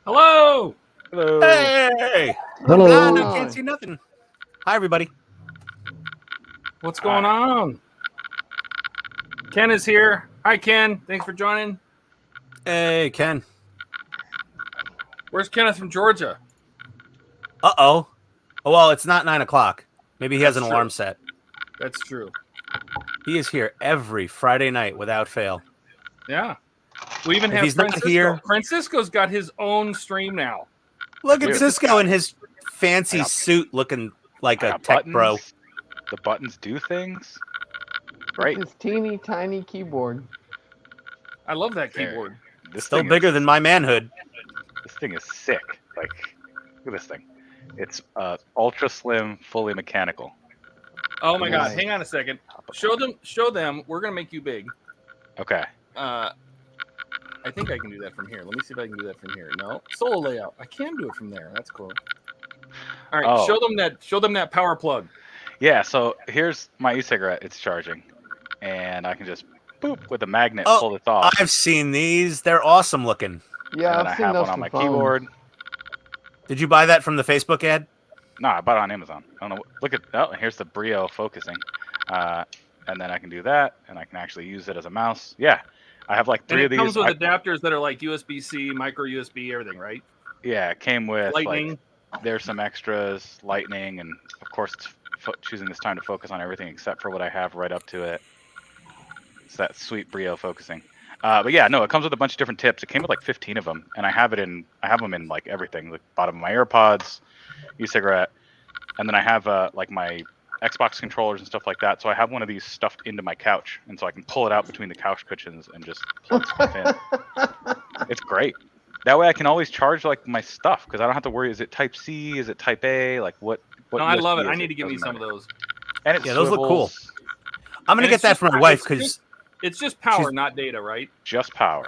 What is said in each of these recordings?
Hello. Hello. Hey. Hello. I can't see nothing. Hi, everybody. What's going on? Ken is here. Hi, Ken. Thanks for joining. Hey, Ken. Where's Kenneth from Georgia? Uh-oh. Oh, well, it's not 9 o'clock. Maybe he has an That's alarm true. set. That's true. He is here every Friday night without fail. Yeah. We even If have he's not Francisco. here- Francisco's got his own stream now. Look at Dude. Cisco in his fancy I got- suit looking like I a got tech buttons. bro. The buttons do things. Great. This teeny tiny keyboard. I love that There. keyboard. This Still thing bigger is, than my manhood. This thing is sick. Like, look at this thing. It's ultra slim, fully mechanical. Oh my God! Nice. Hang on a second. Show them. We're gonna make you big. Okay. I think I can do that from here. Let me see if I can do that from here. No, solo layout. I can do it from there. That's cool. All right, Oh. Show them that power plug. Yeah. So here's my e-cigarette. It's charging, and I can just boop with a magnet Oh, pull this off. I've seen these. They're awesome looking. Yeah, And then I've I seen have those one on for my phones. keyboard. Did you buy that from the Facebook ad? No, I bought it on Amazon. I don't know. Look at here's the Brio focusing, and then I can do that, and I can actually use it as a mouse. Yeah, I have like And three it of these. comes with adapters that are like USB-C, micro USB, everything, right? Yeah, it came with Lightning. like there's some extras, lightning, and of course it's choosing this time to focus on everything except for what I have right up to it. It's that sweet Brio focusing. But yeah, no, it comes with a bunch of different tips. It came with like 15 of them, and I have them in like everything, the bottom of my AirPods, e-cigarette, and then I have like my Xbox controllers and stuff like that. So I have one of these stuffed into my couch, and so I can pull it out between the couch cushions and just plug stuff in. It's great. That way I can always charge like my stuff because I don't have to worry. Is it Type C? Is it Type A? Like what? No, I love USB it. I is need to give me Doesn't some of matter. those. And it Yeah, those look cool. swivels. I'm going to And get it's that just- for my wife it's because, It's just power, She's- not data, right? Just power.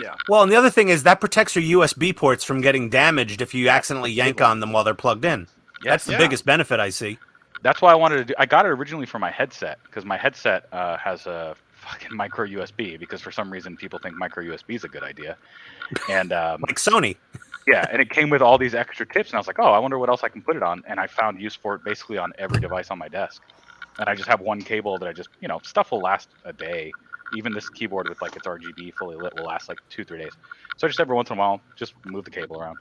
Yeah. well, and the other thing is that protects your USB ports from getting damaged if you accidentally yank on them while they're plugged in. That's the Yeah. biggest benefit I see. That's why I wanted to do. I got it originally for my headset because my headset has a fucking micro USB because for some reason people think micro USB is a good idea. And Like Sony. yeah, and it came with all these extra tips, and I was like, oh, I wonder what else I can put it on. And I found use for it basically on every device on my desk. And I just have one cable that I just, stuff will last a day. Even this keyboard with like its RGB fully lit will last like 2-3 days. So just every once in a while, just move the cable around.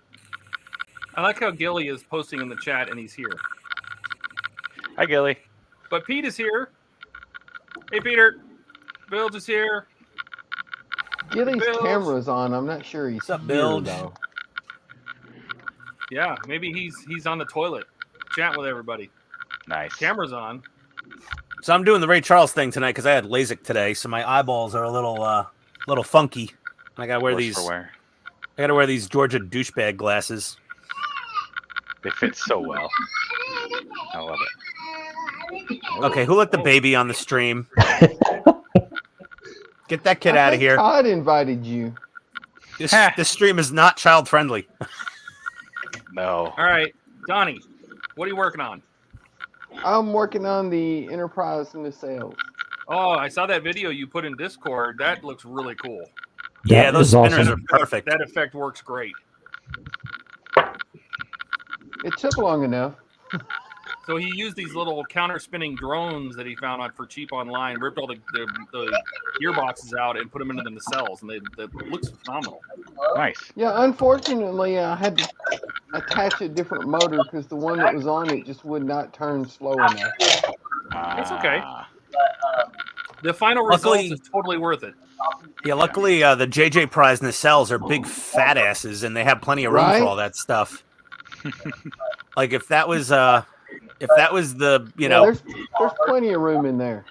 I like how Gilly is posting in the chat and he's here. Hi, Gilly. But Pete is here. Hey, Peter. Bilge is here. Gilly's Bilge. camera's on. I'm not sure he's What's up, here, Bilge? though. Yeah, maybe he's on the toilet chatting with everybody. Nice. Camera's on. So I'm doing the Ray Charles thing tonight because I had LASIK today, so my eyeballs are a little funky. I gotta wear Worse these. for wear. I gotta wear these Georgia douchebag glasses. They fit so well. I love it. Okay, who let the baby on the stream? Get that kid I out of think here. Todd invited you. This stream is not child friendly. No. All right, Donnie, what are you working on? I'm working on the Enterprise and the sales. Oh, I saw that video you put in Discord. That looks really cool. Yeah, That those is spinners awesome. are perfect. That effect works great. It took long enough. So he used these little counter-spinning drones that he found for cheap online, ripped all the gearboxes out and put them into the nacelles, and that looks phenomenal. Nice. Yeah, unfortunately, I had to attach a different motor because the one that was on it just would not turn slow enough. That's okay. Ah. The final Luckily- result is totally worth it. Yeah, luckily the JJ Prize nacelles are big fat asses, and they have plenty of room Right? for all that stuff. Like if that was the Yeah, there's plenty of room in there.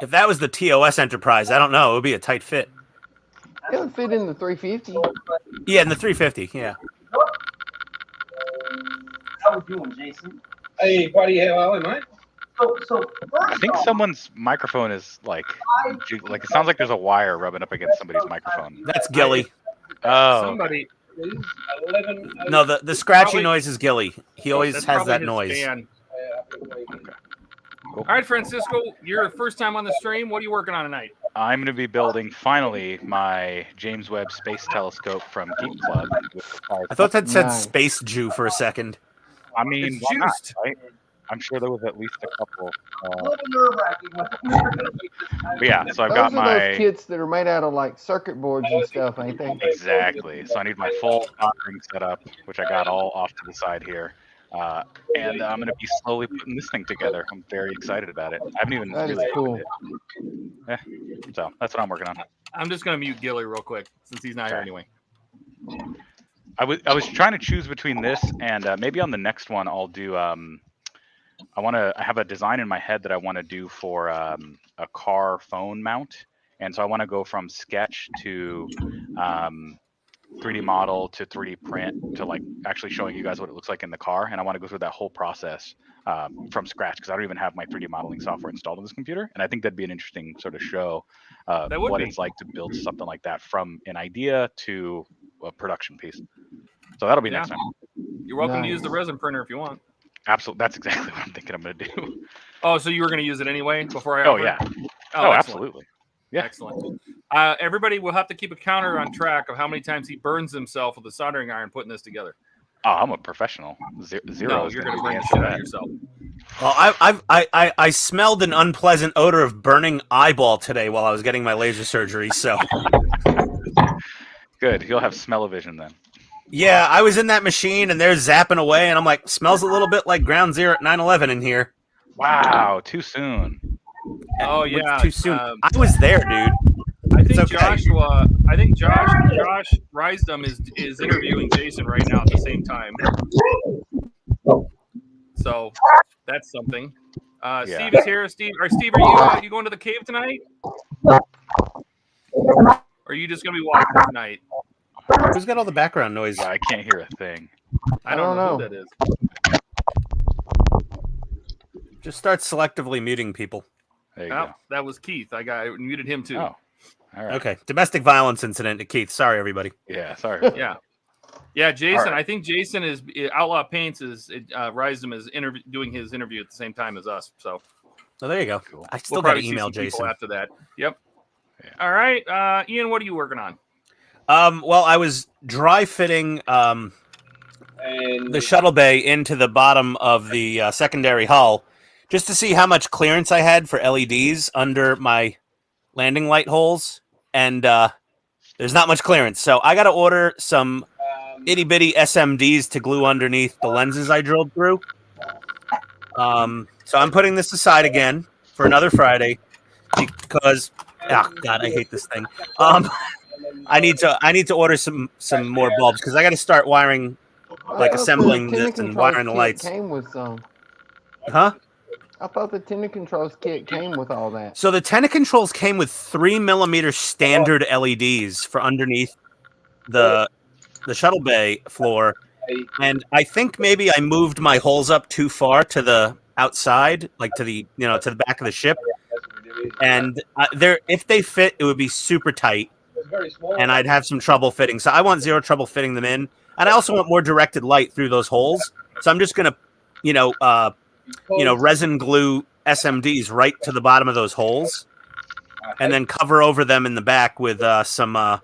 if that was the TOS Enterprise, I don't know, it would be a tight fit. It would fit in the 350. Yeah, in the 350. Yeah. How we doing, Jason? Hey, buddy, how are we, mate? So I think someone's microphone is like it sounds like there's a wire rubbing up against somebody's microphone. That's Gilly. Oh, Somebody. 11, No, the scratchy Probably- noise is Gilly. He always That's has probably that his noise. fan. Cool. All right, Francisco, your first time on the stream. What are you working on tonight? I'm going to be building finally my James Webb Space Telescope from Geek Club. I thought that said Nice. Space Jew for a second. I mean, It's why not, juiced. right? I'm sure there was at least a couple. A little nerve-wracking. But yeah, so I've Those got are those my kits that are made out of like circuit boards and stuff, ain't they? exactly. So I need my full soldering setup, which I got all off to the side here. And I'm going to be slowly putting this thing together. I'm very excited about it. I haven't even That is really cool. opened it. So that's what I'm working on. I'm just gonna mute Gilly real quick since he's not here Okay. anyway. I was trying to choose between this and maybe on the next one I'll do. I have a design in my head that I want to do for a car phone mount, and so I want to go from sketch to 3D model to 3D print to like actually showing you guys what it looks like in the car, and I want to go through that whole process from scratch because I don't even have my 3D modeling software installed on this computer, and I think that'd be an interesting sort of show That would what be. it's like to build something like that from an idea to a production piece. So that'll be Yeah. next time. You're welcome to use the Nice. resin printer if you want. Absolutely, that's exactly what I'm thinking I'm gonna do. Oh, so you were gonna use it anyway before I? Oh offered? yeah. Oh, Oh, excellent. absolutely. Yeah. Excellent. Everybody will have to keep a counter on track of how many times he burns himself with a soldering iron putting this together. Oh, I'm a professional. Zero. No, is you're gonna gonna be burn the the shit answer out of to yourself. Well, I smelled an unpleasant odor of burning eyeball today while I was getting my laser surgery. So that. Good. You'll have smell-o-vision then. yeah, I was in that machine and they're zapping away, and I'm like, smells a little bit like Ground Zero at 9/11 in here. Wow, too soon. Oh, It's yeah, too soon. I was there, dude. I think okay. Joshua. I think Josh Rysdom is interviewing Jason right now at the same time. So that's something. Yeah. Steve is here. Steve, are you going to the cave tonight? Or are you just gonna be walking tonight? Who's got all the background noise? Yeah, I can't hear a thing. I don't know who know. that is. Just start selectively muting people. There you Oh, that was Keith. I muted him too. go. Oh, all right. Okay, domestic violence incident to Keith. Sorry, everybody. Yeah, sorry. Yeah. Yeah, Jason. right. I think Jason is Outlaw Paints is Rysdom is doing his interview at the same time as us. So Oh, there you go. Cool. I still we'll got to probably see email some people Jason. after that. Yep. Yeah. All right, Ian. What are you working on? Well, I was dry fitting And the shuttle bay into the bottom of the secondary hull just to see how much clearance I had for LEDs under my landing light holes, and there's not much clearance. So I got to order some itty bitty SMDs to glue underneath the lenses I drilled through. So I'm putting this aside again for another Friday because, oh God, I hate this thing. I need to order some more bulbs because I got to start wiring, like I thought assembling the this Tender and wiring the Controls lights. kit Came with some. Huh? I thought the Tender Controls kit came with all that. So the Tena controls came with 3mm standard LEDs for underneath the shuttle bay floor, and I think maybe I moved my holes up too far to the outside, like to the to the back of the ship, and if they fit, it would be super tight, it's very small. and I'd have some trouble fitting. So I want zero trouble fitting them in, and I also want more directed light through those holes. So I'm just gonna, resin glue SMDs right to the bottom of those holes, and then cover over them in the back with some of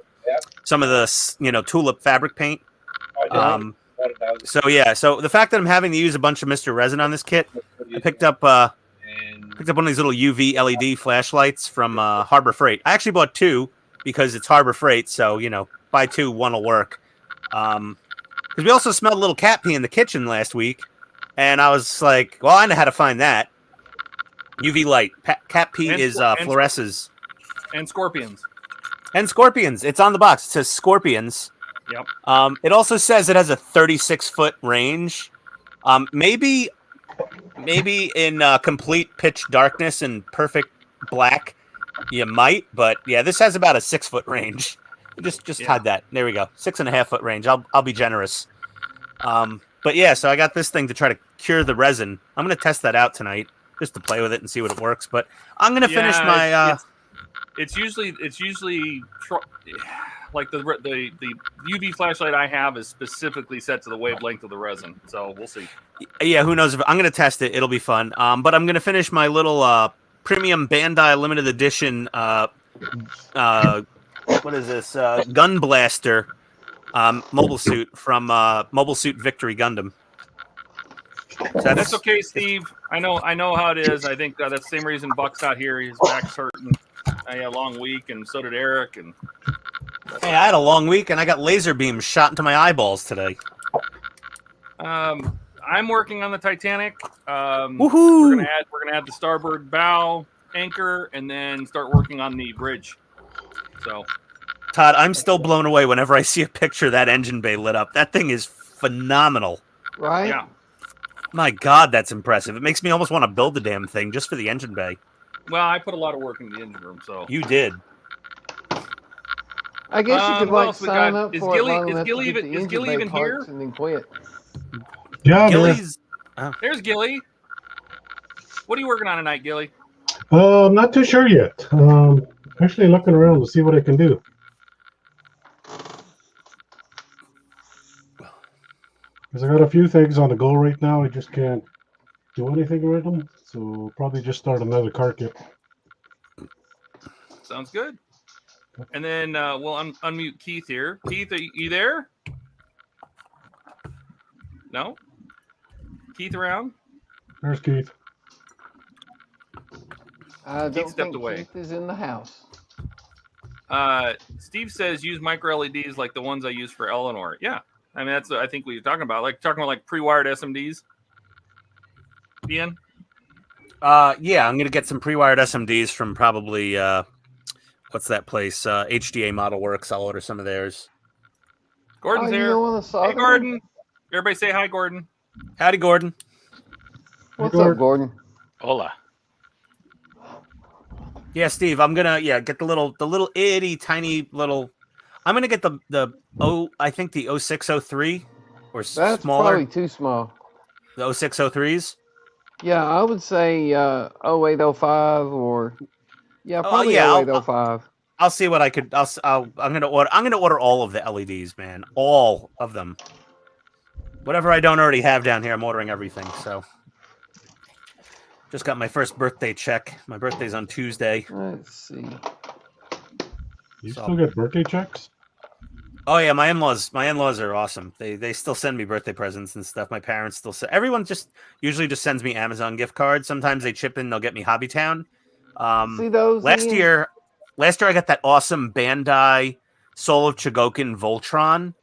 the tulip fabric paint. So the fact that I'm having to use a bunch of Mr. Resin on this kit, I picked up one of these little UV LED flashlights from Harbor Freight. I actually bought two because it's Harbor Freight, so buy two, one will work. Because we also smelled a little cat pee in the kitchen last week, and I was like, well, I know how to find that. UV light. Cat pee is fluoresces. And scorpions. And scorpions. It's on the box. It says scorpions. Yep. It also says it has a 36-foot range. Maybe in complete pitch darkness and perfect black, you might. But yeah, this has about a 6-foot range. Just hide that. There we go. 6.5-foot range. I'll be generous. But yeah, so I got this thing to try to cure the resin. I'm gonna test that out tonight just to play with it and see what it works. But I'm gonna finish my. It's usually like the UV flashlight I have is specifically set to the wavelength of the resin. So we'll see. Yeah, who knows? I'm gonna test it. It'll be fun. But I'm gonna finish my little premium Bandai limited edition what is this? Gun Blaster mobile suit from Mobile Suit Victory Gundam. So That's okay, Steve. I know how it is. I think that's the same reason Buck's not here. His back's hurting. I had a long week, and so did Eric. And hey, I had a long week, and I got laser beams shot into my eyeballs today. I'm working on the Titanic. Woohoo! We're gonna add the starboard bow anchor, and then start working on the bridge. So, Todd, I'm still blown away whenever I see a picture of that engine bay lit up. That thing is phenomenal. Right? yeah. My God, that's impressive. It makes me almost want to build the damn thing just for the engine bay. Well, I put a lot of work in the engine room, so. You did. I guess you could what like else we sign got? up Is for Gilly- it long is enough Gilly to get even- the is engine Gilly bay even here? parts and then quit. Yeah, man. Gilly's. There's Gilly. What are you working on tonight, Gilly? I'm not too sure yet. Actually looking around to see what I can do. Because I got a few things on the go right now. I just can't do anything with them. So probably just start another car kit. Sounds good. And then we'll unmute Keith here. Keith, are you there? No? Keith around? There's Keith. I don't stepped think away. Keith is in the house. Steve says use micro LEDs like the ones I use for Eleanor. Yeah. I mean, that's I think what you're talking about. Like talking about like pre-wired SMDs. Ian? Yeah, I'm gonna get some pre-wired SMDs from probably what's that place? HDA Model Works. I'll order some of theirs. Gordon's you here. don't want to solder Hey, Gordon. Everybody say hi, Gordon. Howdy, Gordon. What's Gordon. up, Gordon? Hola. Yeah, Steve, I'm gonna get the little itty tiny little. I'm gonna get I think the 0603 or That's smaller. probably too small. The 0603s. Yeah, I would say 0805 or probably yeah, 0805. I'll see what I could. I'm gonna order all of the LEDs, man. All of them. Whatever I don't already have down here, I'm ordering everything. So, just got my first birthday check. My birthday's on Tuesday. Let's see. You So- still get birthday checks? Oh yeah, my in-laws are awesome. They still send me birthday presents and stuff. My parents still send. Everyone usually just sends me Amazon gift cards. Sometimes they chip in. They'll get me Hobbytown. See those? Last Ian? year I got that awesome Bandai Soul of Chogokin Voltron.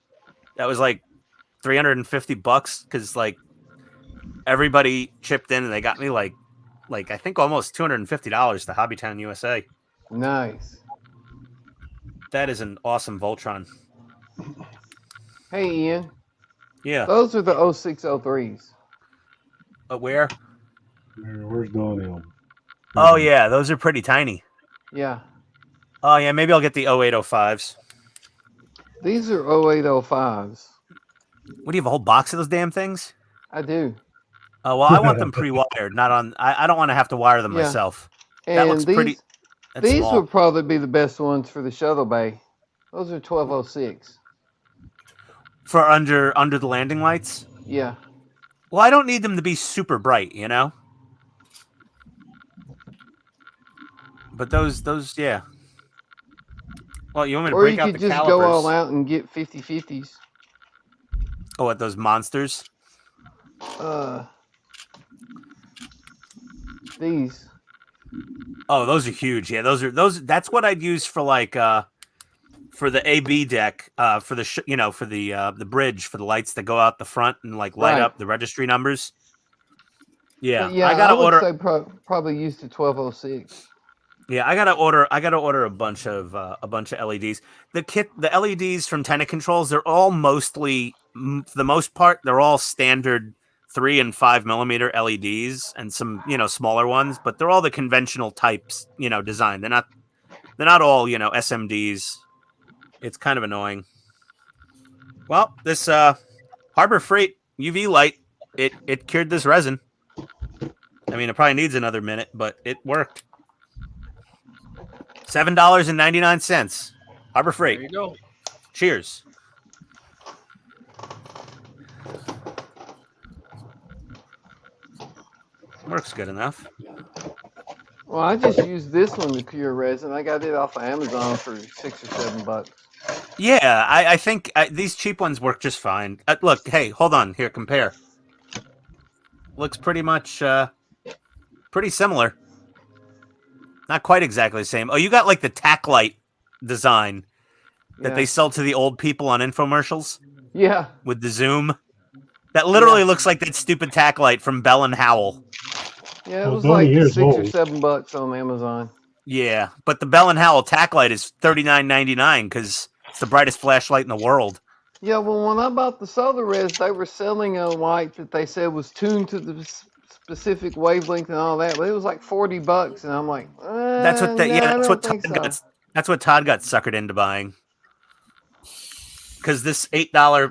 That was like $350 because like everybody chipped in and they got me like I think almost $250 to Hobbytown USA. Nice. That is an awesome Voltron. Hey, Ian. Yeah. Those are the 0603s. Where? Where's Donnie? Oh yeah, those are pretty tiny. Yeah. Oh yeah, maybe I'll get the 0805s. These are 0805s. What do you have, a whole box of those damn things? I do. Oh well, I want them pre-wired, not on. I don't want to have to wire them Yeah. myself. And That looks pretty. That's These small. would probably be the best ones for the shuttle bay. Those are 1206. For under the landing lights. Yeah. Well, I don't need them to be super bright, you know. But those, yeah. Well, you want me to Or you break out could the just calipers? go all out and get 50/50s. Oh, what, those monsters? These. Oh, those are huge. Yeah, those. That's what I'd use for like for the AB deck, for the for the bridge, for the lights that go out the front and like light Right. up the registry numbers. Yeah, But yeah, I gotta would order. say probably use the 1206. Yeah, I gotta order a bunch of LEDs. The LEDs from Tenant Controls, they're all mostly, for the most part, they're all standard 3 and 5 millimeter LEDs and some smaller ones, but they're all the conventional types design. They're not all SMDs. It's kind of annoying. Well, this Harbor Freight UV light it cured this resin. I mean, it probably needs another minute, but it worked. $7.99. Harbor Freight. There you go. Cheers. Works good enough. Well, Well, I just used this one to cure resin. I got it off of Amazon for $6 or $7. Yeah, I think these cheap ones work just fine. Look, hey, hold on. Here, compare. Looks pretty much pretty similar. Not quite exactly the same. Oh, you got like the tack light design that they sell to the old people on infomercials Yeah. with the zoom. That literally looks like that stupid tack light from Bell and Howell. Yeah, it Well, was Donnie like is $6 or old. $7 on Amazon. Yeah, but the Bell and Howell tack light is $39.99 because it's the brightest flashlight in the world. Yeah, well, when I bought the solar res, they were selling a light that they said was tuned to the specific wavelength and all that, but it was like $40, and I'm like, That's what no, I that's don't what think Todd so. got. That's what Todd got suckered into buying. Because this $8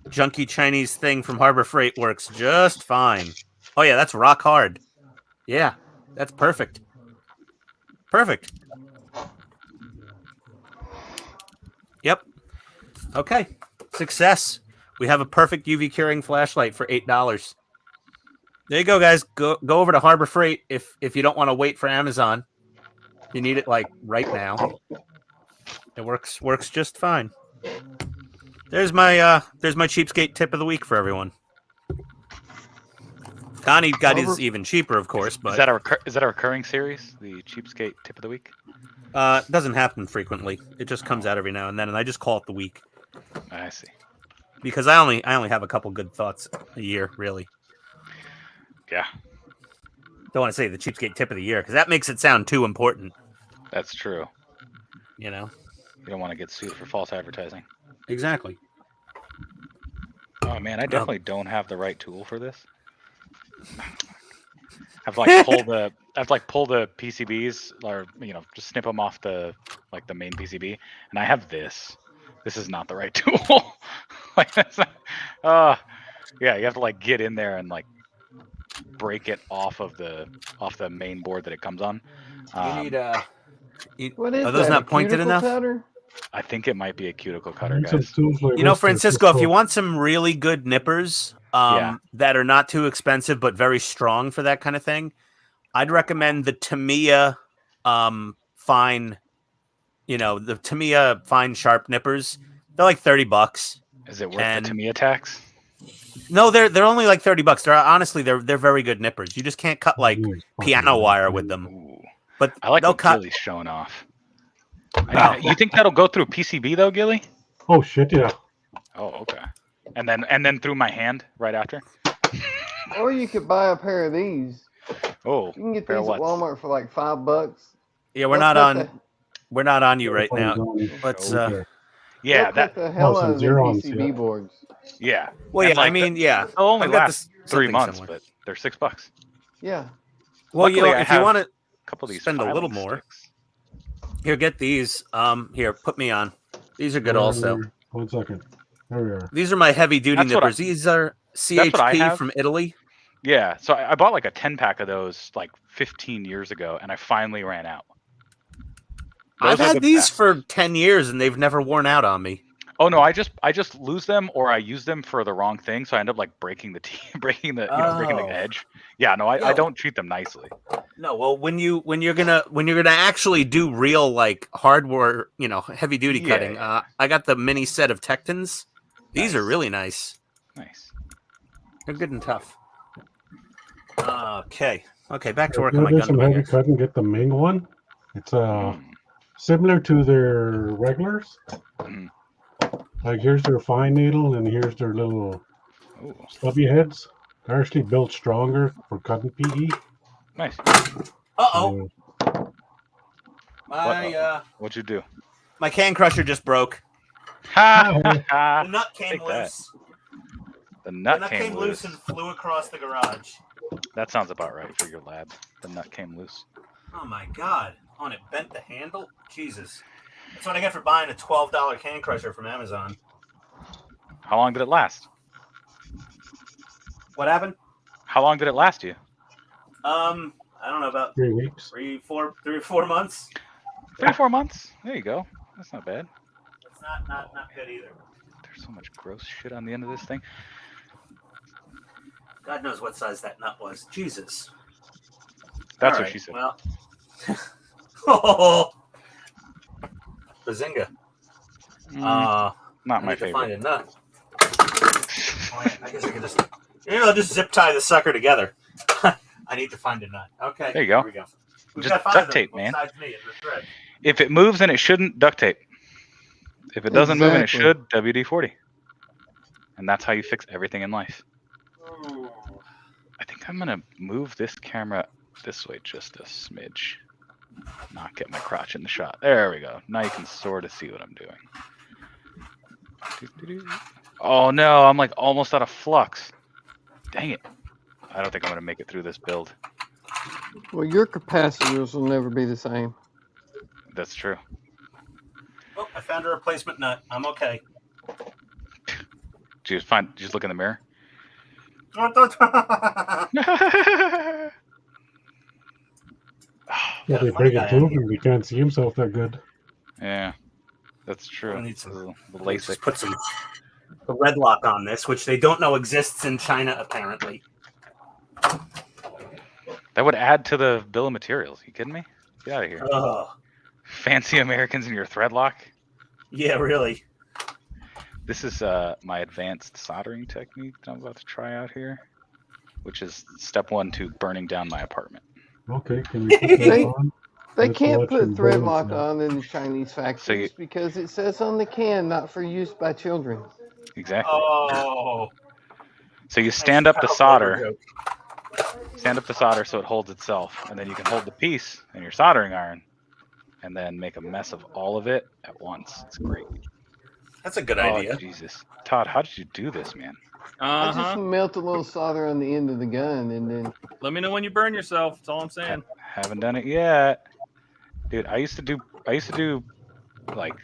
junky Chinese thing from Harbor Freight works just fine. Oh yeah, that's rock hard. Yeah, that's perfect. Perfect. Yep. Okay. Success. We have a perfect UV curing flashlight for $8. There you go, guys. Go over to Harbor Freight if you don't want to wait for Amazon. You need it like right now. It works just fine. There's my cheapskate tip of the week for everyone. Connie got his even cheaper, of course, but Is that a recurring series? The cheapskate tip of the week? it doesn't happen frequently. It just comes out every now and then, and I just call it the week I see. because I only have a couple good thoughts a year, really. Yeah, Don't want to say the cheapskate tip of the year because that makes it sound too important. that's true. You know. You don't want to get sued for false advertising. Exactly. Oh man, I definitely don't have the right tool for this. I've like pulled the PCBs, or just snip them off the main PCB, and I have this. This is not the right tool. Like that's not, yeah, you have to like get in there and like break it off the main board that it comes on. You need What is are those that, not a pointed cuticle some cutter? I think it might be a cuticle cutter, Need some guys. tools like You know, this, Francisco, if you Francisco. want some really good nippers that are not too expensive but very strong for that kind of thing, I'd recommend the Tamiya fine, the Tamiya fine sharp nippers. They're like $30. Is it worth the Tamiya tax? No, they're only like $30. They're very good nippers. You just can't cut like piano wire with them. Ooh. But I like they'll what cut. Gilly's showing off. You think that'll go through PCB though, Gilly? Oh shit, yeah. Oh, okay. And then through my hand right after. Or you could buy a pair of these. Oh, You can get pair these of at what? Walmart for like $5. Yeah, we're They'll not cut on. We're not on you right now. Donnie. Let's. Okay. Yeah, They'll that. cut the hell some out of their Xerons, PCB yeah. boards. Yeah. Well, And, yeah. I like, mean, yeah. They'll only I've got last 3 something months, similar. but they're $6. Yeah. Well, Luckily, I if you have want to a couple of these spend a little filing more, sticks. here, get these. Here, put me on. These are good also. 1 second. There we are. These are my heavy duty That's what nippers. These are what I CHP have. from Italy. Yeah, so I bought like a 10-pack of those like 15 years ago, and I finally ran out. I've Those are had the these best. for 10 years and they've never worn out on me. Oh no, I just lose them, or I use them for the wrong thing, so I end up like breaking the breaking the edge. Yeah, no, I don't treat them nicely. No, well, when you're gonna actually do real like hardware, heavy duty Yeah, cutting, yeah. I got the mini set of Tectons. These are Nice. really nice. Nice. They're good and tough. Okay, back to If work you on my do gun. some heavy here. cutting, get the Ming one. It's similar to their regulars. Mhm. Like here's their fine needle, and here's their little Ooh, stubby heads. They're actually built stronger for cutting PE. nice. Uh-oh. So, What'd you do? My can crusher just broke. Ha The ha! nut came Take that. loose. The nut came loose. and flew across the garage. That sounds about right for your lab. The nut came loose. Oh my god. Oh, and it bent the handle? Jesus. That's what I get for buying a $12 can crusher from Amazon. How long did it last? What happened? How long did it last you? I don't know, about 3 weeks. 3 or 4 months. 3 or 4 months. There you go. That's not bad. It's not good either. There's so much gross shit on the end of this thing. God knows what size that nut was. Jesus. That's All what right, she said. Well, Oh, Bazinga. Not I my need to find favorite. a nut. I guess I can just, I'll just zip tie the sucker together. I need to find a nut. Okay. There you go. Here we go. We've Just got 5 duct of them tape, man. besides me in the thread. If it moves and it shouldn't, duct tape. If it doesn't move and it Exactly. should, WD-40. And that's how you fix everything in life. I think I'm going to move this camera this way just a smidge. Not get my crotch in the shot. There we go. Now you can sort of see what I'm doing. Oh no, I'm like almost out of flux. Dang it. I don't think I'm going to make it through this build. Well, your capacitors will never be the same. That's true. Oh, I found a replacement nut. I'm okay. Just look in the mirror. Yeah, they bring it to him and he can't see himself that good. Yeah, that's true. I need some- The Let's just LASIK. put some the red lock on this, which they don't know exists in China apparently. That would add to the bill of materials. You kidding me? Get out of here. Oh, Fancy Americans in your thread lock. yeah, really. This is my advanced soldering technique that I'm about to try out here, which is step 1 to burning down my apartment. Okay, can you put that on? They Let's can't watch put him thread balance lock now. on in the Chinese factories because it says on the can not for use by children. Exactly. Oh, So you stand up the Child solder, labor joke. stand up the solder so it holds itself, and then you can hold the piece and your soldering iron, and then make a mess of all of it at once. It's great. That's a good Oh, idea. Jesus. Todd, how did you do this, man? I Uh just huh. melt a little solder on the end of the gun and then Let me know when you burn yourself. That's all I'm saying. Haven't done it yet. Dude, I used to do like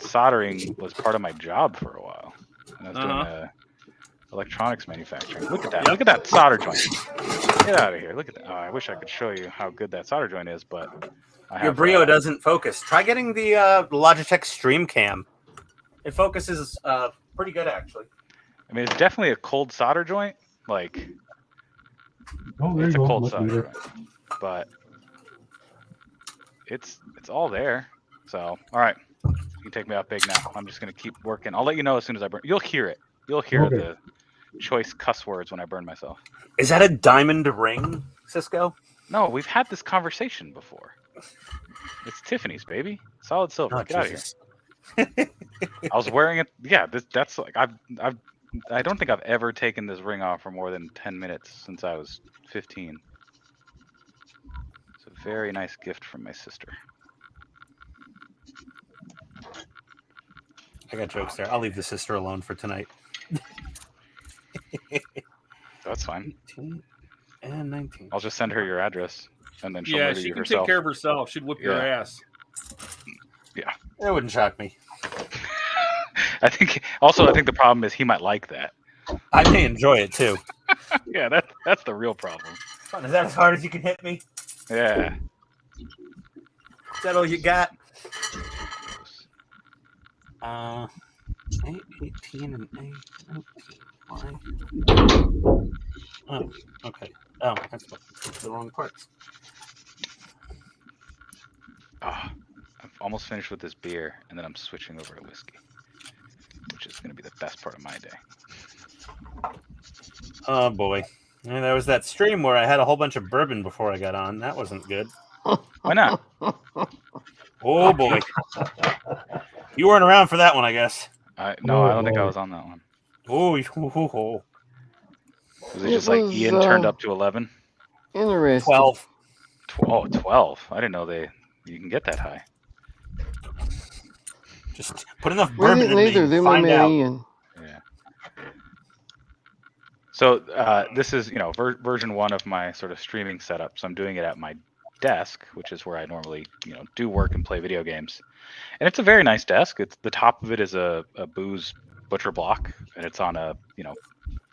soldering was part of my job for a while. And I was doing electronics manufacturing. Look at that. Look at that solder joint. Get out of here. Look at that. Oh, I wish I could show you how good that solder joint is, but I Your have, Brio doesn't focus. Try getting the Logitech Stream Cam. It focuses pretty good actually. I mean, it's definitely a cold solder joint. Like, Oh, there it's you a go. cold Much solder better. joint. But it's all there. So, all right. You can take me out big now. I'm just going to keep working. I'll let you know as soon as I burn. You'll hear it. You'll hear Okay. the choice cuss words when I burn myself. Is that a diamond ring, Cisco? No, we've had this conversation before. It's Tiffany's, baby. Solid silver. Oh, Get out of here. Jesus. I was wearing it. Yeah, that's like I don't think I've ever taken this ring off for more than 10 minutes since I was 15. It's a very nice gift from my sister. I got jokes there. I'll leave the sister alone for tonight. That's fine. 18 and 19. I'll just send her your address, and then she'll Yeah, murder she you can herself. take care of herself. She'd whip your Yeah. ass. That wouldn't shock me. I think the problem is he might like that. I may enjoy it too. Yeah, that's the real problem. Is that as hard as you can hit me? Yeah. Is that all you got? 18 and 8. 19. Why? Oh, okay. Oh, that's the wrong parts. Oh, I've almost finished with this beer, and then I'm switching over to whiskey, which is going to be the best part of my day. Oh boy. And there was that stream where I had a whole bunch of bourbon before I got on. That wasn't good. Why not? Oh boy. You weren't around for that one, I guess. No, I don't Oh, think I boy. was on that one. Oh, Was it It just like was, Ian turned up to 11? interesting. 12. 12. I didn't know you can get that high. Just put enough We bourbon didn't in either. me. Then we Find met out. Ian. Yeah. So this is, version 1 of my sort of streaming setup. So I'm doing it at my desk, which is where I normally, do work and play video games. And it's a very nice desk. It's the top of it is a booze butcher block, and it's on a,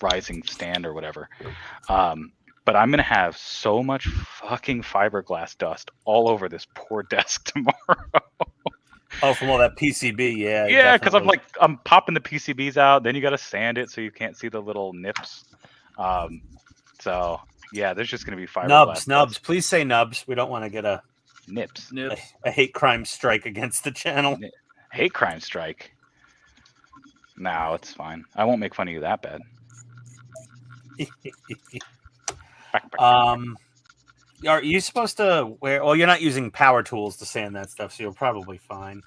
rising stand or whatever. But I'm gonna have so much fucking fiberglass dust all over this poor desk tomorrow. Oh, from all that PCB, yeah. Yeah, because definitely. I'm popping the PCBs out. Then you got to sand it so you can't see the little nips. So yeah, there's just gonna be fiberglass. Nubs. Please say nubs. We don't want to get a Nips. Nips. A hate crime strike against the channel. Hate crime strike. No, it's fine. I won't make fun of you that bad. Are you supposed to wear? Well, you're not using power tools to sand that stuff, so you're probably fine.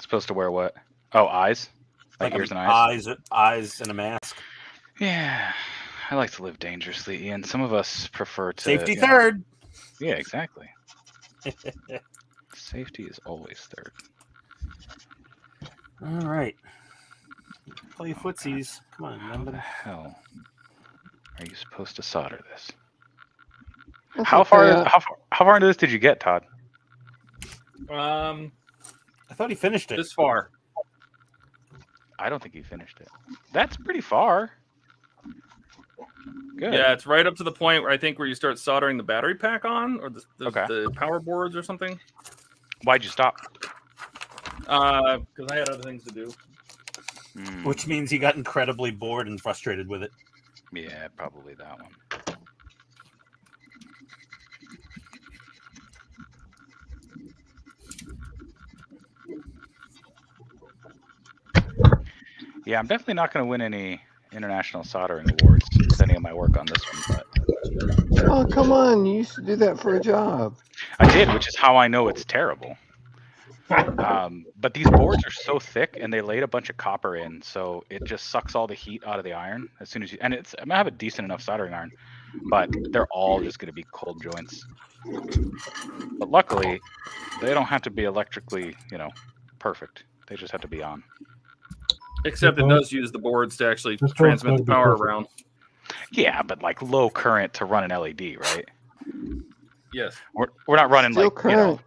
Supposed to wear what? Oh, eyes? Like ears and eyes? Eyes and a mask. Yeah. I like to live dangerously, Ian. Some of us prefer to... Safety third. Yeah, exactly. Safety is always third. All right. Play footsies. Come on, How the remember. hell are you supposed to solder this? That's How okay. far into this did you get, Todd? I thought he finished it. This far. I don't think he finished it. That's pretty far. Good. Yeah, it's right up to the point where I think where you start soldering the battery pack on, or Okay. the power boards or something. Why'd you stop? Because I had other things to do. Which means he got incredibly bored and frustrated with it. Yeah, probably that one. Yeah, I'm definitely not going to win any international soldering awards with any of my work on this one, but Oh, come on. You used to do that for a job. I did, which is how I know it's terrible. But these boards are so thick, and they laid a bunch of copper in, so it just sucks all the heat out of the iron as soon as you. And it's I have a decent enough soldering iron, but they're all just going to be cold joints. But luckily, they don't have to be electrically, perfect. They just have to be on. Except it does use the boards to actually This transmit one's the gotta be power perfect. around. Yeah, but like low current to run an LED, right? Yes. We're not running Still like current.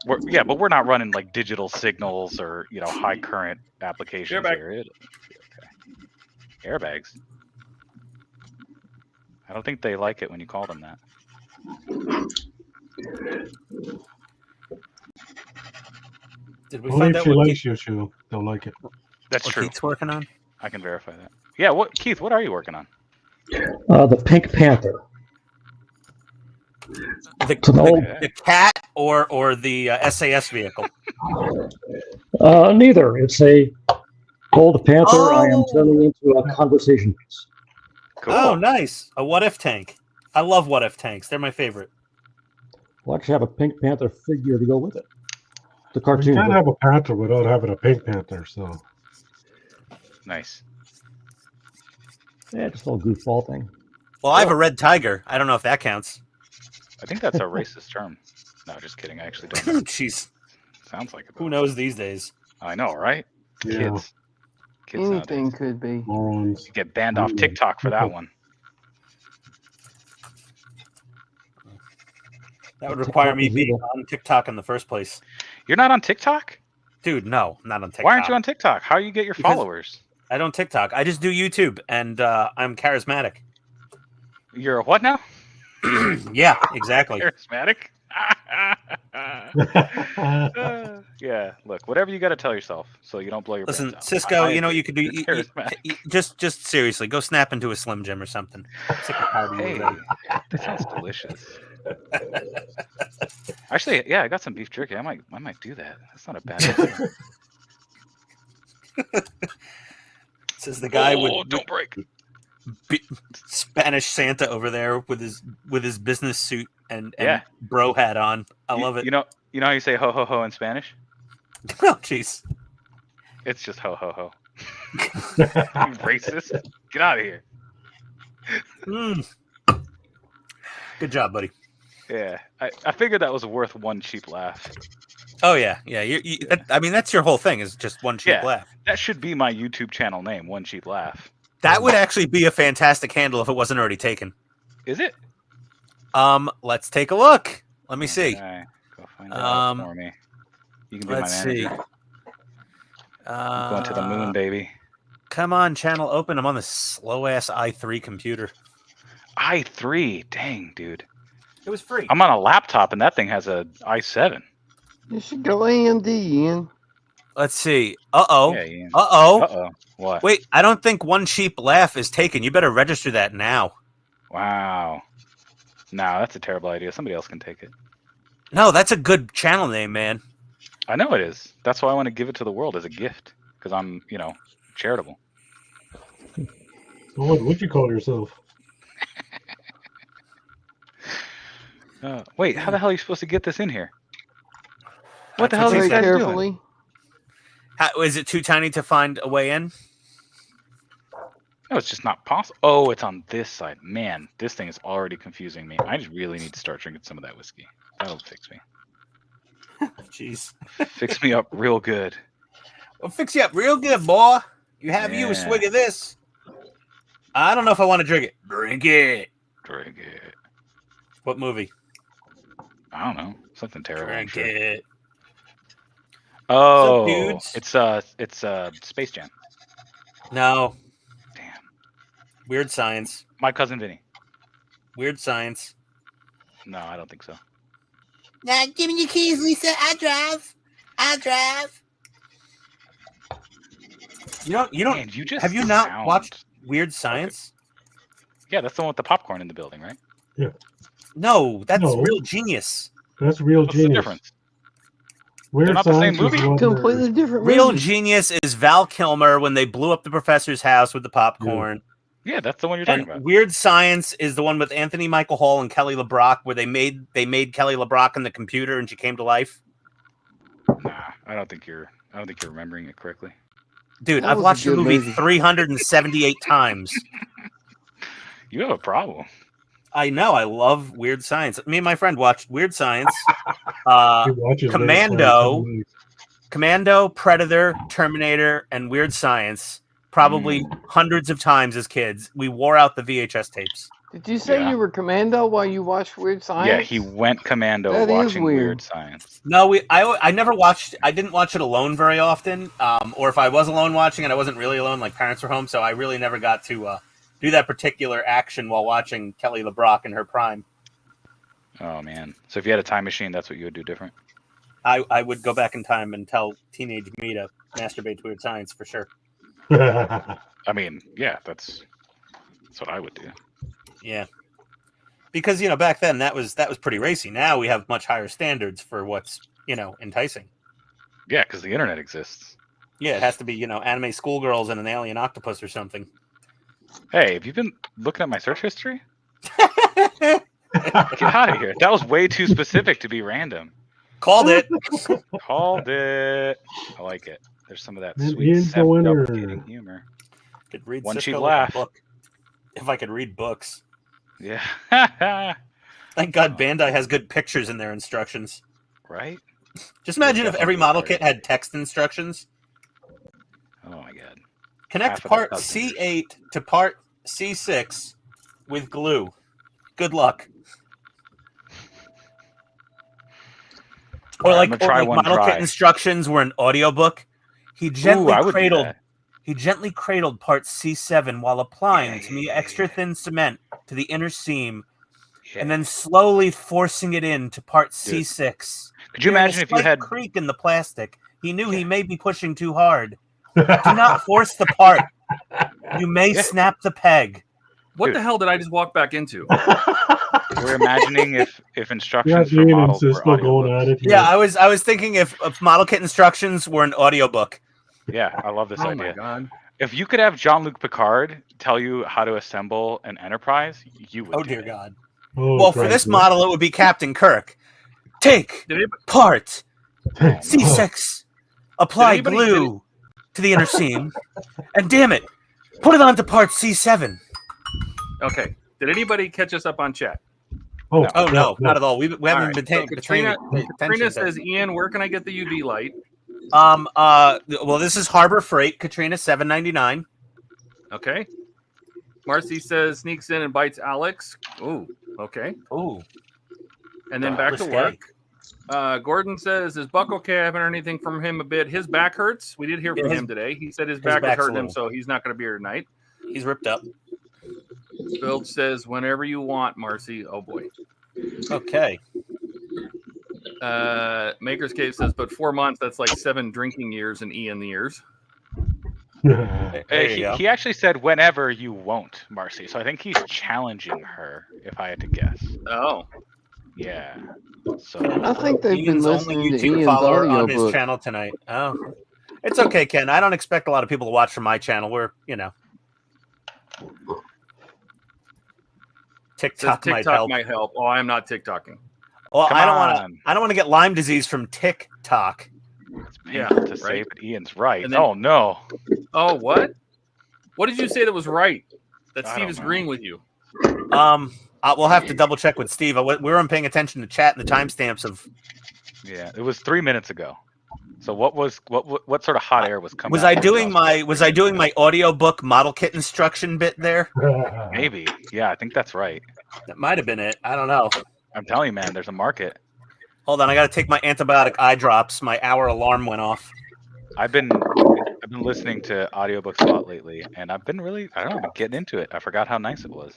but we're not running like digital signals or high current applications Airbag. here. Okay. Airbags. I don't think they like it when you call them that. Did we Only find if out she what likes you, they'll like it. That's true. Keith's working on? I can verify that. Yeah, Keith, what are you working on? The Pink Panther. The cat or the SAS vehicle? Neither. It's a Gold Panther. I am Oh. turning into a conversation piece. Cool. Oh, nice. A what if tank. I love what if tanks. They're my favorite. We'll actually have a Pink Panther figure to go with it. The You cartoon. can't have a panther without having a pink panther, so Nice. Yeah, just a little goofball thing. Well, I have a red tiger. I don't know if that counts. I think that's a racist term. No, just kidding. I actually don't know. Jeez. Sounds like it. Who knows these days? I know, right? yeah, Kids Anything nowadays. could be. morons. You get banned off TikTok for that one. That would require me TikTok is being evil. on TikTok in the first place. You're not on TikTok? Dude, no, I'm not on TikTok. Why aren't you on TikTok? How do you get your Because- followers? I don't TikTok. I just do YouTube, and I'm charismatic. You're a what now? Yeah, exactly. Charismatic? Yeah, look, whatever you got to tell yourself so you don't blow your Listen, brains out. Cisco, I you agree. you could do You're charismatic. just seriously go snap into a Slim Jim or something. I'm sick and tired of you Hey, already. that sounds delicious. Actually, yeah, I got some beef jerky. I might do that. That's not a bad idea. Says the guy Oh, don't break. Spanish Santa over there with his business suit and Yeah. bro hat on. I love it. You know how you say ho ho ho in Spanish? Oh, jeez. It's just ho ho ho. You racist. Get out of here. Mm. Good job, buddy. Yeah, I figured that was worth one cheap laugh. Oh yeah. I mean, that's your whole thing is just one cheap Yeah. laugh. That should be my YouTube channel name, One Cheap Laugh. That would actually be a fantastic handle if it wasn't already taken. Is it? Let's take a look. Let me see. Okay, go find out for me. You can be Let's my see. manager. I'm going to the moon, baby. Come on, channel open. I'm on this slow ass i3 computer. i3, dang, dude. It was free. I'm on a laptop and that thing has a i7. You should go AMD, Ian. Let's see. Uh-oh. Yeah, Ian. Uh-oh. Uh-oh. What? Wait, I don't think one cheap laugh is taken. You better register that now. Wow. No, that's a terrible idea. Somebody else can take it. No, that's a good channel name, man. I know it is. That's why I want to give it to the world as a gift because I'm, you know, charitable. So what would you call yourself? Wait, how the hell are you supposed to get this in here? What the hell are Very these guys doing? carefully. Is it too tiny to find a way in? No, it's just not possible. Oh, it's on this side. Man, this thing is already confusing me. I just really need to start drinking some of that whiskey. That'll fix me. Jeez. Fix me up real good. We'll fix you up real good, boy. You have you a Yeah. swig of this. I don't know if I want to drink it. Drink it. Drink it. What movie? I don't know. Something terrible. I'm Drink sure. it. Oh, dudes? it's Space Jam. No. Damn. Weird Science. My cousin Vinny. Weird Science. No, I don't think so. Nah, give me your keys, Lisa. I drive. You don't. Man, you just Have you not sound- watched Weird Science? Yeah, that's the one with the popcorn in the building, right? No, that's No. Real Genius. That's Real What's the Genius. difference? Weird not the same Science is movie? one Completely different. Real movie. Genius is Val Kilmer when they blew up the professor's house with the popcorn. Yeah, that's the one you're talking And about. Weird Science is the one with Anthony Michael Hall and Kelly LeBrock, where they made Kelly LeBrock in the computer and she came to life. Nah, I don't think you're remembering it correctly. Dude, That I've was a watched the good movie movie. 378 times. You have a problem. I know. I love Weird Science. Me and my friend watched Weird Science. He watches Weird Commando. Science. Commando, Predator, Terminator, and Weird Science. Probably hundreds of times as kids. We wore out the VHS tapes. Did you say Yeah. you were commando while you watched Weird Science? Yeah, he went commando That is watching weird. Weird Science. No, I never watched. I didn't watch it alone very often. Or if I was alone watching it, I wasn't really alone. Like parents were home, so I really never got to do that particular action while watching Kelly LeBrock in her prime. Oh man. So if you had a time machine, that's what you would do different. I would go back in time and tell teenage me to masturbate to Weird Science for sure. I mean, yeah, that's what I would do. Yeah, because back then that was pretty racy. Now we have much higher standards for what's enticing. Yeah, because the internet exists. Yeah, it has to be anime schoolgirls and an alien octopus or something. Hey, have you been looking at my search history? Get out of here. That was way too specific to be random. Called it. Called it. I like it. There's some of that Man, sweet Ian's the winner. self-deprecating humor. Could read One Cisco cheap like a laugh. book. If I could read books. Yeah. Thank God Bandai has good pictures in their instructions. Right? Just imagine if every Definitely model hard. kit had text instructions. Oh my god. Connect Half of part that doesn't C8 to part C6 with glue. Good luck. Or Alright, like, I'm gonna try one model dry. kit instructions were an audiobook. He gently I would do cradled. that. He gently cradled part C7 while applying Yeah, to me yeah, extra yeah. thin cement to the inner seam, Yeah. and then slowly forcing it into part Dude. C6. Could you Hearing a imagine if you slight had creak in the plastic? He knew he may be pushing too hard. Do not force the part. You may Yeah. snap the peg. What Dude. the hell did I just walk back into? we're imagining if Yeah, instructions for Ian and models were Cisco going audiobooks. at it. Yeah, I was thinking if model kit instructions were an audiobook. Yeah, I love this Oh idea. my god. If you could have Jean-Luc Picard tell you how to assemble an Enterprise, you would. Oh do dear it. God. Oh, Well, for crap. this model, it would be Captain Kirk. Take Did anybody, part Oh, no. C6. Apply anybody- glue to the inner seam, and damn it, put it onto part C7. okay. Did anybody catch us up on chat? Oh, Oh no, not at all. We haven't All right, been so taking Katrina attention. says, Ian, where can I get the UV light? Well, this is Harbor Freight, Katrina, $7.99. Okay. Marcy says sneaks in and bites Alex. Ooh, okay. Ooh, And then back to risque. work. Gordon says, is Buck okay? I haven't heard anything from him a bit. His back hurts. We did hear Yeah, from his- him today. He said his his back was back's a hurting him, little- so he's not going to be here tonight. he's ripped up. Bill says, whenever you want, Marcy. Oh, boy. Okay. Maker's Cave says, but 4 months, that's like 7 drinking years in Ian years. There you go. He actually said whenever you won't, Marcy. So I think he's challenging her, if I had to guess. Oh, Yeah. So I think they've been Ian's only listening to YouTube Ian's follower on his audiobook. channel tonight. Oh, it's okay, Ken. I don't expect a lot of people to watch from my channel. We're, Says TikTok might TikTok help. might help. Oh, I'm not TikToking. Well, Come I don't want to. on. I don't want to get Lyme disease from TikTok. it's Yeah, painful to right? say, but Ian's right. And then- Oh no. Oh, what? What did you say that was right? That I Steve don't is know. agreeing with you. We'll have to double check with Steve. We weren't paying attention to chat and the timestamps of. Yeah, it was 3 minutes ago. So what sort of hot air was coming? Was out I of doing exhaust? my audiobook model kit instruction bit there? Maybe. Yeah, I think that's right. That might have been it. I don't know. I'm telling you, man, there's a market. Hold on, I got to take my antibiotic eye drops. My hour alarm went off. I've been listening to audiobooks a lot lately, and I've been really, I don't know, getting into it. I forgot how nice it was.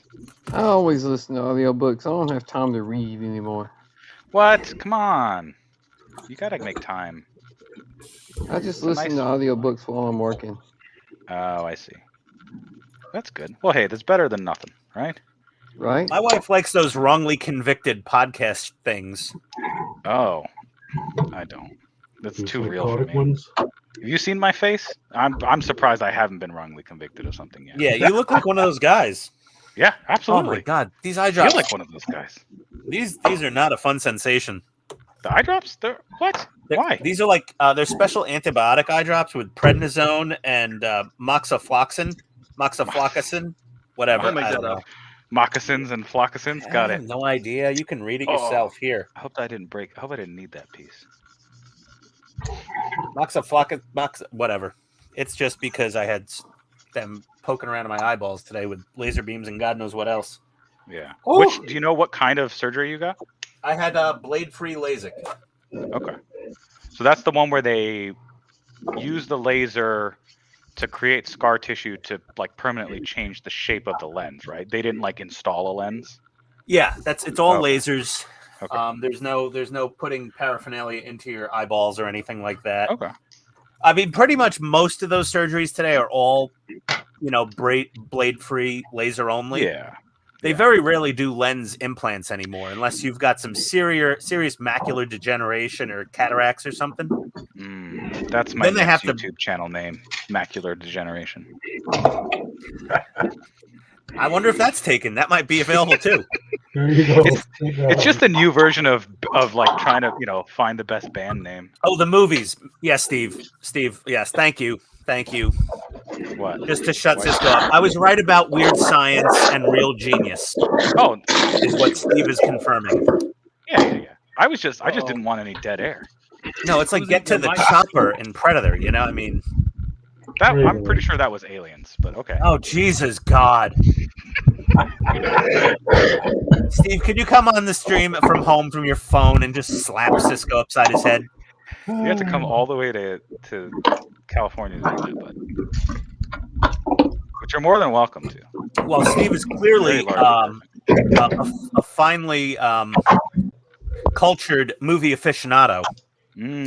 I always listen to audiobooks. I don't have time to read anymore. What? Come on. You gotta make time. I just It's a listen nice- to audiobooks while I'm working. Oh, I see. That's good. Well, hey, that's better than nothing, right? Right? My wife likes those wrongly convicted podcast things. Oh, I don't. That's Those too real for psychotic me. ones. Have you seen my face? I'm surprised I haven't been wrongly convicted of something yet. Yeah, you look like one of those guys. Yeah, Oh absolutely. my god, these eye I feel drops. like one of those guys. These are not a fun sensation. The eye drops? They're what? Why? These are like they're special antibiotic eye drops with prednisone and moxifloxacin, whatever. I'll make I that don't know. up. Moccasins and floccasins? Got I it. have no idea. You can read it Oh. yourself here. I hope I didn't break. I hope I didn't need that piece. Whatever. It's just because I had them poking around in my eyeballs today with laser beams and God knows what else. Yeah. Oh. Which do you know what kind of surgery you got? I had blade-free LASIK. Okay. So that's the one where they use the laser to create scar tissue to like permanently change the shape of the lens, right? They didn't like install a lens. Yeah, it's all Okay. lasers. Okay. There's no putting paraphernalia into your eyeballs or anything like that. Okay. I mean, pretty much most of those surgeries today are all, blade-free, laser only. Yeah. They Yeah. very rarely do lens implants anymore, unless you've got some serious macular degeneration or cataracts or something. That's my Then they next have to- YouTube channel name, Macular Degeneration. I wonder if that's taken. That might be available too. There you go. It's just a new version of like trying to find the best band name. Oh, the movies. Yes, Steve. Yes, thank you. What? Just to shut Cisco up. I was right about Weird Science and Real Genius, Oh, is what Steve is confirming. yeah. I just didn't want any dead air. No, it's like Get to the Chopper in Predator, I mean. I'm pretty sure that was Aliens, but okay. Oh, Jesus God. Steve, could you come on the stream from home from your phone and just slap Cisco upside his head? You have to come all the way to California to do that, but you're more than welcome to. Well, Steve is clearly Very large a finely cultured movie aficionado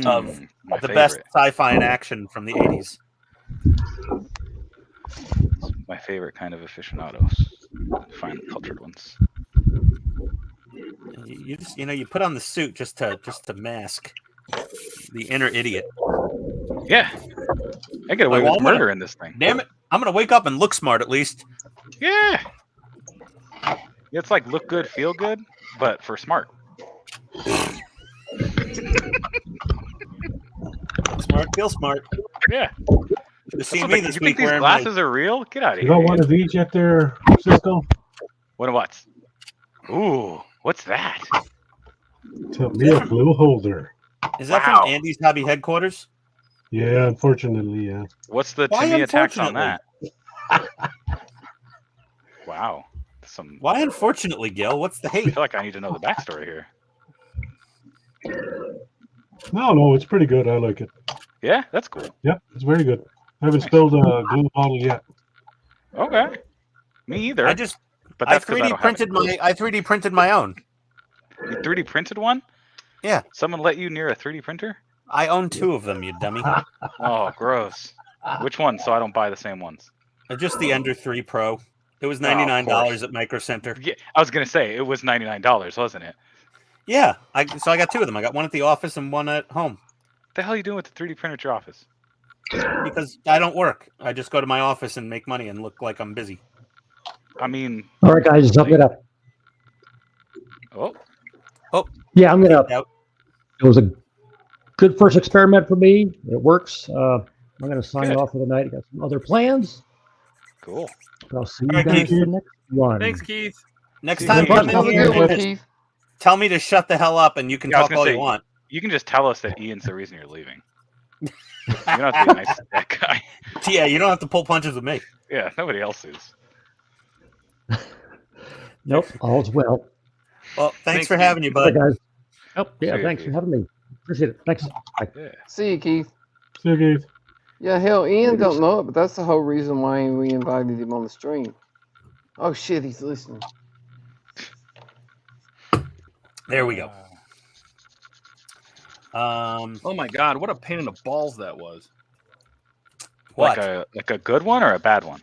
of my the favorite. best sci-fi and action from the 80s. My favorite kind of aficionados, finely cultured ones. You just you put on the suit just to mask the inner idiot. Yeah, I get away Well, with I'm gonna- murder in this thing. Damn it! I'm gonna wake up and look smart at least. Yeah, it's like look good, feel good, but for smart. Smart, feel smart. Yeah. Should have seen So me you this think week these wearing glasses are real? Get out of You here. got one of these yet there, Cisco? What? Ooh, what's that? Tell me a blue holder. Is that Wow. from Andy's Hobby Headquarters? Yeah, unfortunately, yeah. What's the Why Timmy attacks on unfortunately? that? Wow. Why, unfortunately, Gil? What's the I hate? feel like I need to know the backstory here. No, it's pretty good. I like it. Yeah, that's cool. Yep, it's very good. I haven't spilled a glue bottle yet. Okay. Me either. I but that's 'cause I 3D don't have printed any. I 3D printed my own. You 3D printed one? Yeah. Someone let you near a 3D printer? I own 2 of them, you dummy. Oh, gross. Which one? So I don't buy the same ones. Just the Ender 3 Pro. It was Oh, of $99 course. at Micro Center. Yeah, I was gonna say it was $99, wasn't it? Yeah, so I got 2 of them. I got one at the office and one at home. What the hell are you doing with the 3D printer at your office? Because I don't work. I just go to my office and make money and look like I'm busy. I mean, All right, guys, I'm gonna. oh, Yeah, I'm gonna. Out. It was a good first experiment for me. It works. I'm gonna sign Good. off for the night. I got some other plans. cool. But I'll see you All right, guys Keith. for the next one. Thanks, Keith. Next Yeah, time you come have in Have a here, good one, just Keith. tell me to shut the hell up and you can Yeah, I was talk gonna all say, you want. You can just tell us that Ian's the reason you're leaving. You don't have to be nice to that guy. Yeah, you don't have to pull punches with me. Yeah, nobody else is. Nope, all's well. Well, thanks Thanks, for Keith. having you, Bye, bud. guys. Oh, yeah, See you, thanks Keith. for having me. Appreciate it. Thanks. Bye. Yeah. See you, Keith. See you, Keith. Yeah, hell, Ian don't know it, but that's the whole reason why we invited him on the stream. Oh shit, he's listening. There we go. Oh my god, what a pain in the balls that was. What? Like a good one or a bad one?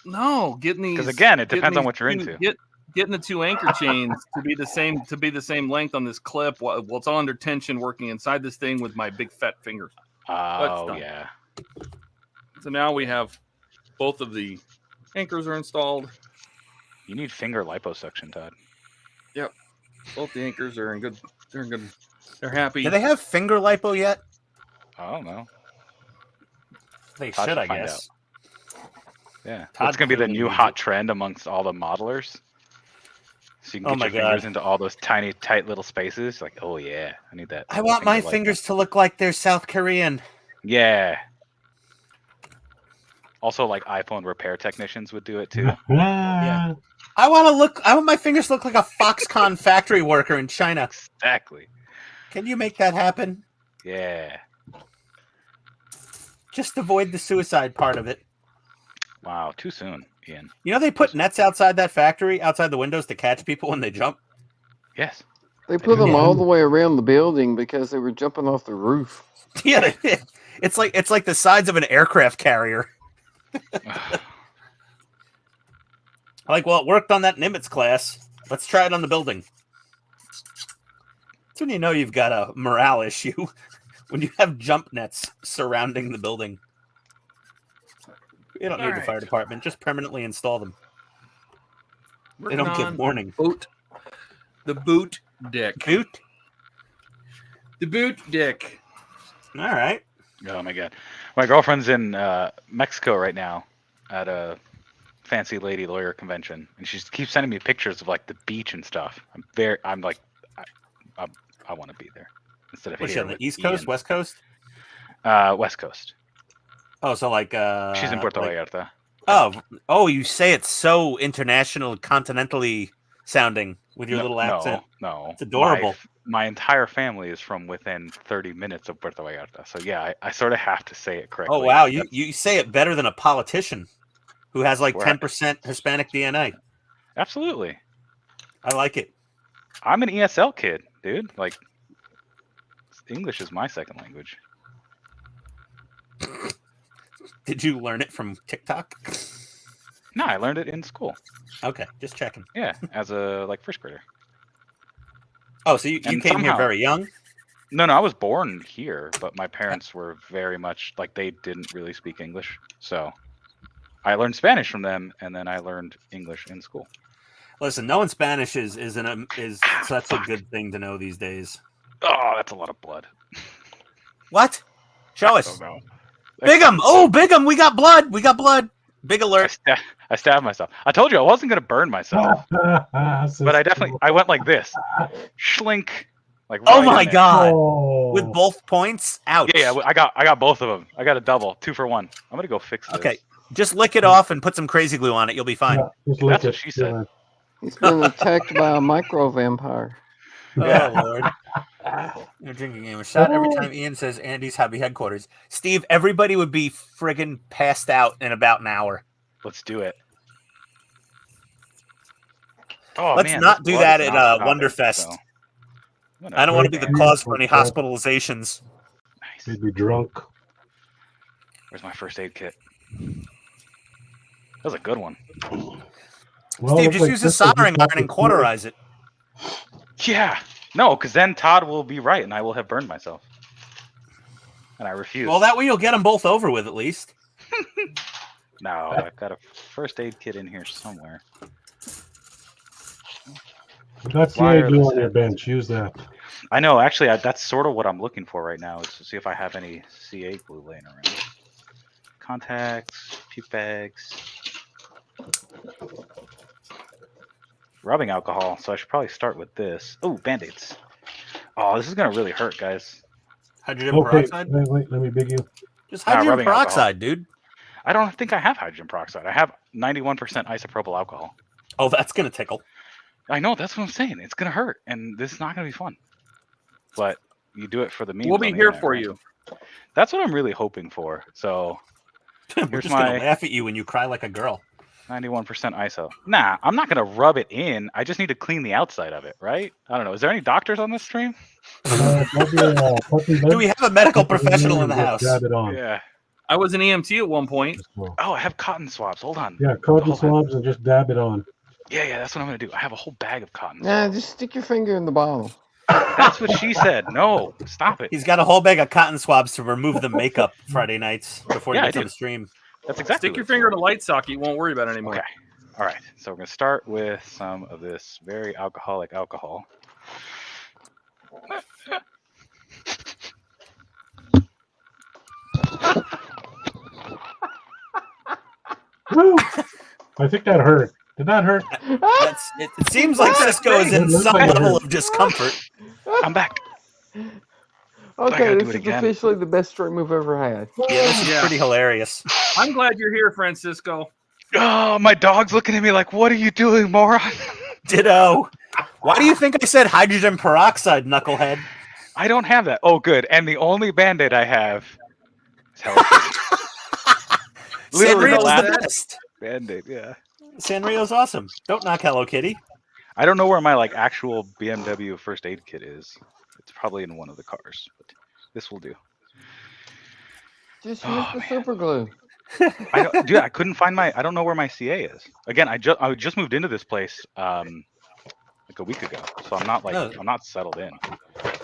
No, getting these. Because again, it getting depends on these what you're two- into. Getting the 2 anchor chains to be the same length on this clip while it's all under tension, working inside this thing with my big fat fingers. Oh done. yeah. So now we have both of the anchors are installed. You need finger liposuction, Todd. Both the anchors are in good. They're in good. They're happy. Do they have finger lipo yet? I don't know. They Todd should, should I find guess. Yeah, Todd that's gonna be the clearly new needs hot it. trend amongst all the modelers. So you Oh can my get your fingers God. into all those tiny, tight little spaces. Like, oh yeah, I need that. I want my finger lipo. fingers to look like they're South Korean. Yeah. Also, like iPhone repair technicians would do it too. Yeah. I want my fingers to look like a Foxconn factory worker in China. Exactly. Can you make that happen? Yeah. Just avoid the suicide part of it. Wow. Too soon, Ian. You know they put nets outside that factory, outside the windows to catch people when they jump? Yes. They put them Yeah. all the way around the building because they were jumping off the roof. Yeah, they did. It's like the sides of an aircraft carrier. Like, well, it worked on that Nimitz class. Let's try it on the building. That's when you know you've got a morale issue. When you have jump nets surrounding the building. You don't need the fire department. Just permanently install them. They don't give warning. The boot dick. Boot? The boot dick. All right. Oh my god. My girlfriend's in Mexico right now at a fancy lady lawyer convention, and she keeps sending me pictures of like the beach and stuff. I'm like, I want to be there instead of Was she here on the with East Coast, Ian. West Coast? West Coast. Oh, so like She's in Puerto like- Vallarta. Oh, you say it's so international, continentally sounding with your little accent. No, It's adorable. My entire family is from within 30 minutes of Puerto Vallarta, so yeah, I sort of have to say it correctly. Oh wow, you say it better than a politician who has like Where- 10% Hispanic DNA. Absolutely. I like it. I'm an ESL kid, dude. Like, English is my second language. Did you learn it from TikTok? No, I learned it in school. Okay, just checking. Yeah, as a first grader. Oh, so you And came here somehow- very young? No, I was born here, but my parents were very much like they didn't really speak English. So I learned Spanish from them, and then I learned English in school. Listen, knowing Spanish is such a good thing to know these days. Oh, that's a lot of blood. What? Show I us. don't know. Bigham! Oh, Bigham! We got blood! We got blood! Big alert! I stabbed myself. I told you I wasn't gonna burn myself, but I went like this, schlink, like. Oh right my in there. god! Oh. With both points? Ouch! Yeah, I got both of them. I got a double, 2 for 1. I'm gonna go fix this. Okay, just lick it off and put some crazy glue on it. You'll be fine. Yeah, just lick That's what it. she said. Yeah. He's been attacked by a micro vampire. Oh Lord! You're drinking game. A shot every time Ian says Andy's hobby headquarters. Steve, everybody would be friggin' passed out in about an hour. Let's do it. Oh, Let's man, not this do blood that is at not stopping, Wonderfest. so I'm I don't want to be the Yeah. cause for any hospitalizations. Nice. They'd be drunk. Where's my first aid kit? That was a good one. Well, Steve, looks just like use a this will be soldering iron and tough to cauterize it. Yeah, No, because then Todd will be right, and I will have burned myself. And I refuse. Well, that way you'll get them both over with at least. No, I've got a first aid kit in here somewhere. You got CA glue on your bench. Use that. I know, actually, that's sort of what I'm looking for right now, is to see if I have any CA glue laying around. Contacts, puke bags. Rubbing alcohol, so I should probably start with this. Oh, Band-Aids. Oh, this is going to really hurt, guys. Hydrogen Okay, peroxide? wait, let me big you. Just hydrogen rubbing peroxide, dude. I don't think I have hydrogen peroxide. I have 91% isopropyl alcohol. Oh, that's going to tickle. I know, that's what I'm saying. It's going to hurt, and this is not going to be fun. But you do it for the memes. We'll be here for you. That's what I'm really hoping for. So We're here's just going my to laugh at you when you cry like a girl. 91% ISO. Nah, I'm not going to rub it in. I just need to clean the outside of it, right? I don't know. Is there any doctors on this stream? Do we have a medical professional in the house? Dab it on. Yeah. I was an EMT at one point. Oh, I have cotton swabs. Hold on. Yeah, cotton swabs and just dab it on. Yeah, that's what I'm going to do. I have a whole bag of cotton Nah, swabs. just stick your finger in the bottle. That's what she said. No, stop it. He's got a whole bag of cotton swabs to remove the makeup Friday nights before he Yeah, I gets on do. the stream. That's exactly Stick your what it finger in a light socket. You won't worry about it anymore. Okay. All right. So we're going to start with some of this very alcoholic alcohol. Woo! I think that hurt. Did that hurt? It seems like Cisco is in some level of discomfort. I'm back. Okay, gotta do this it is again. officially the best stream we've ever had. Yeah, this is pretty hilarious. I'm glad you're here, Francisco. Oh, my dog's looking at me like, what are you doing, moron? Ditto. Why do you think I said hydrogen peroxide, knucklehead? I don't have that. Oh, good. And the only Band-Aid I have is Hello Kitty. Literally the Sanrio's last the best. Band-Aid, yeah. Sanrio's awesome. Don't knock Hello Kitty. I don't know where my actual BMW first aid kit is. It's probably in one of the cars, but this will do. Just Oh, use the man. super glue. Dude, I couldn't find I don't know where my CA is. Again, I just moved into this place like a week ago, so I'm not I'm not settled in.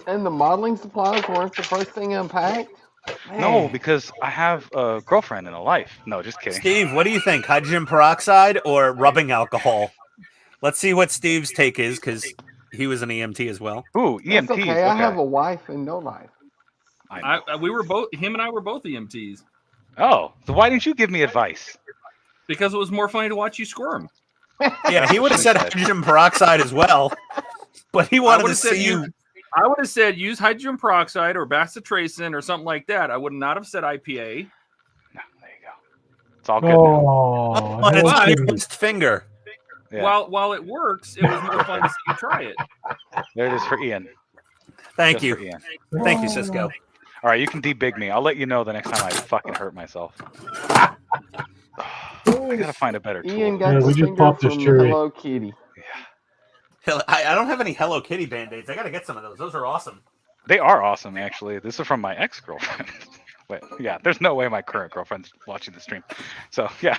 And the modeling supplies weren't the first thing unpacked? No, Man. because I have a girlfriend and a life. No, just kidding. Steve, what do you think? Hydrogen peroxide or rubbing alcohol? Let's see what Steve's take is, because he was an EMT as well. Ooh, EMTs. That's okay. I have a wife and no life. We were both. Him and I were both EMTs Oh, so why didn't you give me advice? because it was more funny to watch you squirm. Yeah, he would have said hydrogen peroxide as well, but he wanted to would've said see you. I would have said use hydrogen peroxide or bacitracin or something like that. I would not have said IPA. No, there you go. It's all good now. Oh, On its Why? nearest finger. Yeah. While it works, it was more fun to see you try it. There it is for Ian. Thank Just you. for Ian. Thank you, Cisco. All right, you can debig me. I'll let you know the next time I fucking hurt myself. I gotta find a better tool. Ian got Yeah, the we just finger popped this from cherry. Hello Kitty. I don't have any Hello Kitty Band-Aids. I got to get some of those. Those are awesome. They are awesome, actually. This is from my ex-girlfriend. Wait, yeah, there's no way my current girlfriend's watching the stream. So, yeah.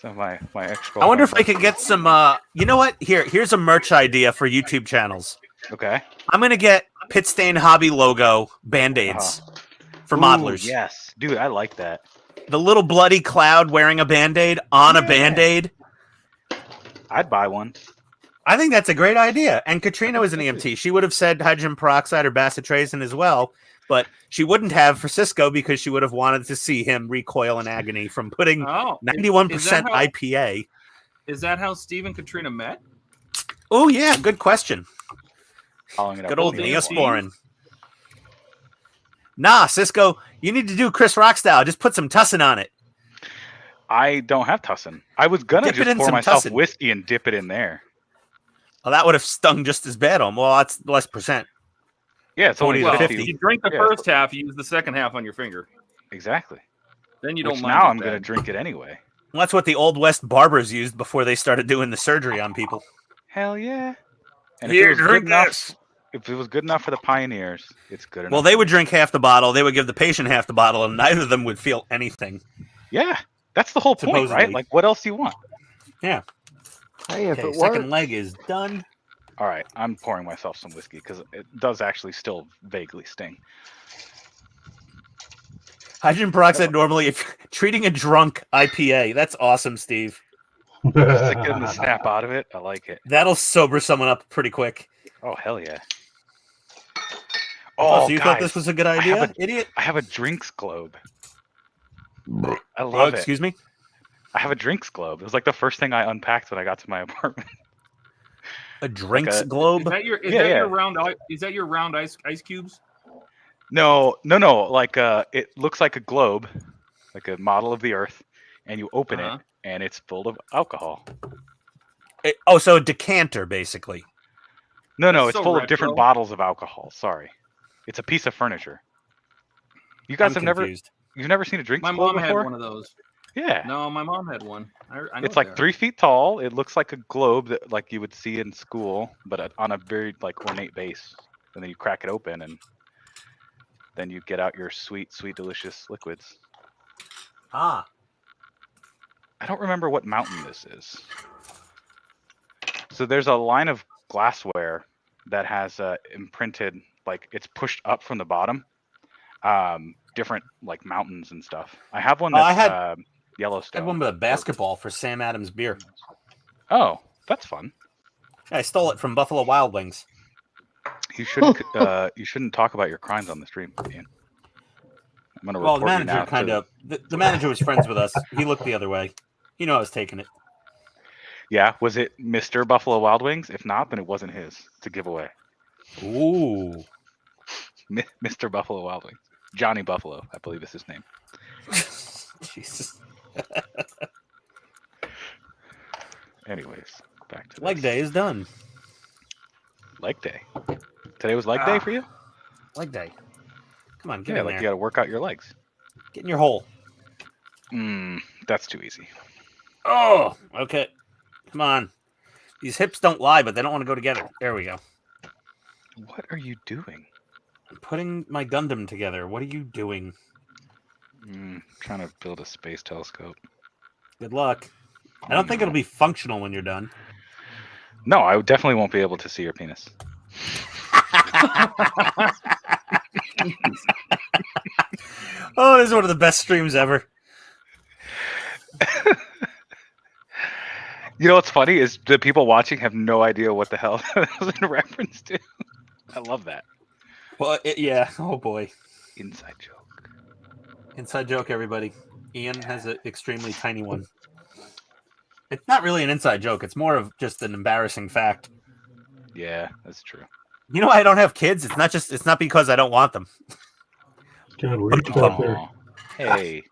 So my ex-girlfriend. I wonder if I could get some. You know what? Here's a merch idea for YouTube channels. Okay. I'm gonna get PITSTAIN hobby logo Band-Aids for Ooh, modelers. Yes. Dude, I like that. The little bloody cloud wearing a Band-Aid on a Band-Aid. I'd buy one. I think that's a great idea. And Katrina was an EMT. She would have said hydrogen peroxide or bacitracin as well, but she wouldn't have for Cisco because she would have wanted to see him recoil in agony from putting Oh, 91% is that how- IPA. Is that how Steve and Katrina met? Oh, yeah. Good question. Following it up Good with old me. Neosporin. Nah, Cisco, you need to do Chris Rock style. Just put some tussin on it. I don't have tussin. I was gonna Dip it just in pour some myself tussin. whiskey and dip it in there. Well, that would have stung just as bad on. Well, that's less percent. Yeah, it's only 40 to 50. 50. You drink the Yeah. first half, you use the second half on your finger. Exactly. Then you Which don't mind. now it I'm bad. gonna drink it anyway. Well, that's what the Old West barbers used before they started doing the surgery on people. Hell yeah. And Here, if it was drink good enough, this. if it was good enough for the pioneers, it's good enough. Well, they would drink half the bottle. They would give the patient half the bottle, and neither of them would feel anything. Yeah, that's the whole point, right? Supposedly. Like, what else do you want? Yeah. Hey, if Okay, it second works. leg is done. All right, I'm pouring myself some whiskey because it does actually still vaguely sting. Hydrogen peroxide normally, if treating a drunk IPA, that's awesome, Steve. Just to get them to snap out of it. I like it. That'll sober someone up pretty quick. Oh, hell yeah. Oh, Oh, so you guys, thought this was a good idea, I idiot? I have a drinks globe. I Oh, love it. excuse me? I have a drinks globe. It was like the first thing I unpacked when I got to my apartment. A drinks a- globe? Is that your Yeah, yeah. your round ice cubes? No. Like it looks like a globe, like a model of the Earth, and you open Uh-huh. it, and it's full of alcohol. Oh, so a decanter, basically. No, That's it's so full of retro. different bottles of alcohol. Sorry, it's a piece of furniture. You guys I'm have confused. you've never seen a drinks My globe mom had before? one of those. Yeah. No, my mom had one. I know It's what like they are. 3 feet tall. It looks like a globe that like you would see in school, but on a very like ornate base. And then you crack it open, and then you get out your sweet, delicious liquids. Ah. I don't remember what mountain this is. So there's a line of glassware that has imprinted, like it's pushed up from the bottom, different like mountains and stuff. I have one Oh, I that's had Yellowstone. one with a basketball for Sam Adams beer. Oh, that's fun. I stole it from Buffalo Wild Wings. You shouldn't talk about your crimes on the stream, Ian. I'm gonna Well, report the you manager now. kind of the manager was friends with us. He looked the other way. He knew I was taking it. Yeah, was it Mr. Buffalo Wild Wings? If not, then it wasn't his to give away. Ooh. Mr. Buffalo Wild Wings. Johnny Buffalo, I believe is his name. Jesus. Anyways, back to Leg this. day is done. Leg day. Today was leg day for you? Leg day. Come on, get Yeah, in like there. you got to work out your legs. Get in your hole. That's too easy. Oh, okay. Come on. These hips don't lie, but they don't want to go together. There we go. What are you doing? I'm putting my Gundam together. What are you doing? Trying to build a space telescope. Good luck. I don't think it'll be functional when you're done. No, I definitely won't be able to see your penis. Oh, this is one of the best streams ever. You know what's funny is the people watching have no idea what the hell that was in reference to. I love that. Well, yeah. Oh, boy. Inside joke. Inside joke, everybody. Ian has an extremely tiny one. It's not really an inside joke. It's more of just an embarrassing fact. Yeah, that's true. You know why I don't have kids? It's not because I don't want them. Can't reach out there. Aw. Hey,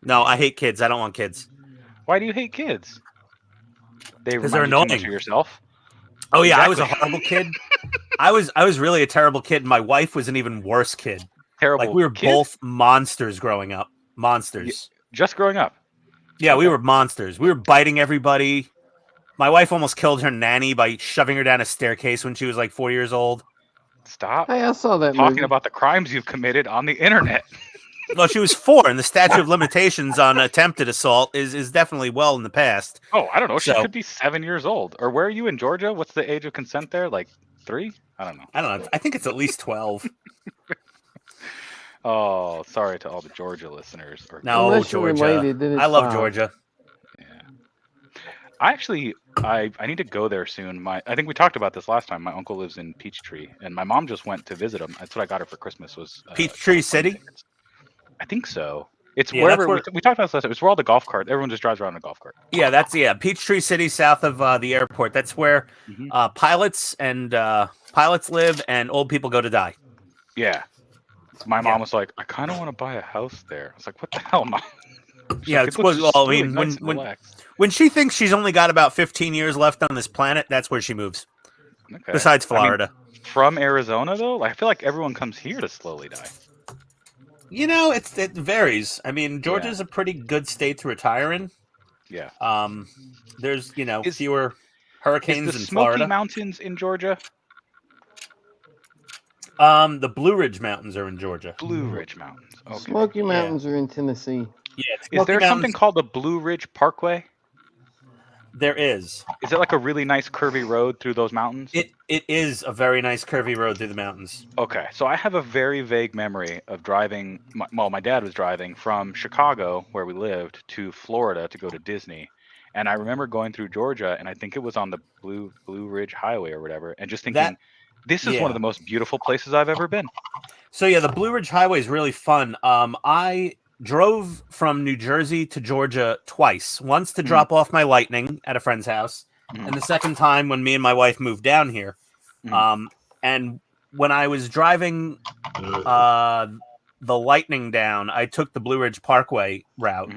No, I hate kids. I don't want kids. why do you hate kids? They 'Cause they're remind you too much annoying. of yourself. Oh yeah, I was a Exactly. horrible kid. I was really a terrible kid. My wife was an even worse kid. Terrible. Like we were kid? both monsters growing up. Monsters. Just growing up. Yeah, we were monsters. We were biting everybody. My wife almost killed her nanny by shoving her down a staircase when she was like 4 years old. Stop Hey, I saw that talking movie. about the crimes you've committed on the internet. Well, she was 4, and the statute of limitations on attempted assault is definitely well in the past. Oh, I don't know. She So- could be 7 years old. Or where are you in Georgia? What's the age of consent there? Like 3? I don't know. I don't know. I think it's at least 12. Oh, sorry to all the Georgia listeners. Or No, Unless you're Georgia. related, then it's I love fine. Georgia. Yeah. I need to go there soon. I think we talked about this last time. My uncle lives in Peachtree, and my mom just went to visit him. That's what I got her for Christmas. Was Peachtree City? tickets. I think so. It's Yeah, wherever that's where- we talked about this last time. It's where all the golf carts. Everyone just drives around in a golf cart. Yeah, Peachtree City, south of the airport. That's where Mhm. pilots live, and old people go to die. Yeah. My Yeah. mom was like, I kind of want to buy a house there. I was like, what the hell, mom? She's Yeah, like, it's "It looks well, I really mean, nice and when relaxed." when she thinks she's only got about 15 years left on this planet, that's where she moves. Okay. Besides I mean, Florida. from Arizona though, I feel like everyone comes here to slowly die. You know, it varies. I mean, Georgia's a pretty good state to retire in. Yeah. There's Is- fewer Is hurricanes the in Smoky Florida. Mountains in Georgia? The Blue Ridge Mountains are in Georgia. Blue Ridge Mountains. Okay. Smoky Mountains are in Tennessee. Yeah, Is there something called the Blue Ridge Parkway? There is. Is it like a really nice curvy road through those mountains? It is a very nice curvy road through the mountains. Okay, so I have a very vague memory of driving. My dad was driving from Chicago, where we lived, to Florida to go to Disney, and I remember going through Georgia, and I think it was on the Blue Ridge Highway or whatever, and just thinking, this is one of the most beautiful places I've ever been. So yeah, the Blue Ridge Highway is really fun. I drove from New Jersey to Georgia twice. Once to drop off my Lightning at a friend's house, and the second time when me and my wife moved down here. And when I was driving the Lightning down, I took the Blue Ridge Parkway route,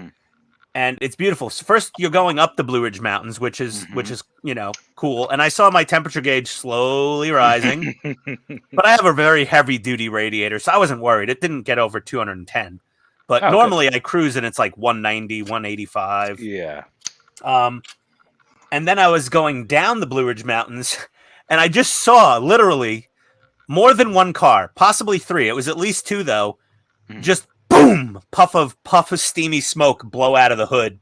and it's beautiful. So first, you're going up the Blue Ridge Mountains, which is cool. And I saw my temperature gauge slowly rising, but I have a very heavy duty radiator, so I wasn't worried. It didn't get over 210. But normally I cruise and it's like 190, 185. Yeah. And then I was going down the Blue Ridge Mountains, and I just saw literally more than one car, possibly three. It was at least two, though. Just boom, puff of steamy smoke blow out of the hood.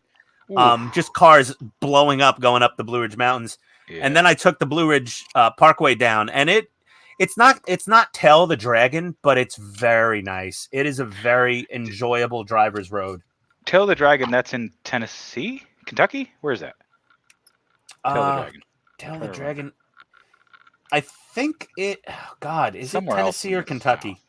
Just cars blowing up, going up the Blue Ridge Mountains. Yeah. And then I took the Blue Ridge Parkway down, and it's not Tell the Dragon, but it's very nice. It is a very enjoyable driver's road. Tell the Dragon, that's in Tennessee? Kentucky? Where is that? Tell the Dragon. Tell the Dragon. I think it. Oh God, is somewhere it Tennessee or Kentucky?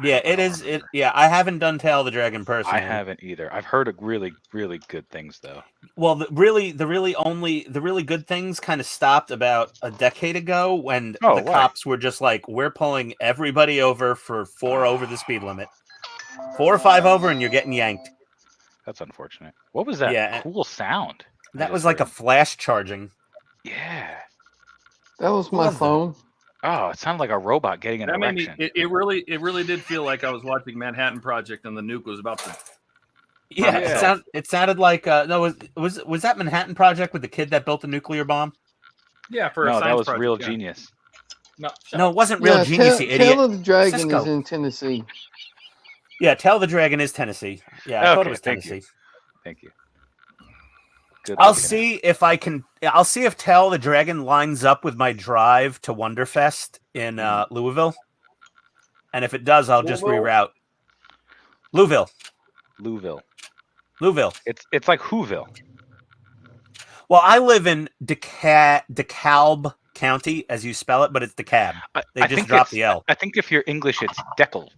Yeah, it is. Yeah, I haven't done Tell the Dragon personally. I haven't either. I've heard really, really good things though. Well, the really good things kind of stopped about a decade ago when the cops were just like, "We're pulling everybody over for 4 over the speed limit, 4 or 5 over, and you're getting yanked." That's unfortunate. What was that cool sound? That was like a flash charging. Yeah. That was my phone. Oh, it sounded like a robot getting an erection. It really did feel like I was watching Manhattan Project and the nuke was about to. Yeah, it sounded like no. Was that Manhattan Project with the kid that built the nuclear bomb? Yeah, for a no, science that was project, Real Genius. No, it wasn't Real Genius. You idiot. Tell of the Dragon Cisco. is in Tennessee. Yeah, Tell the Dragon is Tennessee. Yeah, I thought it was Tennessee. Thank you. I'll see if I can. I'll see if Tell the Dragon lines up with my drive to Wonderfest in Louisville, and if it does, I'll just reroute. Louisville. It's like Whoville. Well, I live in DeKalb County, as you spell it, but it's DeKalb. They just dropped the L. I think if you're English, it's Deckelb.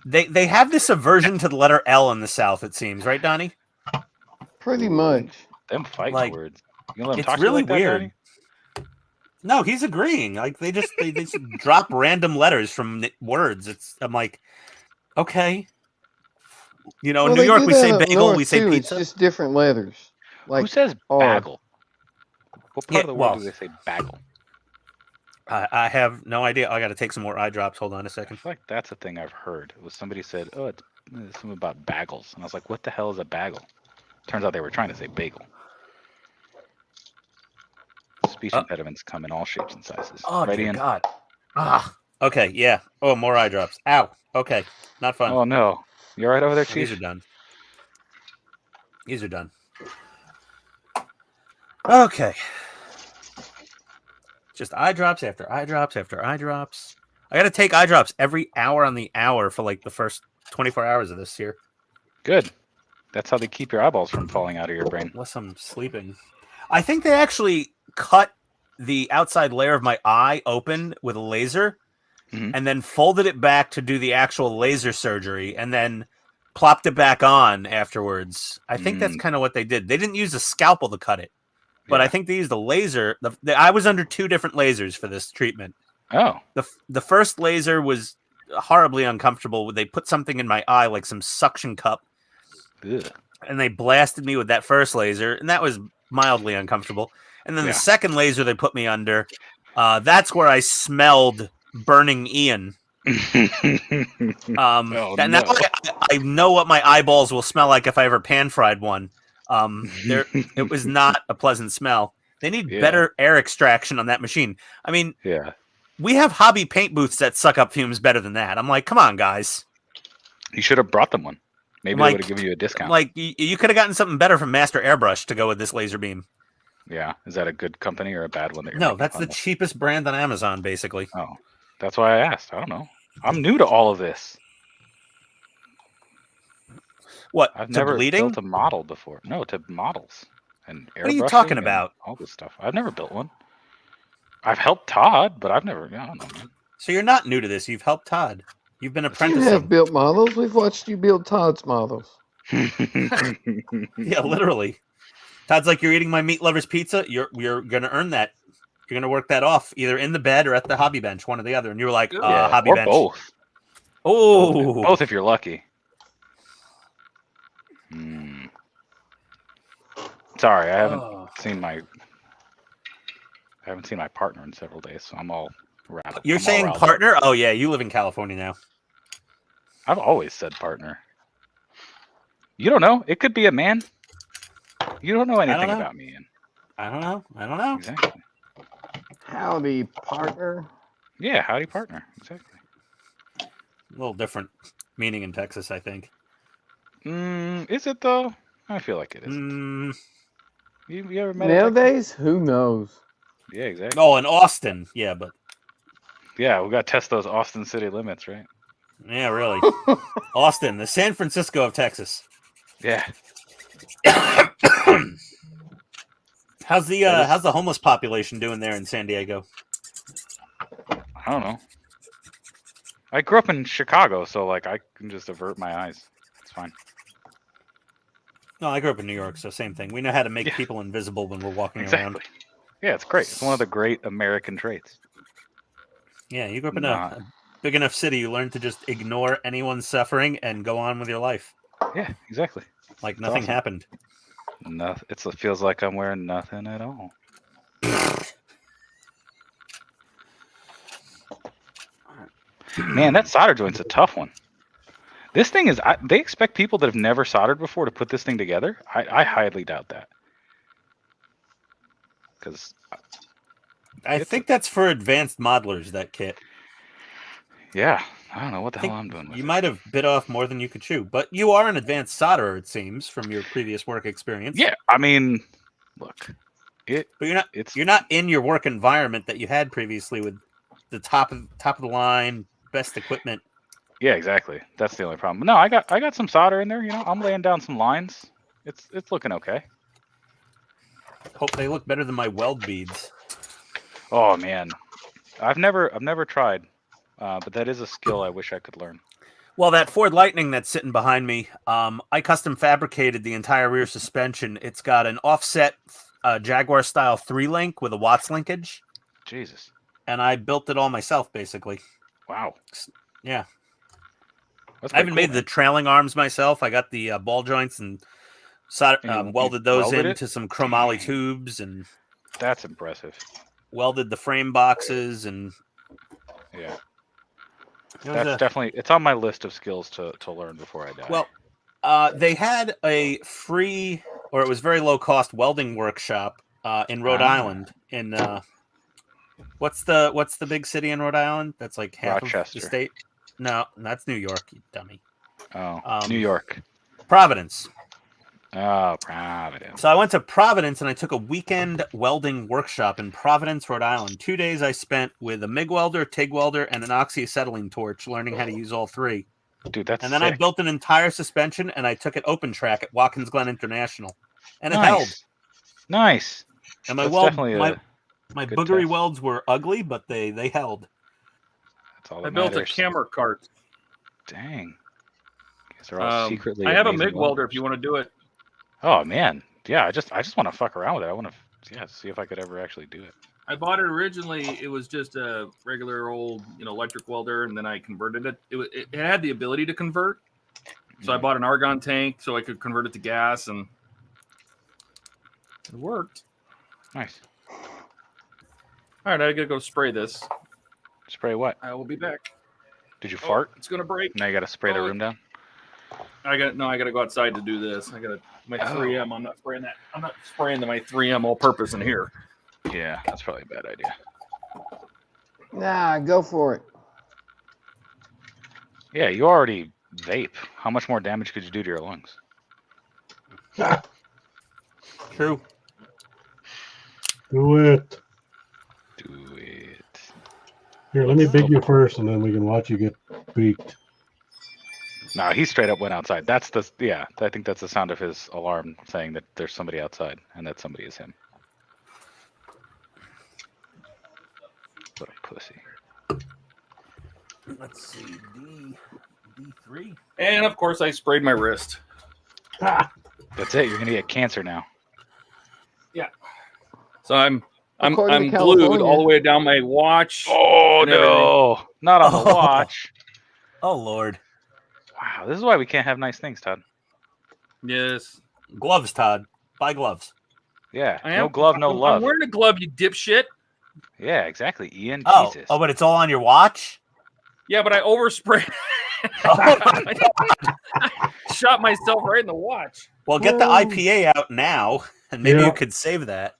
They have this aversion to the letter L in the South. It seems, right, Donnie? Pretty much. Them fighting words. You let them it's talk really like that, weird. No, he's agreeing. Like they just drop random letters from words. I'm like, okay. You know, in New York we say bagel, we say pizza. It's just different letters. Like who says bagel? What part of the word do they say bagel? I have no idea. I got to take some more eye drops. Hold on a second. I feel like that's a thing I've heard. It was somebody said, "Oh, it's something about bagels," and I was like, "What the hell is a bagel?" Turns out they were trying to say bagel. Speech impediments come in all shapes and sizes. Oh, dear God. Okay, yeah. Oh, more eye drops. Ow. Okay, not fun. Oh, no. You all right over there, Chief? These are done. Okay. Just eye drops after eye drops after eye drops. I got to take eye drops every hour on the hour for like the first 24 hours of this year. Good. That's how they keep your eyeballs from falling out of your brain. Unless I'm sleeping. I think they actually cut the outside layer of my eye open with a laser and then folded it back to do the actual laser surgery and then plopped it back on afterwards. I think that's kind of what they did. They didn't use a scalpel to cut it, but I think they used a laser. I was under 2 different lasers for this treatment. Oh. The first laser was horribly uncomfortable. They put something in my eye, like some suction cup. Ugh. And they blasted me with that first laser, and that was mildly uncomfortable. And then the second laser they put me under, that's where I smelled burning Ian. Now I know what my eyeballs will smell like if I ever pan-fried one. It was not a pleasant smell. They need better air extraction on that machine. I mean, we have hobby paint booths that suck up fumes better than that. I'm like, come on, guys. You should have brought them one. Maybe Like- they would have given you a discount. Like you could have gotten something better from Master Airbrush to go with this laser beam. Yeah, is that a good company or a bad one? That you're No, making that's fun the of? cheapest brand on Amazon, basically. Oh, that's why I asked. I don't know. I'm new to all of this. What? I've to never bleeding? built a model before. No, to models and airbrushing. What are you talking and about? all this stuff. I've never built one. I've helped Todd, but I've never. I don't know, man. So you're not new to this. You've helped Todd. You've been You have apprenticing. built models. We've watched you build Todd's models. Yeah, literally. Todd's like, you're eating my meat lover's pizza. You're gonna earn that. You're gonna work that off either in the bed or at the hobby bench, one or the other. And you were like, Yeah, hobby or bench. both. Oh, Both if you're lucky. Sorry, I haven't seen my partner in several days, so I'm all rattled. You're saying riled up. partner? Oh yeah, you live in California now. I've always said partner. You don't know. It could be a man. You don't know anything know. about me, Ian. I don't know. I don't know. Exactly. Howdy, partner. Yeah, howdy, partner. Exactly. A little different meaning in Texas, I think. Is it though? I feel like it is. You ever met a Texan? Nowadays, who knows? Yeah, exactly. Oh, in Austin, yeah, but Yeah, we got to test those Austin city limits, right? yeah, really. Austin, the San Francisco of Texas. Yeah. How's the homeless population doing there in San Diego? I don't know. I grew up in Chicago, so like I can just avert my eyes. It's fine. No, I grew up in New York, so same thing. We know how to make Yeah. people invisible when we're walking Exactly. around. Yeah, it's great. It's one of the great American traits. Yeah, you grew up in a big enough city, you learn to just ignore anyone's suffering and go on with your life. Yeah, exactly. Like nothing awesome. happened. It feels like I'm wearing nothing at all. Man, that solder joint's a tough one. This thing is, they expect people that have never soldered before to put this thing together. I highly doubt that. Because I think that's for advanced modelers, that kit. yeah, I don't know what the hell I'm doing with You it. might have bit off more than you could chew, but you are an advanced solderer, it seems, from your previous work experience. Yeah, I mean, look, But you're not in your work environment that you had previously with the top of the line, best equipment. Yeah, exactly. That's the only problem. No, I got some solder in there. You know, I'm laying down some lines. It's looking okay. Hope they look better than my weld beads. Oh man, I've never tried, but that is a skill I wish I could learn. Well, that Ford Lightning that's sitting behind me, I custom fabricated the entire rear suspension. It's got an offset Jaguar style 3-link with a Watts linkage. Jesus. And I built it all myself, basically. Wow. Yeah. That's I even pretty made cool, the trailing arms myself. I got the ball joints and welded those welded into some chromoly tubes and that's impressive. welded the frame boxes and Yeah. it was That's definitely, it's on my list of skills to learn before I die. Well, they had a free, or it was very low cost welding workshop in Rhode Island. In what's the big city in Rhode Island? That's like half Rochester. of the state. No, that's New York, you dummy. Oh, New York. Providence. Oh, Providence. So I went to Providence and I took a weekend welding workshop in Providence, Rhode Island. 2 days I spent with a MIG welder, TIG welder, and an oxyacetylene torch, learning how to use all three. Dude, that's And then sick. I built an entire suspension and I took it open track at Watkins Glen International. And it Nice. held. Nice. And my That's definitely my good boogery test. welds were ugly, but they held. That's all I that built a matters. camera cart. Dang. Guys are all secretly I have a amazing MIG welder if welders. you want to do it. Oh man, yeah. I just want to fuck around with it. I want to, see if I could ever actually do it. I bought it originally. It was just a regular old, electric welder, and then I converted it. It had the ability to convert, so I bought an argon tank so I could convert it to gas, and it worked. Nice. All right, I gotta go spray this. Spray what? I will be back. Did you fart? It's gonna break. Now you got to spray the Oh. room down. I gotta go outside to do this. I gotta my 3M. I'm not spraying that. I'm not spraying my 3M all purpose in here. Yeah, that's probably a bad idea. Nah, go for it. Yeah, you already Vape. How much more damage could you do to your lungs? True. Do it. Do it. Here, let me big you first, and then we can watch you get beaked. No, he straight up went outside. That's the yeah. I think that's the sound of his alarm saying that there's somebody outside, and that somebody is him. What a pussy. Let's see. D3. And of course, I sprayed my wrist. That's it. You're gonna get cancer now. So I'm According to glued California. all the way down my watch. Oh and no! Not on the Oh. watch. Oh Lord. Wow, this is why we can't have nice things, Todd. Yes. Gloves, Todd. Buy gloves. Yeah, I no am. glove, no I'm love. wearing a glove, you dipshit. Yeah, exactly. Ian, Oh, Jesus. oh, but it's all on your watch. Yeah, but I oversprayed. Oh, Shot myself right in the watch. Well, get the IPA out now, and maybe Yeah. you could save that.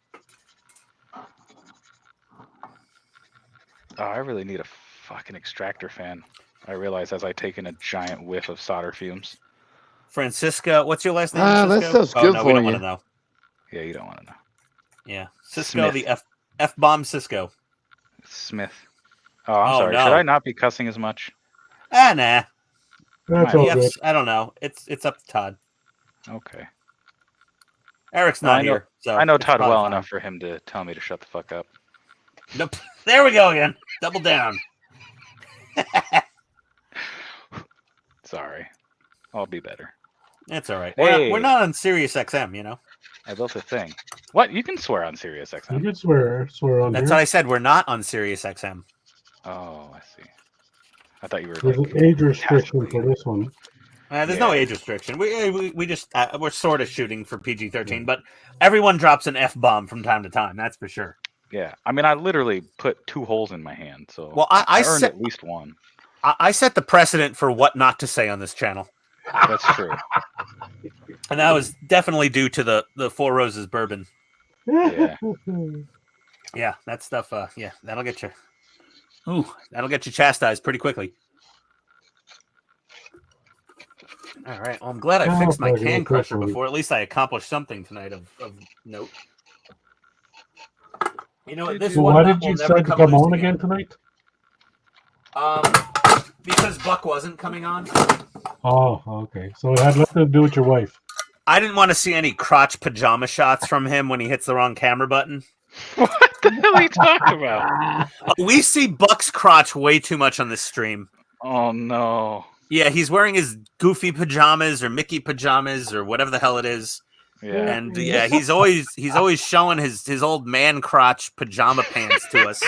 Oh, I really need a fucking extractor fan. I realize as I take in a giant whiff of solder fumes. Francisco, what's your last name? Ah, that Cisco? stuff's Oh, good no, for we don't you. want to know. Yeah, you don't want to know. Yeah, Cisco, Smith. the F bomb Cisco. Smith. Oh, I'm Oh, sorry. no. Should I not be cussing as much? Ah, nah. That's Right. all The good. F's, I don't know. It's up to Todd. Okay. Eric's Well, not I know- here, so I know it's Todd probably well fine. enough for him to tell me to shut the fuck up. Nope. There we go again. Double down. Sorry. I'll be better. It's all right. Hey. We're not on Sirius XM, you know. I built a thing. What? You can swear on Sirius You XM. can swear on That's here. what I said. We're not on Sirius XM. Oh, I see. I thought you were There's like an age restriction passively. for this one. There's no Yeah. age restriction. We just we're sort of shooting for PG-13, but everyone drops an F bomb from time to time. That's for sure. Yeah. I mean, I literally put 2 holes in my hand, so Well, I I earned set at least one. I set the precedent for what not to say on this channel, That's true. and that was definitely due to the Four Roses bourbon. Yeah. Yeah, that stuff. Yeah, that'll get you. Ooh, that'll get you chastised pretty quickly. All right. Well, I'm glad I fixed my Oh, can God, crusher hopefully. before. At least I accomplished something tonight of note. You know what? This So one why nut did you will never decide to come loose on again tonight? Because Buck wasn't coming on. Oh, okay. So it had nothing to do with your wife. I didn't want to see any crotch pajama shots from him when he hits the wrong camera button. What the hell are you talking about? We see Buck's crotch way too much on this stream. Oh no. Yeah, he's wearing his goofy pajamas or Mickey pajamas or whatever the hell it is. Yeah. And yeah, he's always showing his old man crotch pajama pants to us.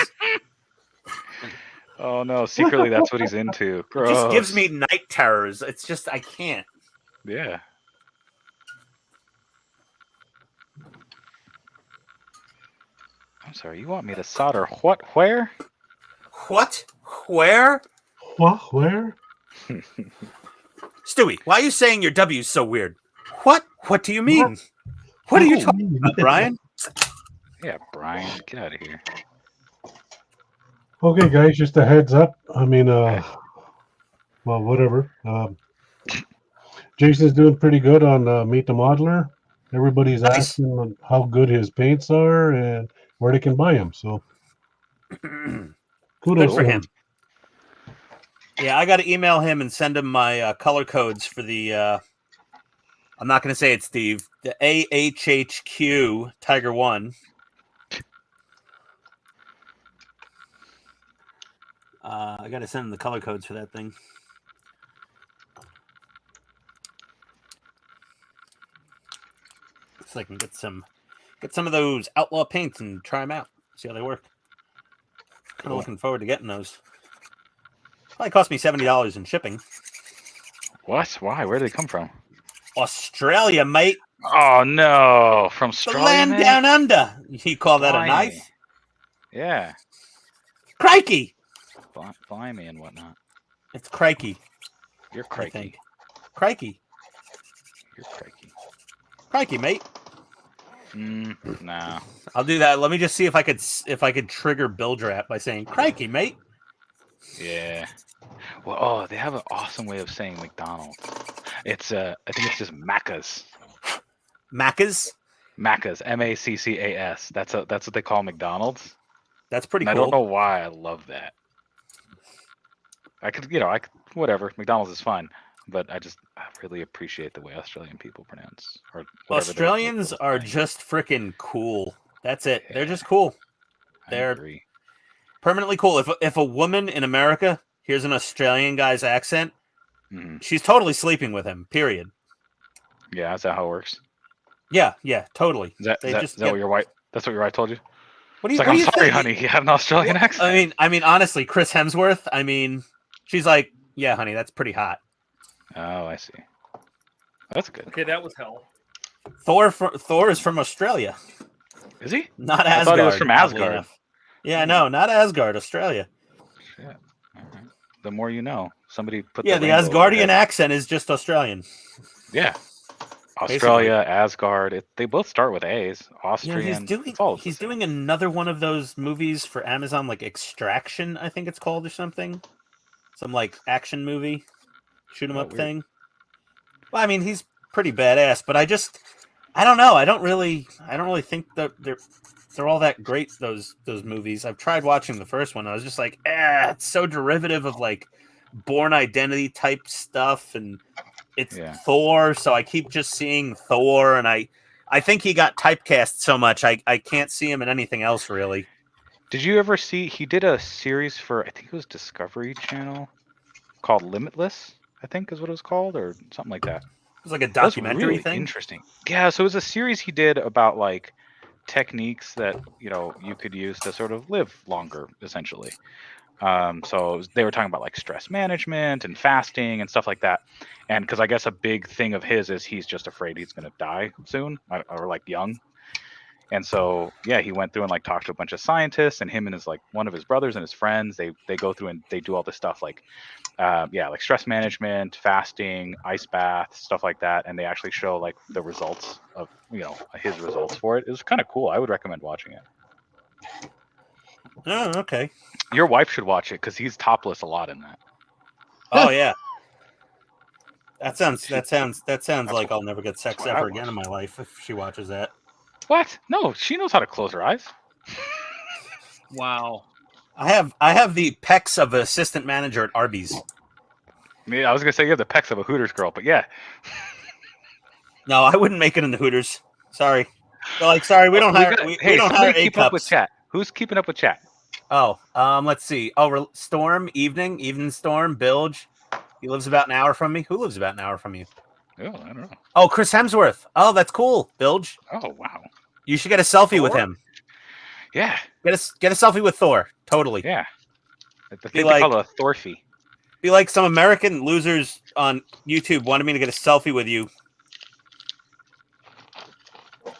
Oh no. Secretly, that's what he's into. It Gross. just gives me night terrors. It's just I can't. Yeah. I'm sorry. You want me to solder what? Where? What? Where? What? Where? Stewie, why are you saying your W's so weird? What? What do you mean? What are you talking about, Brian? Yeah, Brian. Get out of here. Okay, guys, just a heads up. I mean, well, whatever. Jason's doing pretty good on Meet the Modeler. Everybody's Nice. asking on how good his paints are and where they can buy them. So Good kudos for to him. Yeah, I got to email him and send him my color codes for the. I'm not going to say it, Steve. The AHHQ Tiger 1. I got to send him the color codes for that thing. So I can get some of those outlaw paints and try them out. See how they work. Kind of looking forward to getting those. Probably cost me $70 in shipping. What? Why? Where do they come from? Australia, mate. Oh no! From The Australia. land man? down under. You call that a Blimey. knife? Yeah. Crikey. Blimey and whatnot. It's crikey. You're I crikey. think. Crikey. You're crikey. Crikey, mate. Nah. I'll do that. Let me just see if I could trigger Bill Drap by saying crikey, mate. Yeah. Well, oh, they have an awesome way of saying McDonald's. It's I think it's just Macca's. Macca's. Macca's, Maccas. That's what they call McDonald's. That's pretty And cool. I don't know why I love that. I could whatever. McDonald's is fun, but I really appreciate the way Australian people pronounce or whatever Australians are just freaking cool. That's it. They're just cool. They're agree. Permanently cool. If a woman in America hears an Australian guy's accent, Mhm. she's totally sleeping with him. Period. Yeah, is that how it works? Yeah, totally. Is that what your wife? That's what your wife told you? What do you? It's like, I'm sorry, honey. You have an Australian accent. I mean, honestly, Chris Hemsworth. I mean, she's like, yeah, honey, that's pretty hot. Oh, I see. That's good. Okay, that was hell. Thor is from Australia. Is he? Not I Asgard. thought he was from oddly Asgard. enough. Yeah, no, not Asgard, Australia. Shit. All right. The more you know. Somebody put. Yeah, the Asgardian accent is just Australian. Yeah. Australia, Asgard. They both start with A's. Austrian. He's doing another one of those movies for Amazon, like Extraction, I think it's called, or something. Some like action movie, shoot 'em up weird. thing. Well, I mean, he's pretty badass, but I don't know. I don't really think that they're all that great. Those movies. I've tried watching the first one. I was just like, it's so derivative of like Born Identity type stuff, and it's Thor. So I keep just seeing Thor, and I think he got typecast so much. I can't see him in anything else really. Did you ever see? He did a series for I think it was Discovery Channel called Limitless. I think is what it was called, or something like that. It was like a documentary really thing. Interesting. Yeah, so it was a series he did about like techniques that you could use to sort of live longer, essentially. So they were talking about like stress management and fasting and stuff like that. And because I guess a big thing of his is he's just afraid he's going to die soon or like young. And so, yeah, he went through and like talked to a bunch of scientists, and him and his like one of his brothers and his friends, they go through and they do all this stuff like, like stress management, fasting, ice baths, stuff like that. And they actually show like the results of, his results for it. It was kind of cool. I would recommend watching it. Oh, okay. Your wife should watch it because he's topless a lot in that. Oh yeah. That sounds like I'll never get sex ever again in my life if she watches that. What? No, she knows how to close her eyes. Wow. I have the pecs of an assistant manager at Arby's. Yeah, I was gonna say you have the pecs of a Hooters girl, but yeah. No, I wouldn't make it in the Hooters. Sorry. They're like, sorry, we don't hire. We don't hire keep up with chat. Who's keeping up with chat? Oh, let's see. Oh, Storm, Evening Storm, Bilge. He lives about an hour from me. Who lives about an hour from you? Oh, I don't know. Oh, Chris Hemsworth. Oh, that's cool, Bilge. Oh, wow. You should get a selfie with him. Yeah. Get a selfie with Thor. Totally. Yeah. The thing they call a Thorfy. Be like some American losers on YouTube wanted me to get a selfie with you.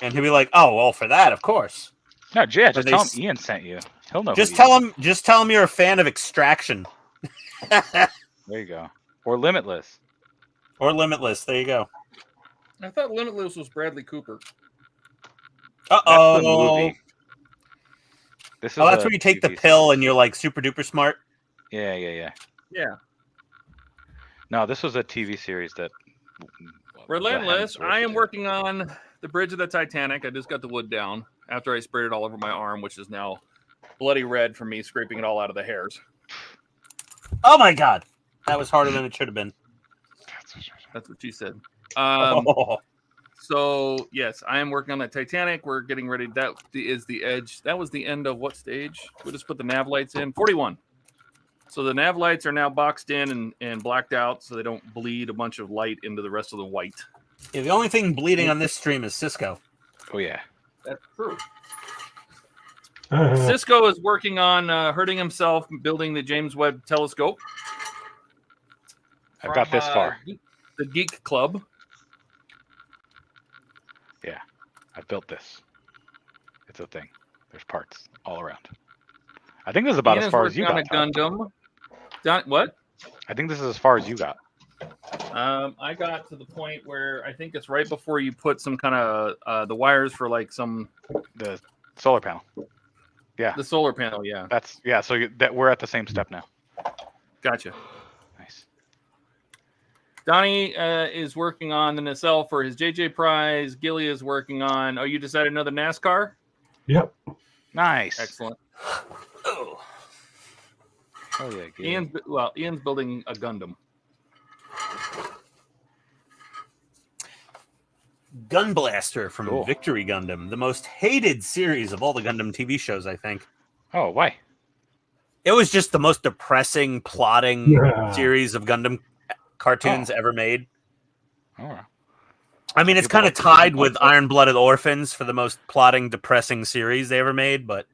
And he'll be like, oh, well, for that, of course. No, yeah, just tell him Ian sent you. He'll know. Just tell him you're a fan of Extraction. There you go. Or Limitless. There you go. I thought Limitless was Bradley Cooper. Uh-oh. That's where you take the pill and you're like super duper smart. Yeah. Yeah. No, this was a TV series that. Relentless. I am working on the bridge of the Titanic. I just got the wood down after I sprayed it all over my arm, which is now bloody red from me scraping it all out of the hairs. Oh my god, that was harder than it should have been. That's what she said. So yes, I am working on that Titanic. We're getting ready. That is the edge. That was the end of what stage? We'll just put the nav lights in. 41. So the nav lights are now boxed in and blacked out, so they don't bleed a bunch of light into the rest of the white. Yeah, the only thing bleeding on this stream is Cisco. Oh yeah, that's true. Cisco is working on hurting himself building the James Webb Telescope. I've got this far. The Geek Club. Yeah, I built this. It's a thing. There's parts all around. I think this is about as far as you got. On a Gundam. What? I think this is as far as you got. I got to the point where I think it's right before you put some kind of the wires for like the solar panel. Yeah, the solar panel. Yeah, So that we're at the same step now. Gotcha. Donnie is working on the nacelle for his JJ prize. Gilly is working on. Oh, you decided another NASCAR? Yep. Nice. Excellent. Oh. Oh yeah, Gilly. Ian's building a Gundam. Gunblaster from Cool. Victory Gundam, the most hated series of all the Gundam TV shows, I think. Oh, why? It was just the most depressing, plotting Yeah. series of Gundam cartoons ever made. Oh. I mean, it's People kind of like the tied Gundam with ones, though. Iron-Blooded Orphans for the most plotting, depressing series they ever made, but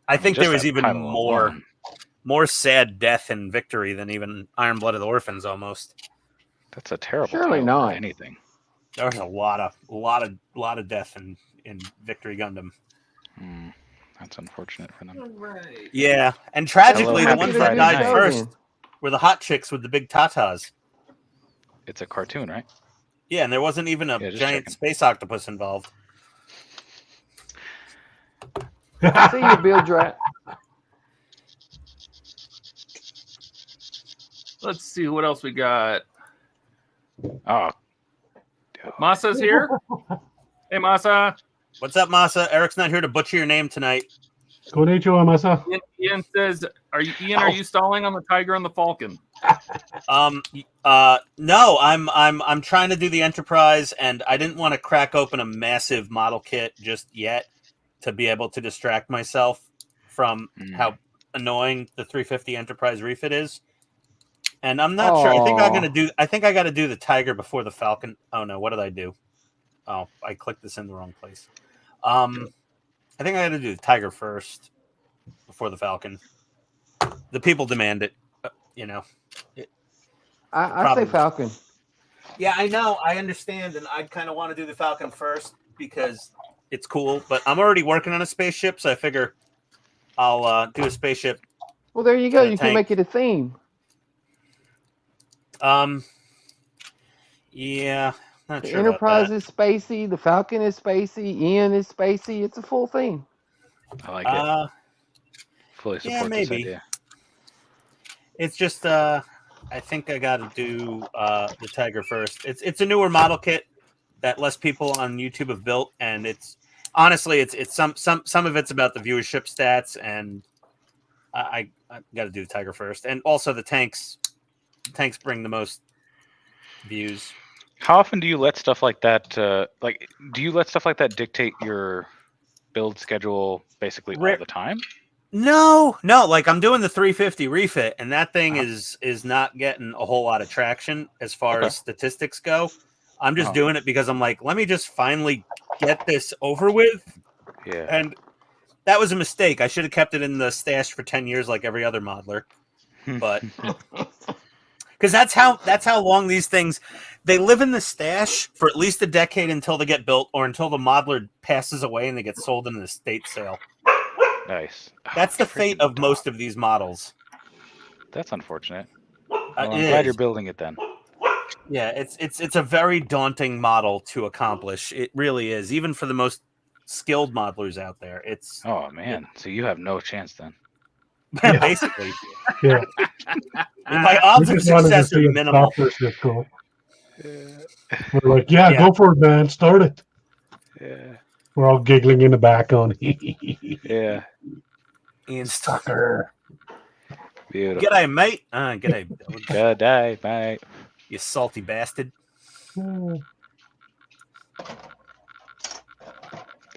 I think Just there was that even title alone. more sad death in Victory than even Iron-Blooded Orphans almost. That's a terrible Surely title not. for anything. There was a lot of death in Victory Gundam. Hmm. That's unfortunate for them. Yeah, and tragically, the Happy ones Friday that died night. first were the hot chicks with the big tatas. It's a cartoon, right? Yeah, and there wasn't even a Yeah, just giant checking. space octopus involved. See you, Bill Drat. Let's see what else we got. Oh, Masa's here. Hey, Masa. What's up, Masa? Eric's not here to butcher your name tonight. Konnichiwa, Masa. Ian says, "Are you stalling on the Tiger and the Falcon?" No, I'm trying to do the Enterprise, and I didn't want to crack open a massive model kit just yet to be able to distract myself from how annoying the 350 Enterprise refit is. And I'm not sure. I think I got to do the Tiger before the Falcon. Oh no, what did I do? Oh, I clicked this in the wrong place. I think I got to do the Tiger first before the Falcon. The people demand it, you know. I say Falcon. Yeah, I know. I understand, and I kind of want to do the Falcon first because it's cool. But I'm already working on a spaceship, so I figure I'll do a spaceship. Well, there you go. And a You can tank. make it a theme. Yeah, not The sure Enterprise about is spacey. The Falcon is spacey. Ian is spacey. It's a full theme. I like that. it. Fully yeah, support this maybe. idea. It's just I think I got to do the Tiger first. It's a newer model kit that less people on YouTube have built, and it's honestly it's some of it's about the viewership stats, and I got to do the Tiger first, and also the tanks. Tanks bring the most views. How often do you let stuff like that? Do you let stuff like that dictate your build schedule basically all the time? No. Like I'm doing the 350 refit, and that thing is not getting a whole lot of traction as far as statistics go. I'm just doing it because I'm like, let me just finally get this over with. Yeah. And that was a mistake. I should have kept it in the stash for 10 years like every other modeler. But because that's how long these things they live in the stash for at least a decade until they get built or until the modeler passes away and they get sold in an estate sale. Nice. That's the fate of most of these models. That's unfortunate. Well, I'm glad you're building it then. Yeah, it's a very daunting model to accomplish. It really is, even for the most skilled modelers out there. It's man, so you have no chance then. Basically. Yeah. My odds of success are minimal. We're like, go for it, man. Start it. Yeah. We're all giggling in the back on. Yeah. Ian Stalker. Beautiful. G'day, mate. G'day. G'day, mate. You salty bastard. Oh,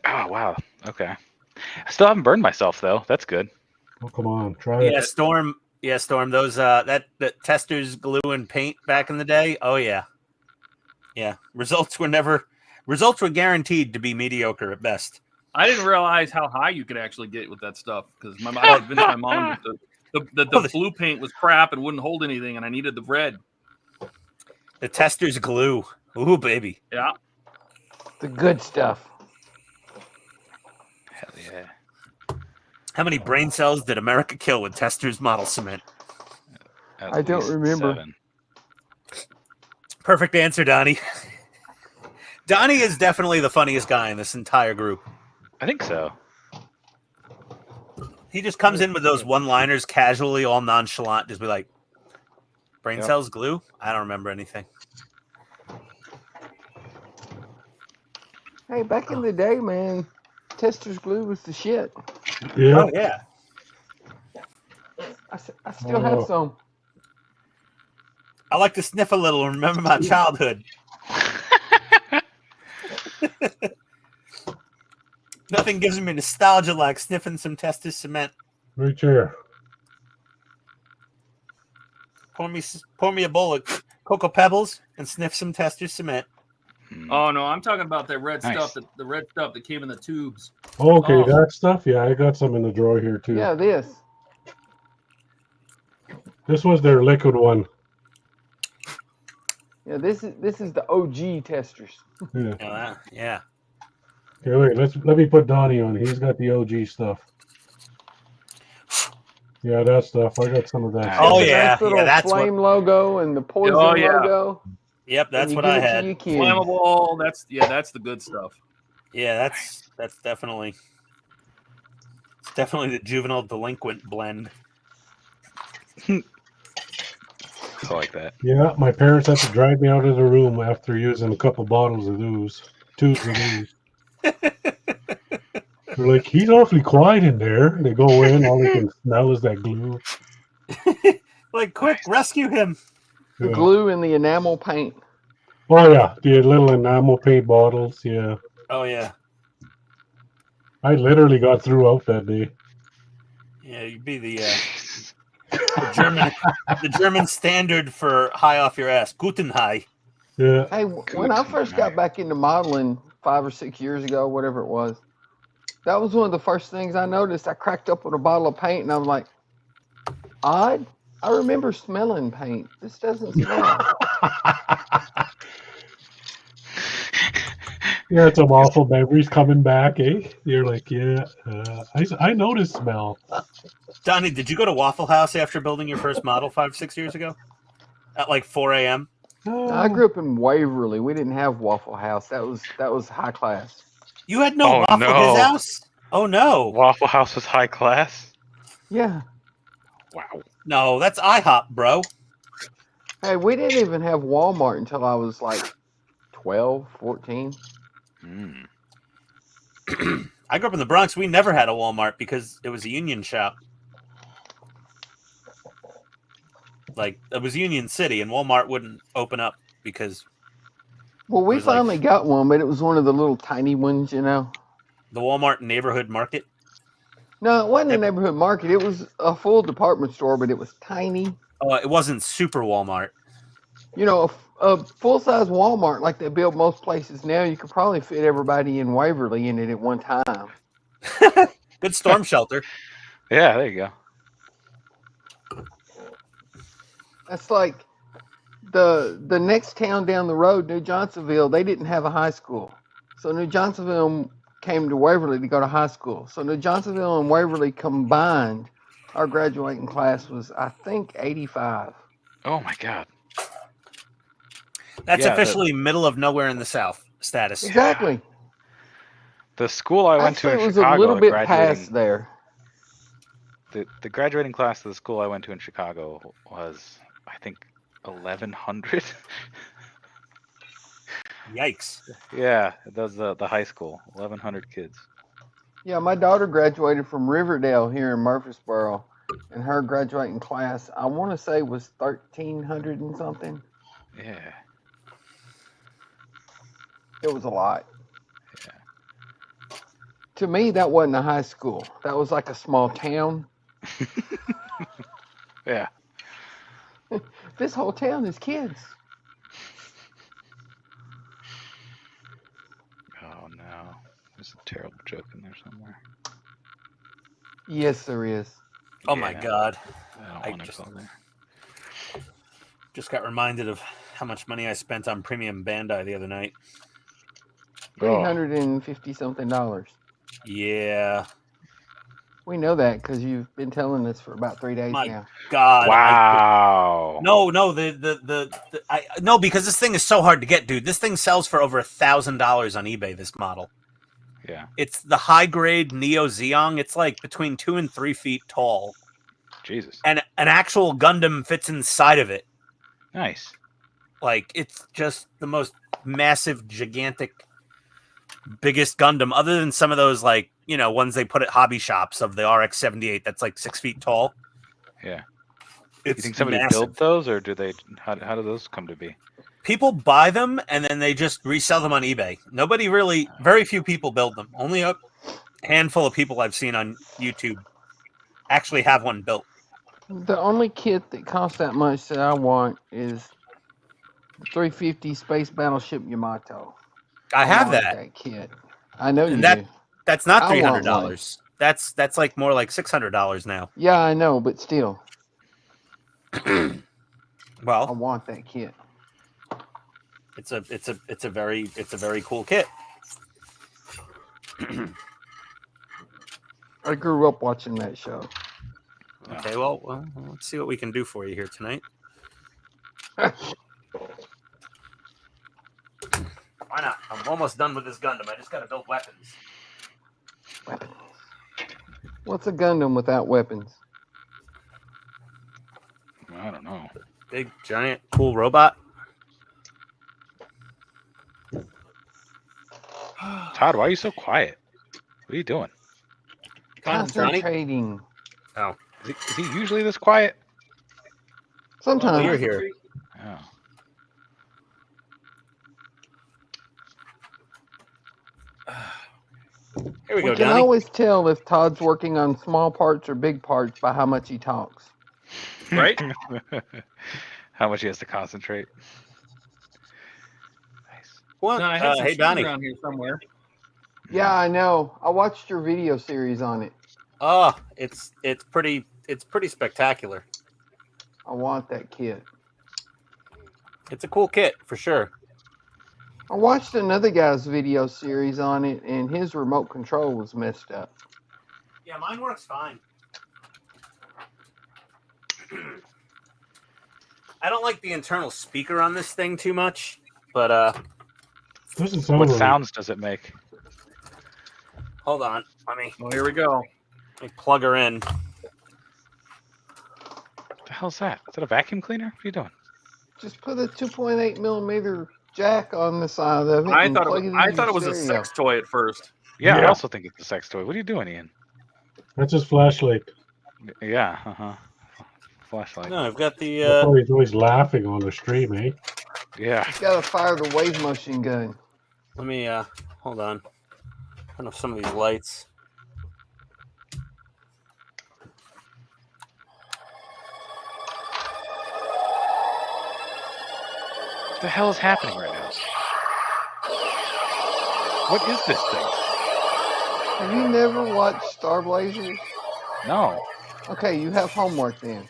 wow. Okay. I still haven't burned myself, though. That's good. Oh, come on. Try it. Storm. Yeah, Storm. Those that testers glue and paint back in the day. Oh, yeah. Yeah. Results were guaranteed to be mediocre at best. I didn't realize how high you could actually get with that stuff because I convinced my mom that the blue paint was crap and wouldn't hold anything, and I needed the red. The testers glue. Ooh, baby. Yeah. The good stuff. Hell yeah. How many brain cells did America kill with testers model cement? I don't remember. 7. Perfect answer, Donnie. Donnie is definitely the funniest guy in this entire group. I think so. He just comes in with those one-liners casually, all nonchalant, just be like, brain cells glue? I don't remember anything. Hey, back in the day, man, Tester's glue was the shit. Yeah. Oh yeah. I still have some. I like to sniff a little and remember my childhood. Nothing gives me nostalgia like sniffing some Testis cement. Right here. Pour me a bowl of Cocoa Pebbles and sniff some Testis cement. Oh no, I'm talking about the red Nice. stuff. The red stuff that came in the tubes. Okay, Oh. that stuff. Yeah, I got some in the drawer here too. Yeah, this. This was their liquid one. Yeah, this is the OG Testers. Yeah. Yeah. Okay, wait. Let me put Donnie on. He's got the OG stuff. Yeah, that stuff. I got some of that. Oh, stuff. The yeah. nice little Yeah, that's flame logo and the poison Oh, yeah. logo. Yep, and that's you what give I it to had. your kid. Flammable. That's the good stuff. Yeah, that's definitely the juvenile delinquent blend. I like that. Yeah, my parents had to drag me out of the room after using a couple bottles of those. Tubes of these. They're like, he's awfully quiet in there. And they go in, all they can smell is that glue. Like, quick, rescue him. The Yeah. glue and the enamel paint. Oh yeah, the little enamel paint bottles. Yeah, Oh yeah. I literally got through out that day. Yeah, you'd be the German standard for high off your ass. Guten high. Yeah, Hey, when I first got back into modeling 5 or 6 years ago, whatever it was, that was one of the first things I noticed. I cracked up with a bottle of paint and I was like, odd. I remember smelling paint. This doesn't smell. yeah, some awful memories coming back, eh? You're like, yeah, I know this smell. Donnie, did you go to Waffle House after building your first model 5-6 years ago? At like 4 a.m.? I grew up in Waverly. We didn't have Waffle House. That was high class. You had no Oh, Waffle no. His house? Oh no. Waffle House was high class. Yeah. Wow. No, that's IHOP, bro. Hey, we didn't even have Walmart until I was like 12, 14. Mm. I grew up in the Bronx. We never had a Walmart because it was a union shop. Like, it was Union City, and Walmart wouldn't open up because Well, we It was like- finally got one, but it was one of the little tiny ones, you know. the Walmart neighborhood market. No, it wasn't a neighborhood market. It was a full department store, but it was tiny. It wasn't Super Walmart. You know, a full-size Walmart like they build most places now, you could probably fit everybody in Waverly in it at one time. Good storm shelter. Yeah, there you go. That's like the next town down the road, New Johnsonville, they didn't have a high school. So New Johnsonville came to Waverly to go to high school. So New Johnsonville and Waverly combined, our graduating class was, I think, 85. Oh my God. That's Yeah, officially middle of nowhere in the South status. Exactly. The school I went to Actually, in it was Chicago, a little bit graduating, past there. the graduating class of the school I went to in Chicago was, I think, 1,100. Yikes. Yeah, that was the high school. 1,100 kids. Yeah, my daughter graduated from Riverdale here in Murfreesboro, and her graduating class, I want to say, was 1,300 and something. Yeah. It was a lot. Yeah. To me, that wasn't a high school. That was like a small town. Yeah. This whole town is kids. Oh no. There's a terrible joke in there somewhere. Yes, there is. Oh my Yeah. God. I don't I want to just- go there. Just got reminded of how much money I spent on premium Bandai the other night. $350 something. Yeah. We know that because you've been telling us for about 3 days My now. God. Wow. No, no, because this thing is so hard to get, dude. This thing sells for over $1,000 on eBay, this model. Yeah. It's the high grade Neo Zeong. It's like between 2 and 3 feet tall. Jesus. And an actual Gundam fits inside of it. Nice. Like, it's just the most massive, gigantic biggest Gundam, other than some of those like ones they put at hobby shops of the RX-78 that's like 6 feet tall. Yeah. It's You think somebody massive. built those, or do they? How do those come to be? People buy them and then they just resell them on eBay. Very few people build them. Only a handful of people I've seen on YouTube actually have one built. The only kit that costs that much that I want is the 350 Space Battleship Yamato. I have want that. kit. I know And you that- do. That's not I want $300. That's like more like $600 now. Yeah, I know, but still, I Well, want that kit. it's a very cool kit. I grew up watching that show. Okay, well, let's see what we can do for you here tonight. Why not? I'm almost done with this Gundam. I just got to build weapons. Weapons. What's a Gundam without weapons? I don't know. Big, giant, cool robot. Todd, why are you so quiet? What are you doing? Concentrating. Oh, Is he usually this quiet? Sometimes. you're here. Oh. Here we We go, can Donnie. always tell if Todd's working on small parts or big parts by how much he talks. Right? How much he has to concentrate. Nice. What? No, I had some Hey, shoes Donnie. around here somewhere. Yeah, I know. I watched your video series on it. Oh, it's pretty spectacular. I want that kit. It's a cool kit for sure. I watched another guy's video series on it, and his remote control was messed up. Yeah, mine works fine. I don't like the internal speaker on this thing too much, but Doesn't sound What right. sounds does it make? hold on. Let me Well, here we go. plug her in. What the hell's that? Is that a vacuum cleaner? What are you doing? Just put a 2.8 millimeter jack on the side of it. I and thought plug it into your was a stereo. sex toy at first. Yeah, I Yeah. also think it's a sex toy. What are you doing, Ian? That's his flashlight. Yeah, flashlight. No, I've got the That's why he's always laughing on the stream, eh? Yeah. He's got to fire the wave motion gun. let me hold on. Turn off some of these lights. What the hell is happening right now? What is this thing? Have you never watched Star Blazers? No. Okay, you have homework then.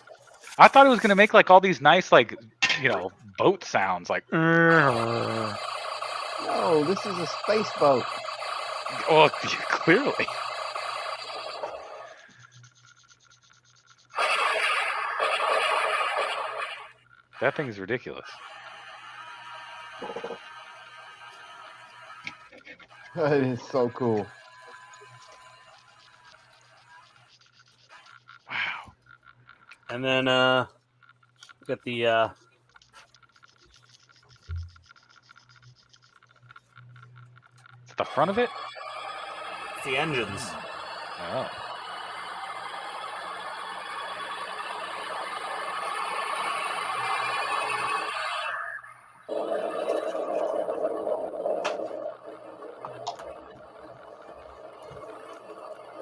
I thought it was gonna make like all these nice boat sounds like No, this is a space boat. oh clearly. That thing is ridiculous. That is so cool. Wow. And then got the Is it the front of it? the engines. Oh.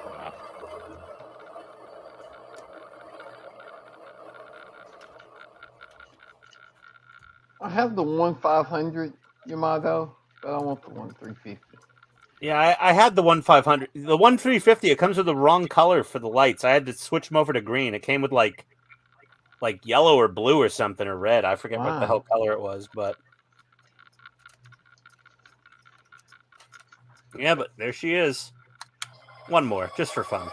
Wow. I have the 1/500 Yamato, but I want the 1/350. Yeah, I had the 1/500. The 1/350, it comes with the wrong color for the lights. I had to switch them over to green. It came with like yellow or blue or something or red. I forget what the Wow. hell color it was, but yeah, but there she is. One more, just for fun.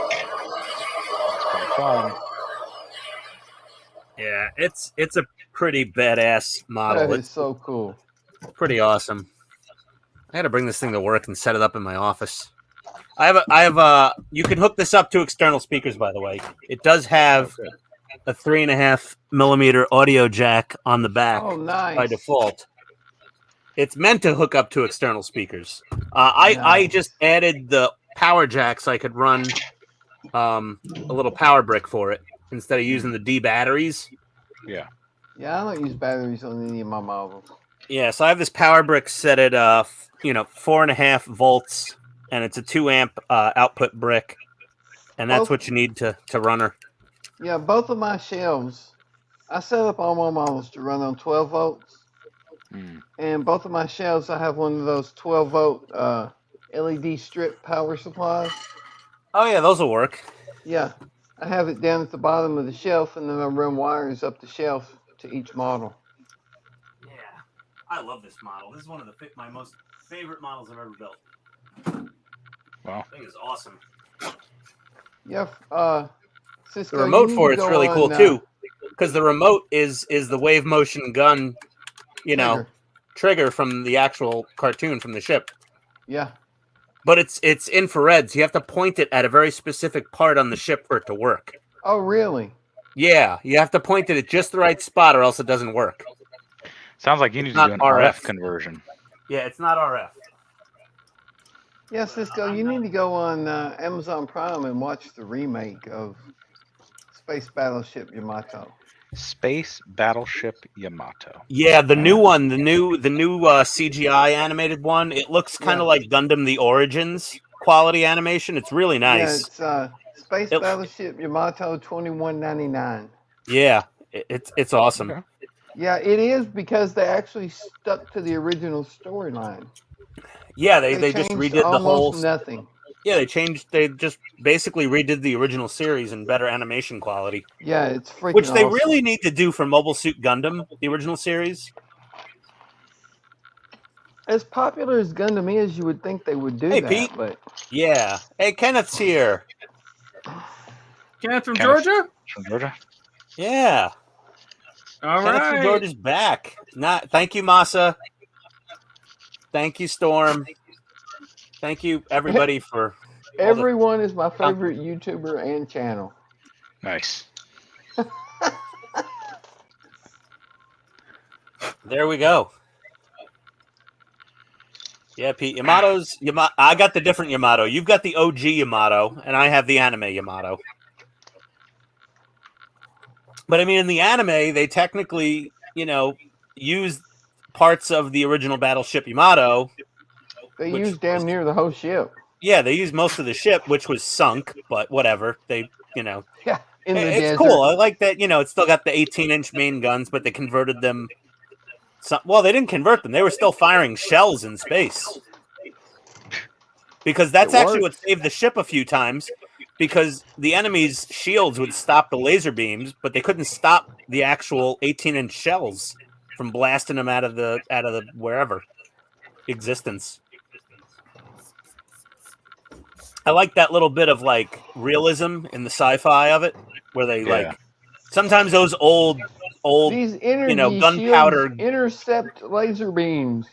It's pretty fun. Yeah, it's a pretty badass model. That is It's so cool. pretty awesome. I had to bring this thing to work and set it up in my office. I have a. You can hook this up to external speakers, by the way. It does have a 3.5mm audio jack on the back Oh, nice. by default. It's meant to hook up to external speakers. I Nice. just added the power jack so I could run a little power brick for it instead of using the D batteries. Yeah. Yeah, I don't use batteries on any of my models. Yeah, so I have this power brick set at 4.5 volts, and it's a 2-amp output brick, and that's what you need to run her. Yeah, both of my shelves, I set up all my models to run on 12 volts. And both of my shelves, I have one of those 12-volt LED strip power supplies. Oh, yeah, those will work. Yeah, I have it down at the bottom of the shelf, and then I run wires up the shelf to each model. Yeah, I love this model. This is one of my most favorite models I've ever built. Wow. I think it's awesome. Yeah, Cisco, The remote you for need to it's go really cool, on, too, because the remote is the wave motion gun, trigger from the actual cartoon from the ship. Yeah. But it's infrared, so you have to point it at a very specific part on the ship for it to work. Oh, really? Yeah, you have to point it at just the right spot, or else it doesn't work. Sounds like you need to do an RF conversion. Yeah, it's not RF. Yeah, Cisco, you need to go on Amazon Prime and watch the remake of Space Battleship Yamato. Space Battleship Yamato. Yeah, the new one, the new CGI animated one. It looks kind of like Gundam: The Origins quality animation. It's really nice. Yeah, it's Space Battleship Yamato $21.99. Yeah, it's awesome. Okay. Yeah, it is because they actually stuck to the original storyline. Yeah, they just redid the whole nothing. Yeah, they just basically redid the original series in better animation quality. Yeah, it's freaking Which they awesome. really need to do for Mobile Suit Gundam, the original series. As popular as Gundam is, you would think they would do that, Pete. but yeah. Hey, Kenneth's here. Kenneth from Georgia? From Georgia? Yeah. All Kenneth right. from Georgia's back. Thank you, Masa. Thank you, Storm. Thank you, everybody, for everyone is my favorite YouTuber and channel. Nice. There we go. Yeah, Pete. I got the different Yamato. You've got the OG Yamato, and I have the anime Yamato. But I mean, in the anime, they technically, use parts of the original Battleship Yamato. They used damn near the whole ship. Yeah, they used most of the ship, which was sunk, but whatever. They, Yeah, in the it's desert. cool. I like that, it's still got the 18-inch main guns, but they converted them. Well, they didn't convert them. They were still firing shells in space. Because that's actually what saved the ship a few times. Because the enemy's shields would stop the laser beams, but they couldn't stop the actual 18-inch shells from blasting them out of the wherever existence. I like that little bit of like realism in the sci-fi of it, where they sometimes those old these energy gunpowder intercept laser beams.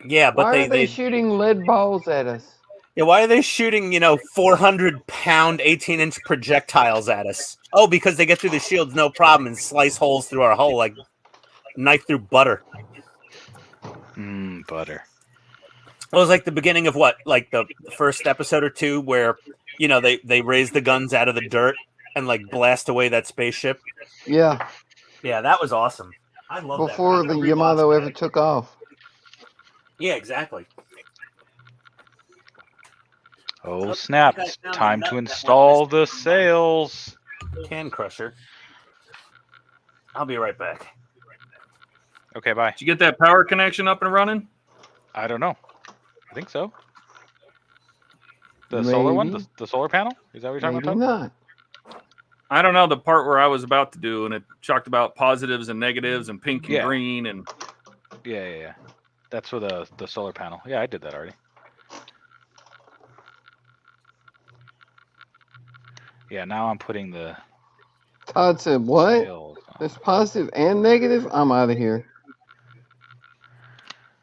Yeah, but why are they shooting lead balls at us? Yeah, why are they shooting 400-pound 18-inch projectiles at us? Oh, because they get through the shields no problem and slice holes through our hull like knife through butter. Butter. It was like the beginning of like the first episode or two where, they raise the guns out of the dirt and like blast away that spaceship. Yeah. Yeah, that was awesome. I love that. Before the Yamato ever took off. Yeah, exactly. Oh, snap. It's time to install the sails. Can Crusher. I'll be right back. Okay, bye. Did you get that power connection up and running? I don't know. I think so. The solar one? The solar panel? Is that what you're talking about? Not. I don't know the part where I was about to do, and it talked about positives and negatives and pink and green and. Yeah. That's for the solar panel. Yeah, I did that already. Yeah, now I'm putting the. Todd said, "What? There's positive and negative? I'm out of here."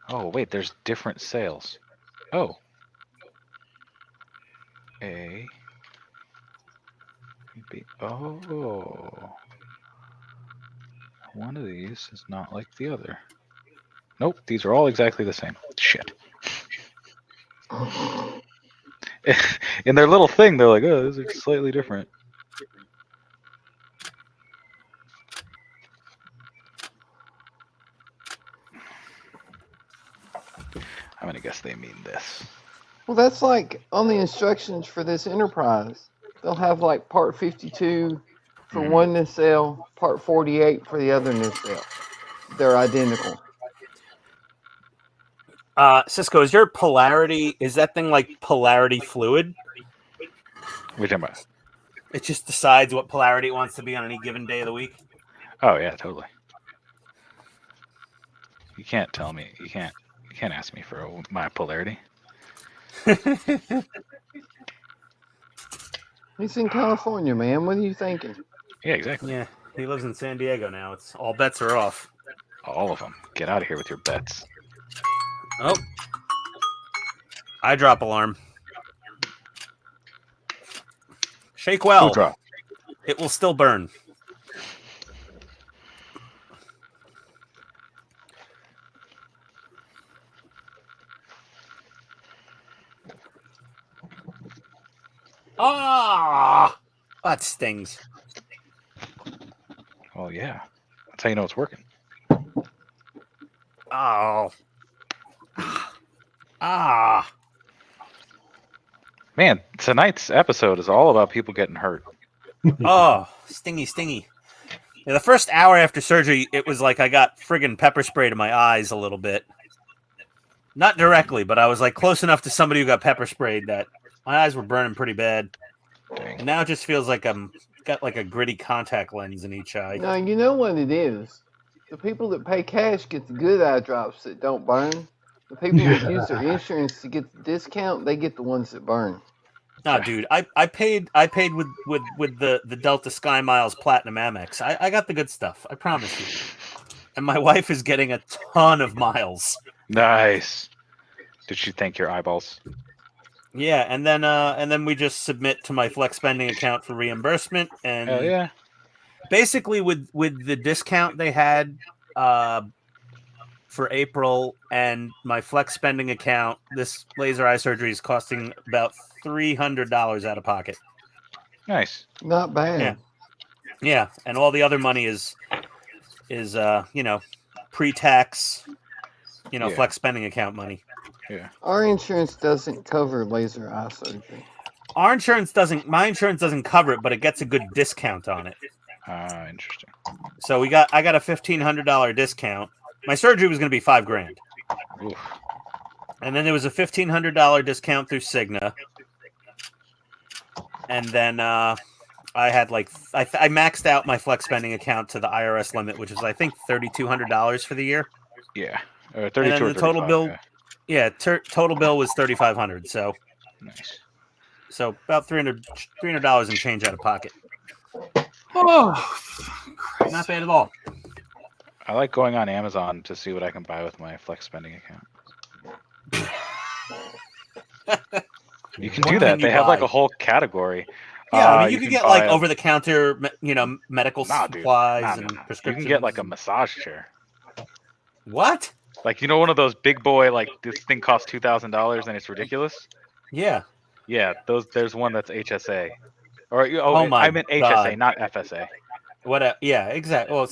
Oh wait, there's different sails. Oh. A, B. Oh. One of these is not like the other. Nope, these are all exactly the same. Shit. In their little thing, they're like, oh, these are slightly different. I'm gonna guess they mean this. Well, that's like on the instructions for this Enterprise. They'll have like part 52 for one nacelle, part 48 for the other nacelle. They're identical. Cisco, is your polarity, is that thing like polarity fluid? What are you talking about? It just decides what polarity it wants to be on any given day of the week? Oh yeah, totally. You can't tell me. You can't ask me for my polarity. He's in California, man. What are you thinking? Yeah, exactly. Yeah, he lives in San Diego now. It's all bets are off. All of them. Get out of here with your bets. Oh. Eye drop alarm. Shake well. Drop. It will still burn. Ah, that stings. Oh yeah, that's how you know it's working. Oh. Ah. Man, tonight's episode is all about people getting hurt. Oh, stingy. Yeah, the first hour after surgery, it was like I got friggin' pepper spray to my eyes a little bit. Not directly, but I was like close enough to somebody who got pepper sprayed that my eyes were burning pretty bad. Dang. And now it just feels like I'm got like a gritty contact lens in each eye. Now, you know what it is. The people that pay cash get the good eye drops that don't burn. The people that use their insurance to get the discount, they get the ones that burn. No, dude, I paid with the Delta Sky Miles Platinum Amex. I got the good stuff. I promise you. And my wife is getting a ton of miles. Nice. Did she thank your eyeballs? Yeah, and then we just submit to my flex spending account for reimbursement. And Hell yeah. basically with the discount they had for April and my flex spending account, this laser eye surgery is costing about $300 out of pocket. Nice. Not bad. Yeah, and all the other money is pre-tax, Yeah. flex spending account money. Yeah. Our insurance doesn't cover laser eye surgery. My insurance doesn't cover it, but it gets a good discount on it. Interesting. So I got a $1,500 discount. My surgery was going to be $5,000. Oof. And then there was a $1,500 discount through Cigna. And then I had I maxed out my flex spending account to the IRS limit, which was I think $3,200 for the year. Yeah. 32 And then or the total 35, bill, yeah. total bill was $3,500. Nice. So about $300 and change out of pocket. Oh, Not bad at all. I like going on Amazon to see what I can buy with my flex spending account. You can do What that. can you They have like buy? a whole category. Yeah, I mean, you could get buy like over the counter, medical Nah, dude. supplies Nah, and nah. You prescriptions. can get like a massage chair. What? Like, one of those big boy, like this thing costs $2,000 and it's ridiculous. Yeah. Yeah, there's one that's HSA. Or Oh my I meant HSA, God. not FSA. What? Yeah, exactly. Well,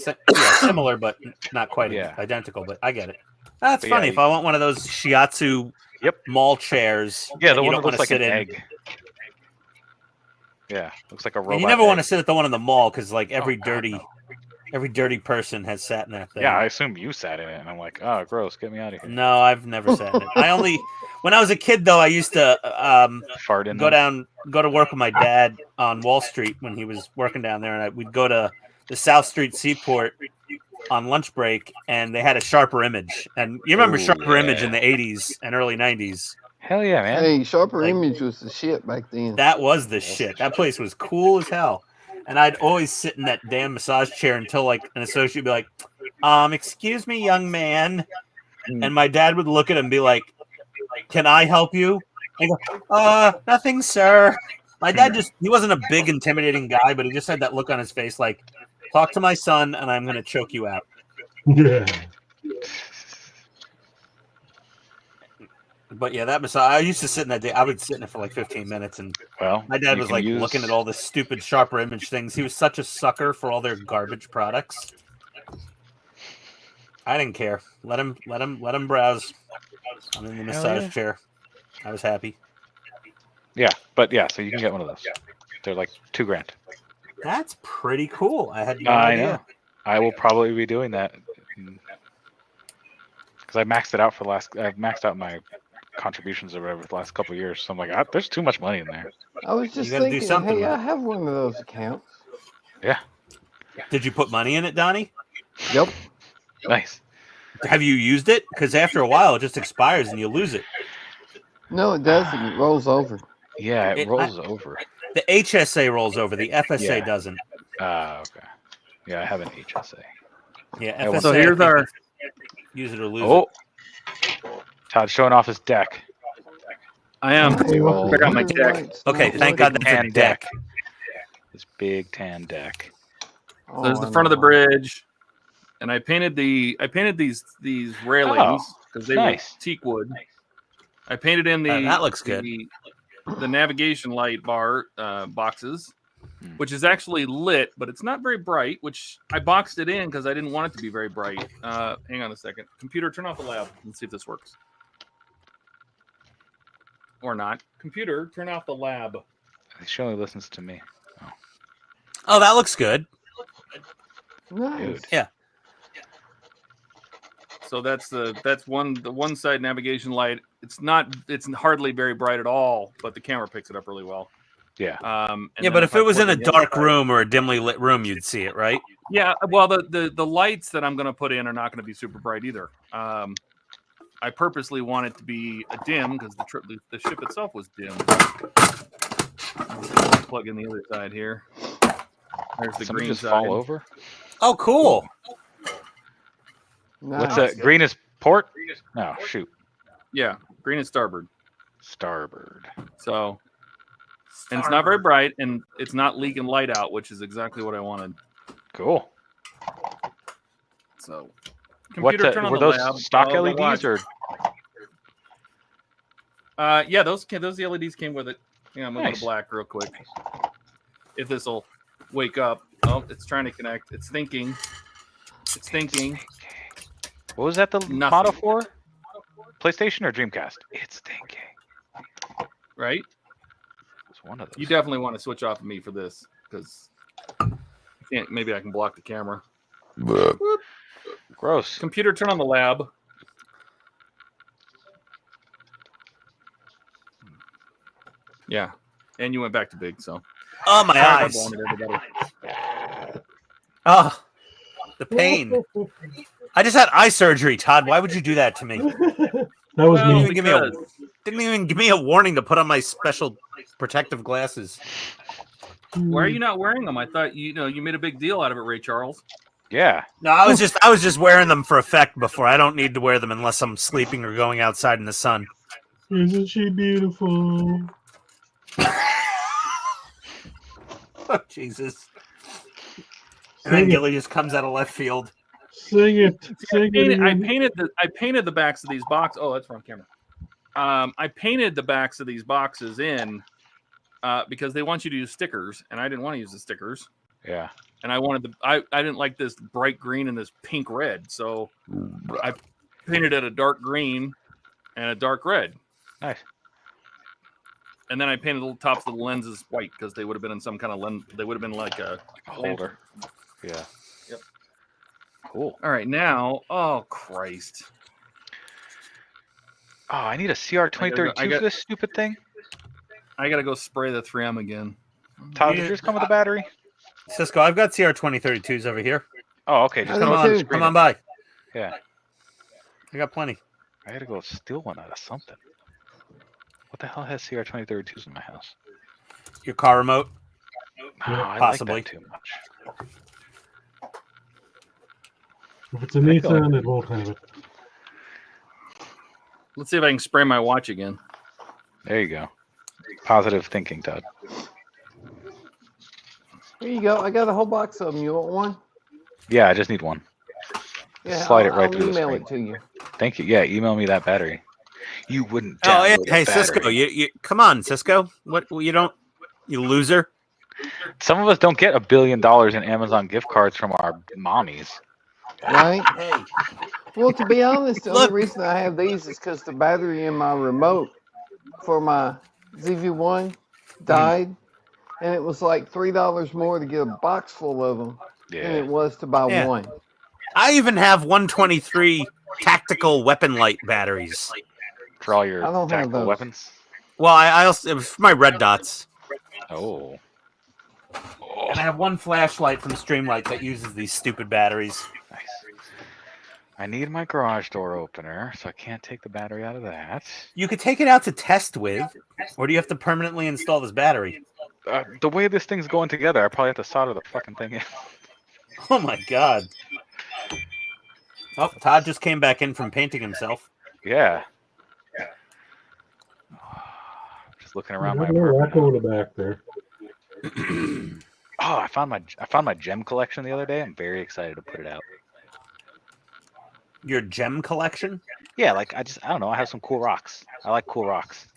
similar, but not quite Yeah. identical. But I get it. That's But funny. yeah, If I want one of those shiatsu mall chairs, Yeah, and the you one don't that looks wanna like an sit in- egg. Yeah, looks like a robot. And you never want to egg. sit at the one in the mall because like every God, dirty person has sat in that thing. Yeah, I assume you sat in it, and I'm like, oh, gross, get me out of here. No, I've never sat in it. When I was a kid though, I used to Fart in go them. go to work with my dad on Wall Street when he was working down there, and we'd go to the South Street Seaport on lunch break, and they had a Sharper Image, and you remember Ooh, Sharper Image yeah. in the '80s and early '90s. Hell yeah, man. Hey, Sharper Like- Image was the shit back then. That was the shit. That place was cool as hell, and I'd always sit in that damn massage chair until like an associate would be like, excuse me, young man," and my dad would look at him and be like, "Can I help you?" I go, nothing, sir. My dad he wasn't a big, intimidating guy, but he just had that look on his face like, talk to my son and I'm going to choke you out. Yeah. But yeah, that massage, I used to sit in that day. I would sit in it for like 15 minutes. And Well, my dad you was can like use- looking at all this stupid sharper image things. He was such a sucker for all their garbage products. I didn't care. Let him browse. I'm in the massage chair. I was happy. Yeah, but yeah, so you can get one of those. They're like $2,000. That's pretty cool. I had no I idea. know. I will probably be doing that because I maxed it out for the last. I've maxed out my contributions or whatever for the last couple of years. So I'm like, there's too much money in there. I was just gotta do thinking, something hey, with I have one of those accounts. Yeah. Did you put money in it, Donnie? Yep. Nice. Have you used it? Because after a while, it just expires and you lose it. No, it doesn't. It rolls over. Yeah, it rolls over. The HSA rolls over. The FSA Yeah. doesn't. Okay. Yeah, I have an HSA. Yeah, I want- FSA. So here's I think our. use it or lose Oh, it. Todd showing off his deck. I am. Hey, Oh. Check out my deck. Okay, thank God that's a Tan deck. deck. This big tan deck. So there's the front of the bridge, and I painted these railings because they nice. were teak wood. I painted in the That looks good. the navigation light bar boxes, which is actually lit, but it's not very bright. Which I boxed it in because I didn't want it to be very bright. Hang on a second, computer, turn off the lab and see if this works or not. Computer, turn off the lab. She only listens to me. Oh, that looks good. Nice. Dude. Yeah. So that's the one side navigation light. It's hardly very bright at all, but the camera picks it up really well. Yeah. And Yeah, then but if I it was put in a the other dark side- room or a dimly lit room, you'd see it, right? Yeah, well, the lights that I'm going to put in are not going to be super bright either. I purposely want it to be a dim because the ship itself was dim. Let's plug in the other side here. There's the Somebody green just side. fall over. Oh, cool. Nice. What's that? Green is port? No, shoot. Yeah, green is starboard. Starboard. So, and it's not very bright, and it's not leaking light out, which is exactly what I wanted. Cool. So, What computer, turn on were the those lab. stock I'll LEDs watch. or? Yeah, those LEDs came with it. Yeah, I'm gonna go Nice. to black real quick. If this will wake up. Oh, it's trying to connect. It's thinking. It's thinking. What was that the Nothing. motto for? PlayStation or Dreamcast? It's thinking. Right? It's one of those. You definitely want to switch off of me for this because can't. Maybe I can block the camera. Gross. Computer, turn on the lab. Yeah, and you went back to big. So. Oh, my Sorry, I eyes. blinded everybody. Oh, the pain. I just had eye surgery, Todd. Why would you do that to me? That was Well, me. Didn't even give me a warning to put on my special protective glasses. Why are you not wearing them? I thought you made a big deal out of it, Ray Charles. Yeah. No, I was just wearing them for effect before. I don't need to wear them unless I'm sleeping or going outside in the sun. Isn't she beautiful? Oh, Jesus. And then Gilly just comes out of left field. Sing it. Sing it. I again. painted the backs of these boxes. Oh, that's wrong camera. I painted the backs of these boxes in because they want you to use stickers, and I didn't want to use the stickers. Yeah. And I didn't like this bright green and this pink red, so I painted it a dark green and a dark red. Nice. And then I painted the tops of the lenses white because they would have been in some kind of lens. They would have been like a Holder. Yeah. Yep. Cool. All right, now, oh Christ! Oh, I need a CR2032 for this stupid thing. I gotta go spray the 3M again. Todd, did yours come with a battery? Cisco, I've got CR2032s over here. Oh, okay. Just I come do on the too. screen. Come on by. Yeah. I got plenty. I gotta go steal one out of something. What the hell has CR2032s in my house? Your car remote. Oh, I Possibly. like that too much. If it's a Nissan, it won't have it. Let's see if I can spray my watch again. There you go. Positive thinking, Todd. Here you go. I got a whole box of them. You want one? Yeah, I just need one. Yeah, Slide it right I'll through the email screen. it to you. Thank you. Yeah, email me that battery. You wouldn't Oh, download hey, a Cisco, battery. you come on, Cisco. What you loser? Some of us don't get $1 billion in Amazon gift cards from our mommies. Right? Hey, Well, to be honest, the Look. only reason I have these is because the battery in my remote for my ZV1 died, and it was like $3 more to get a box full of them than Yeah. it was to buy Yeah. one. I even have 123 tactical weapon light batteries. For all your I don't have tactical those. weapons. Well, I also it was for my red dots, Oh. and I have one flashlight from Streamlight that uses these stupid batteries. Nice. I need my garage door opener, so I can't take the battery out of that. You could take it out to test with, or do you have to permanently install this battery? The way this thing's going together, I probably have to solder the fucking thing in. Oh my god! Oh, Todd just came back in from painting himself. Yeah. Just looking around my There's no apartment. echo in the back there. Oh, I found my gem collection the other day. I'm very excited to put it out. Your gem collection? Yeah, like I don't know. I have some cool rocks. I like cool rocks.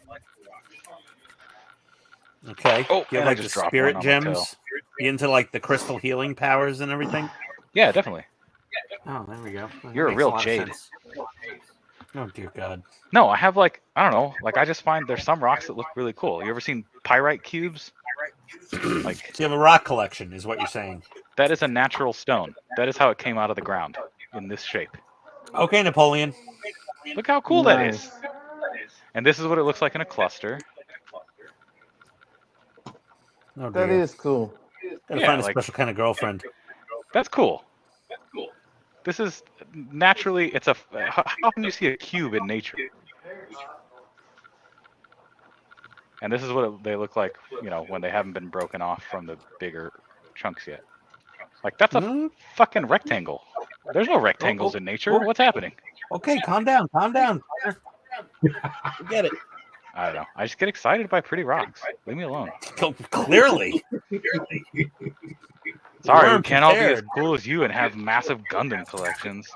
Okay. Oh, You have and I like the just dropped spirit one on my toe. gems? You into like the crystal healing powers and everything? Yeah, definitely. Oh, there we go. That You're a makes real lot of jade. sense. Oh dear God. No, I have like I don't know. Like I just find there's some rocks that look really cool. You ever seen pyrite cubes? Like So you have a rock collection, is what you're saying? that is a natural stone. That is how it came out of the ground in this shape. Okay, Napoleon. Look how cool that is. Nice. And this is what it looks like in a cluster. Oh That dear. is cool. Gotta Yeah, find a like- special kind of girlfriend. That's cool. This is naturally. It's a. How often do you see a cube in nature? And this is what they look like, you know, when they haven't been broken off from the bigger chunks yet. Like that's a Hmm? fucking rectangle. There's no rectangles in nature. What's happening? Okay, calm down, calm down. Get it. I don't know. I just get excited by pretty rocks. Leave me alone. Clearly. Sorry, we weren't can't all be as prepared. cool as you and have massive Gundam collections.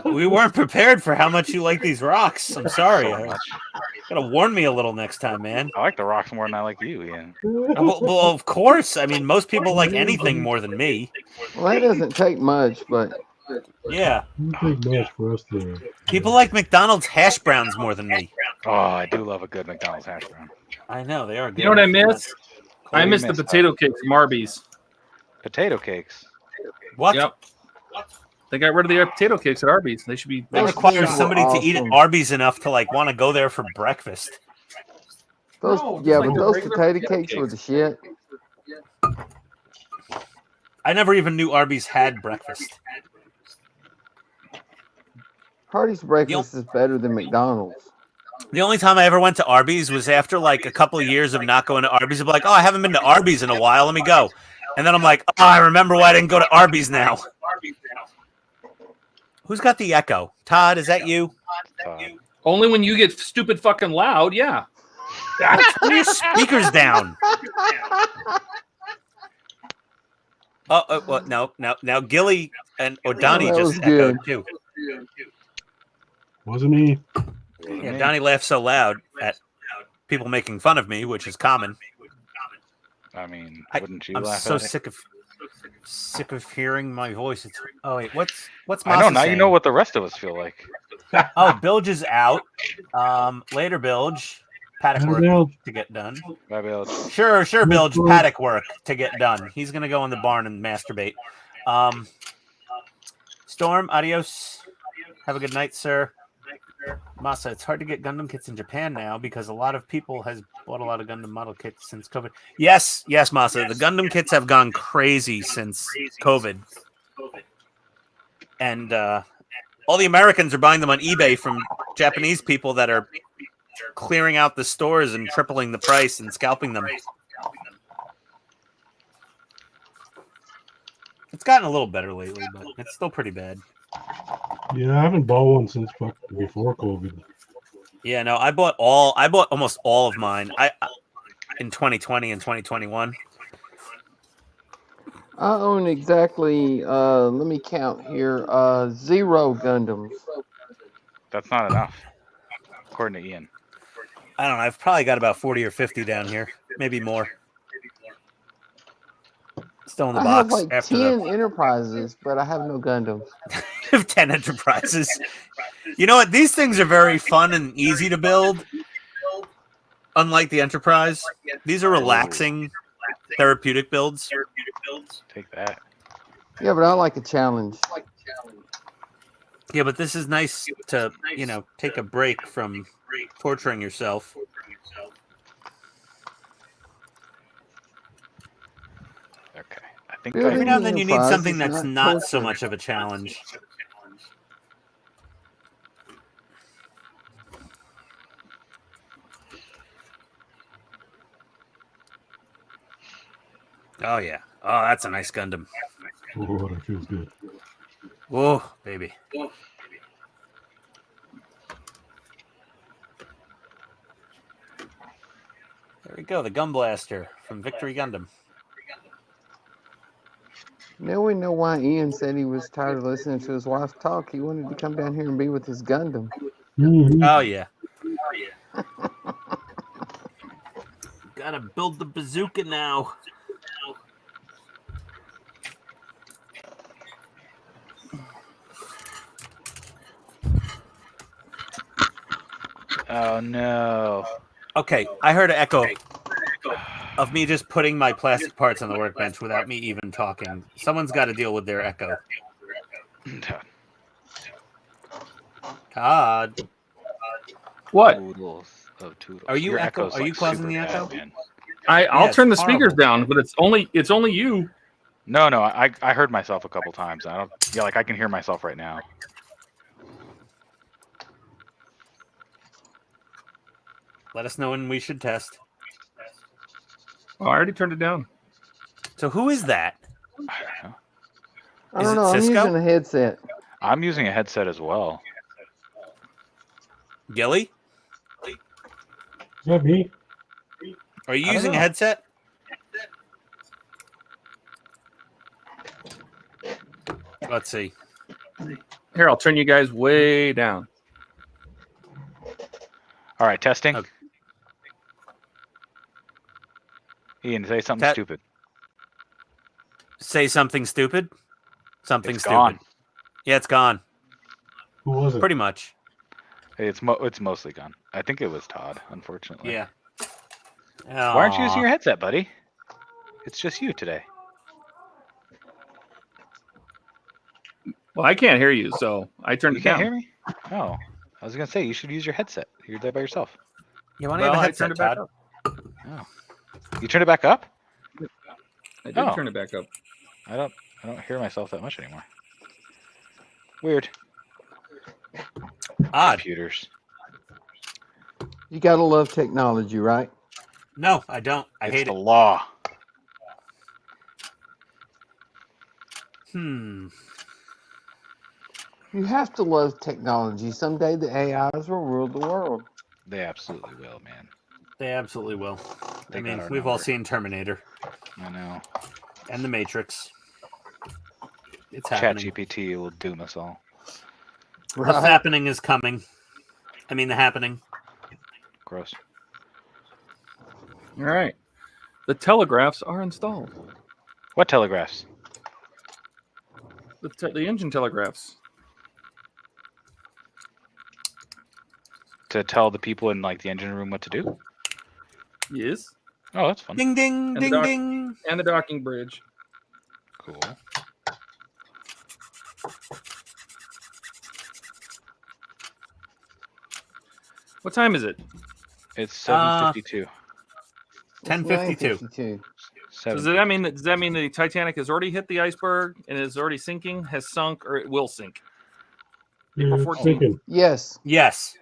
We weren't prepared for how much you like these rocks. I'm sorry. So much. Gotta warn me a little next time, man. I like the rocks more than I like you, Ian. Well, of course. I mean, most people like anything more than me. Well, that doesn't take much, but Yeah. It doesn't take much for us to. People like McDonald's hash browns more than me. Oh, I do love a good McDonald's hash brown. I know, they are good. You know what I miss? I miss the miss, potato cakes from Arby's. Potato cakes. What? Yep. They got rid of the potato cakes at Arby's. They should be. That Those requires were somebody to eat at awesome. Arby's enough to like want to go there for breakfast. those No, just yeah, like but the those regular potato potato cakes were the cakes. shit. I never even knew Arby's had breakfast. Hardee's breakfast is better than McDonald's. The only time I ever went to Arby's was after like a couple of years of not going to Arby's. I'm like, oh, I haven't been to Arby's in a while. Let me go. And then I'm like, oh, I remember why I didn't go to Arby's now. Who's got the echo? Todd, is that you? Only when you get stupid fucking loud. Yeah. Turn your speakers down. Oh, well, no. Now Gilly or Donnie that was just echoed too. Wasn't me. Yeah, Donnie laughed so loud at people making fun of me, which is common. I mean, I- wouldn't you I'm laugh so at it? sick of hearing my voice. It's wait, what's I know, Masa now you saying? know what the rest of us feel like. Oh, Bilge is out. Later, Bilge. Paddock work Well, to get done. Bye, Bill. Sure, Bilge. Paddock work to get done. He's gonna go in the barn and masturbate. Storm, adios. Have a good night, sir. Masa, it's hard to get Gundam kits in Japan now because a lot of people has bought a lot of Gundam model kits since COVID. Yes, Masa. The Gundam kits have gone crazy since COVID. And all the Americans are buying them on eBay from Japanese people that are clearing out the stores and tripling the price and scalping them. It's gotten a little better lately, but it's still pretty bad. yeah, I haven't bought one since before COVID. Yeah, no, I bought almost all of mine. In 2020 and 2021. I own exactly, let me count here, 0 Gundams. That's not enough, according to Ian. I don't know. I've probably got about 40 or 50 down here, maybe more. Still in the I have box like after 10 Enterprises, but I have no Gundams. the 10 Enterprises. You know what? These things are very fun and easy to build. Unlike the Enterprise, these are relaxing, therapeutic builds. Take that. Yeah, but I like a challenge. Yeah, but this is nice to, take a break from torturing yourself. Okay. I think Every now and the then you need Enterprise something is that's not not so torture. much of a challenge. Oh, yeah. Oh, that's a nice Gundam. Oh, that feels good. Whoa, baby. There we go, the Gun Blaster from Victory Gundam. Now we know why Ian said he was tired of listening to his wife talk. He wanted to come down here and be with his Gundam. Mhm. Oh, yeah. Gotta build the bazooka now. Oh no. Okay, I heard an echo of me just putting my plastic parts on the workbench without me even talking. Someone's got to deal with their echo. Todd, What? Toodles of toodles. Are you Your echo? echo's, Are you like, causing super the bad, echo? man. I'll it's turn the speakers horrible. down, but it's only you. No, I heard myself a couple times. I don't. Yeah, like I can hear myself right now. Let us know when we should test. Oh, I already turned it down. So who is that? I don't know. I Is don't it know. I'm Cisco? using a headset. I'm using a headset as well. Gilly? Is that me? Are you I don't using a know. headset? Let's see. Here, I'll turn you guys way down. All right, testing. Okay. Ian, say something stupid. Say something stupid? Something It's stupid. gone. Yeah, it's gone. Who was it? Pretty much. It's mostly gone. I think it was Todd, unfortunately. Yeah. Why aren't you using Aw. your headset, buddy? It's just you today. Well, I can't hear you, so I turned You it can't down. hear me? Oh, I was gonna say you should use your headset. You're there by yourself. You want to have a I headset, turned it back Todd? up. Oh, you turned it back up? I did Oh. turn it back up. I don't hear myself that much anymore. Weird. Odd. Computers. You gotta love technology, right? No, I don't. I It's hate the it. law. You have to love technology. Someday the AIs will rule the world. They absolutely will, man. They absolutely will. They I got mean, our we've all number. seen Terminator I know. and The Matrix. It's happening. ChatGPT will doom us all. The happening is coming. I mean, the happening. Gross. All right. The telegraphs are installed. What telegraphs? The engine telegraphs. To tell the people in like the engine room what to do? Yes. Oh, that's fun. Ding, ding, And ding, the ding. And the docking bridge. Cool. What time is it? It's 7:52. 10:52. 9:52. Does that mean the Titanic has already hit the iceberg and is already sinking, has sunk, or it will sink? April Yeah, 14th. thinking. Yes. Yes.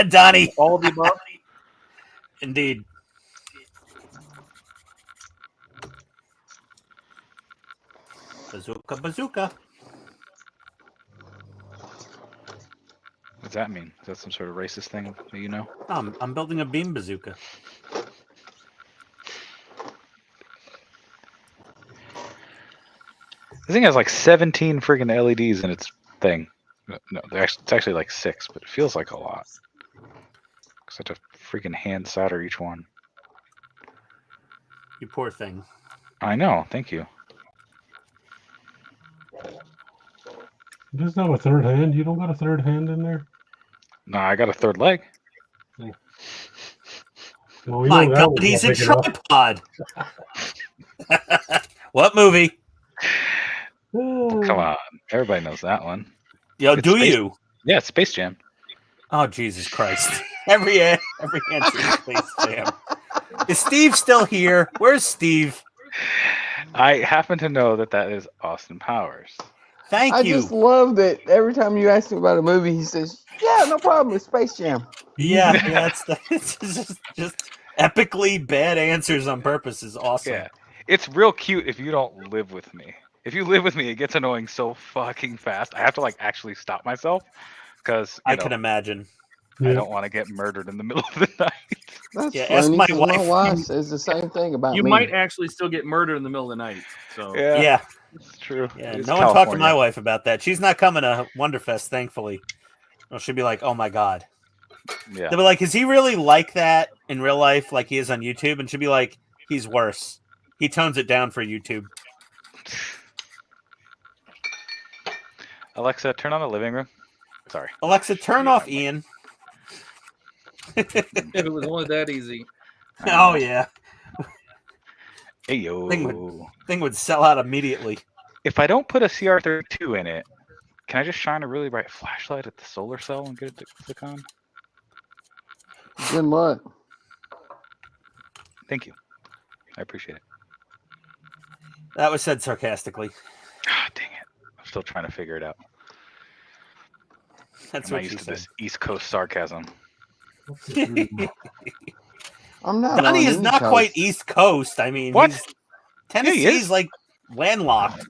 Donnie. All of the above. Indeed. Bazooka, bazooka. does that mean? Is that some sort of racist thing that you know? I'm building a beam bazooka. This thing has like 17 freaking LEDs in its thing. No, it's actually like 6, but it feels like a lot. Such a freaking hand solder each one. You poor thing. I know. Thank you. It doesn't have a third hand. You don't got a third hand in there? No, I got a third leg. Well, we My know that God, one's he's not a big enough. tripod. What movie? Come on. Everybody knows that one. Yo, It's do Space- you? Yeah, it's Space Jam. Oh, Jesus Christ. Every answer is Space Jam. Is Steve still here? Where's Steve? I happen to know that that is Austin Powers. Thank I you. just love that every time you ask him about a movie, he says, "Yeah, no problem. It's Space Jam." Yeah, it's just epically bad answers on purpose is awesome. Yeah. It's real cute if you don't live with me. If you live with me, it gets annoying so fucking fast. I have to like actually stop myself because I can imagine. I don't want to get murdered in the middle of the night. That's Yeah, ask funny my 'cause my wife. wife says the same thing about You me. might actually still get murdered in the middle of the night. So Yeah. It's true. Yeah, It's no one talked to California. my wife about that. She's not coming to Wonderfest, thankfully. Well, she'll be like, "Oh my God." Yeah. They'll be like, "Is he really like that in real life, like he is on YouTube?" And she'll be like, "He's worse. He tones it down for YouTube." Alexa, turn on the living room. Sorry. Alexa, turn Yeah, off I'm like- Ian. if it was only that easy. Oh yeah, Hey yo. thing would sell out immediately. If I don't put a CR32 in it, can I just shine a really bright flashlight at the solar cell and get it to click on? Good luck. Thank you. I appreciate it. That was said sarcastically. Ah, dang it. I'm still trying to figure it out. That's I'm not what she used to said. this East Coast sarcasm. I'm not. Donnie on is any not coast. quite East Coast. I mean, What? he's- he Tennessee's is. like landlocked.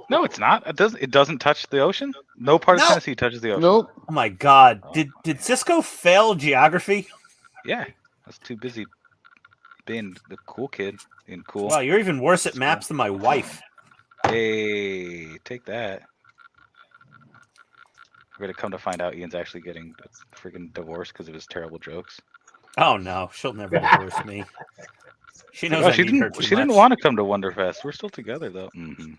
No, it's not. It doesn't touch the ocean. No part No. of Tennessee touches the ocean. Nope. Oh my God! Did Cisco fail geography? Yeah. I was too busy being the cool kid. Being cool. Wow, you're even worse at maps than my wife. Hey, take that. We're gonna come to find out Ian's actually getting a freaking divorce because of his terrible jokes. Oh no, she'll never divorce me. She knows Oh, I she need her didn't. too She didn't much. want to come to Wonderfest. We're still together though. Mm-hmm.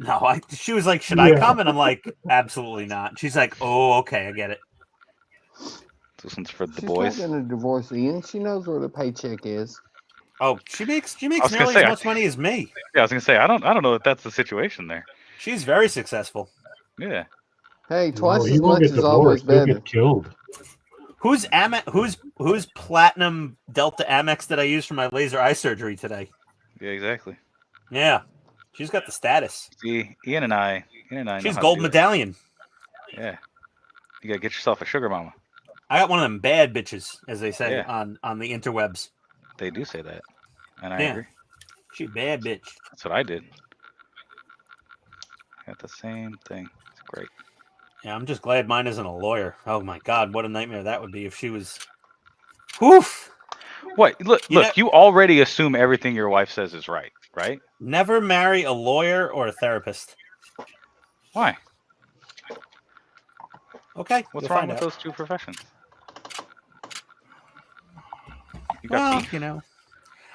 No, she was like, "Should I Yeah. come?" And I'm like, "Absolutely not." She's like, "Oh, okay, I get it." This one's for the She's boys. not going to divorce Ian. She knows where the paycheck is. Oh, she makes was gonna nearly say, as I- much money as me. Yeah, I was gonna say I don't know if that's the situation there. She's very successful. Yeah. Hey, twice he as won't much get is always divorced. He'll better. get killed. Who's who's platinum Delta Amex that I used for my laser eye surgery today? Yeah, exactly. Yeah, she's got the status. See, Ian and I know She's how to gold do it. medallion. Yeah. You gotta get yourself a sugar mama. I got one of them bad bitches, as they say Yeah. on the interwebs. They do say that, and I Yeah. agree. She a bad bitch. That's what I did. Got the same thing. It's great. Yeah, I'm just glad mine isn't a lawyer. Oh my God, what a nightmare that would be if she was. Woof! What? Look, You look. know- You already assume everything your wife says is right, right? Never marry a lawyer or a therapist. Why? Okay, What's you'll wrong find with out. those two professions? You got Well, beef? you know,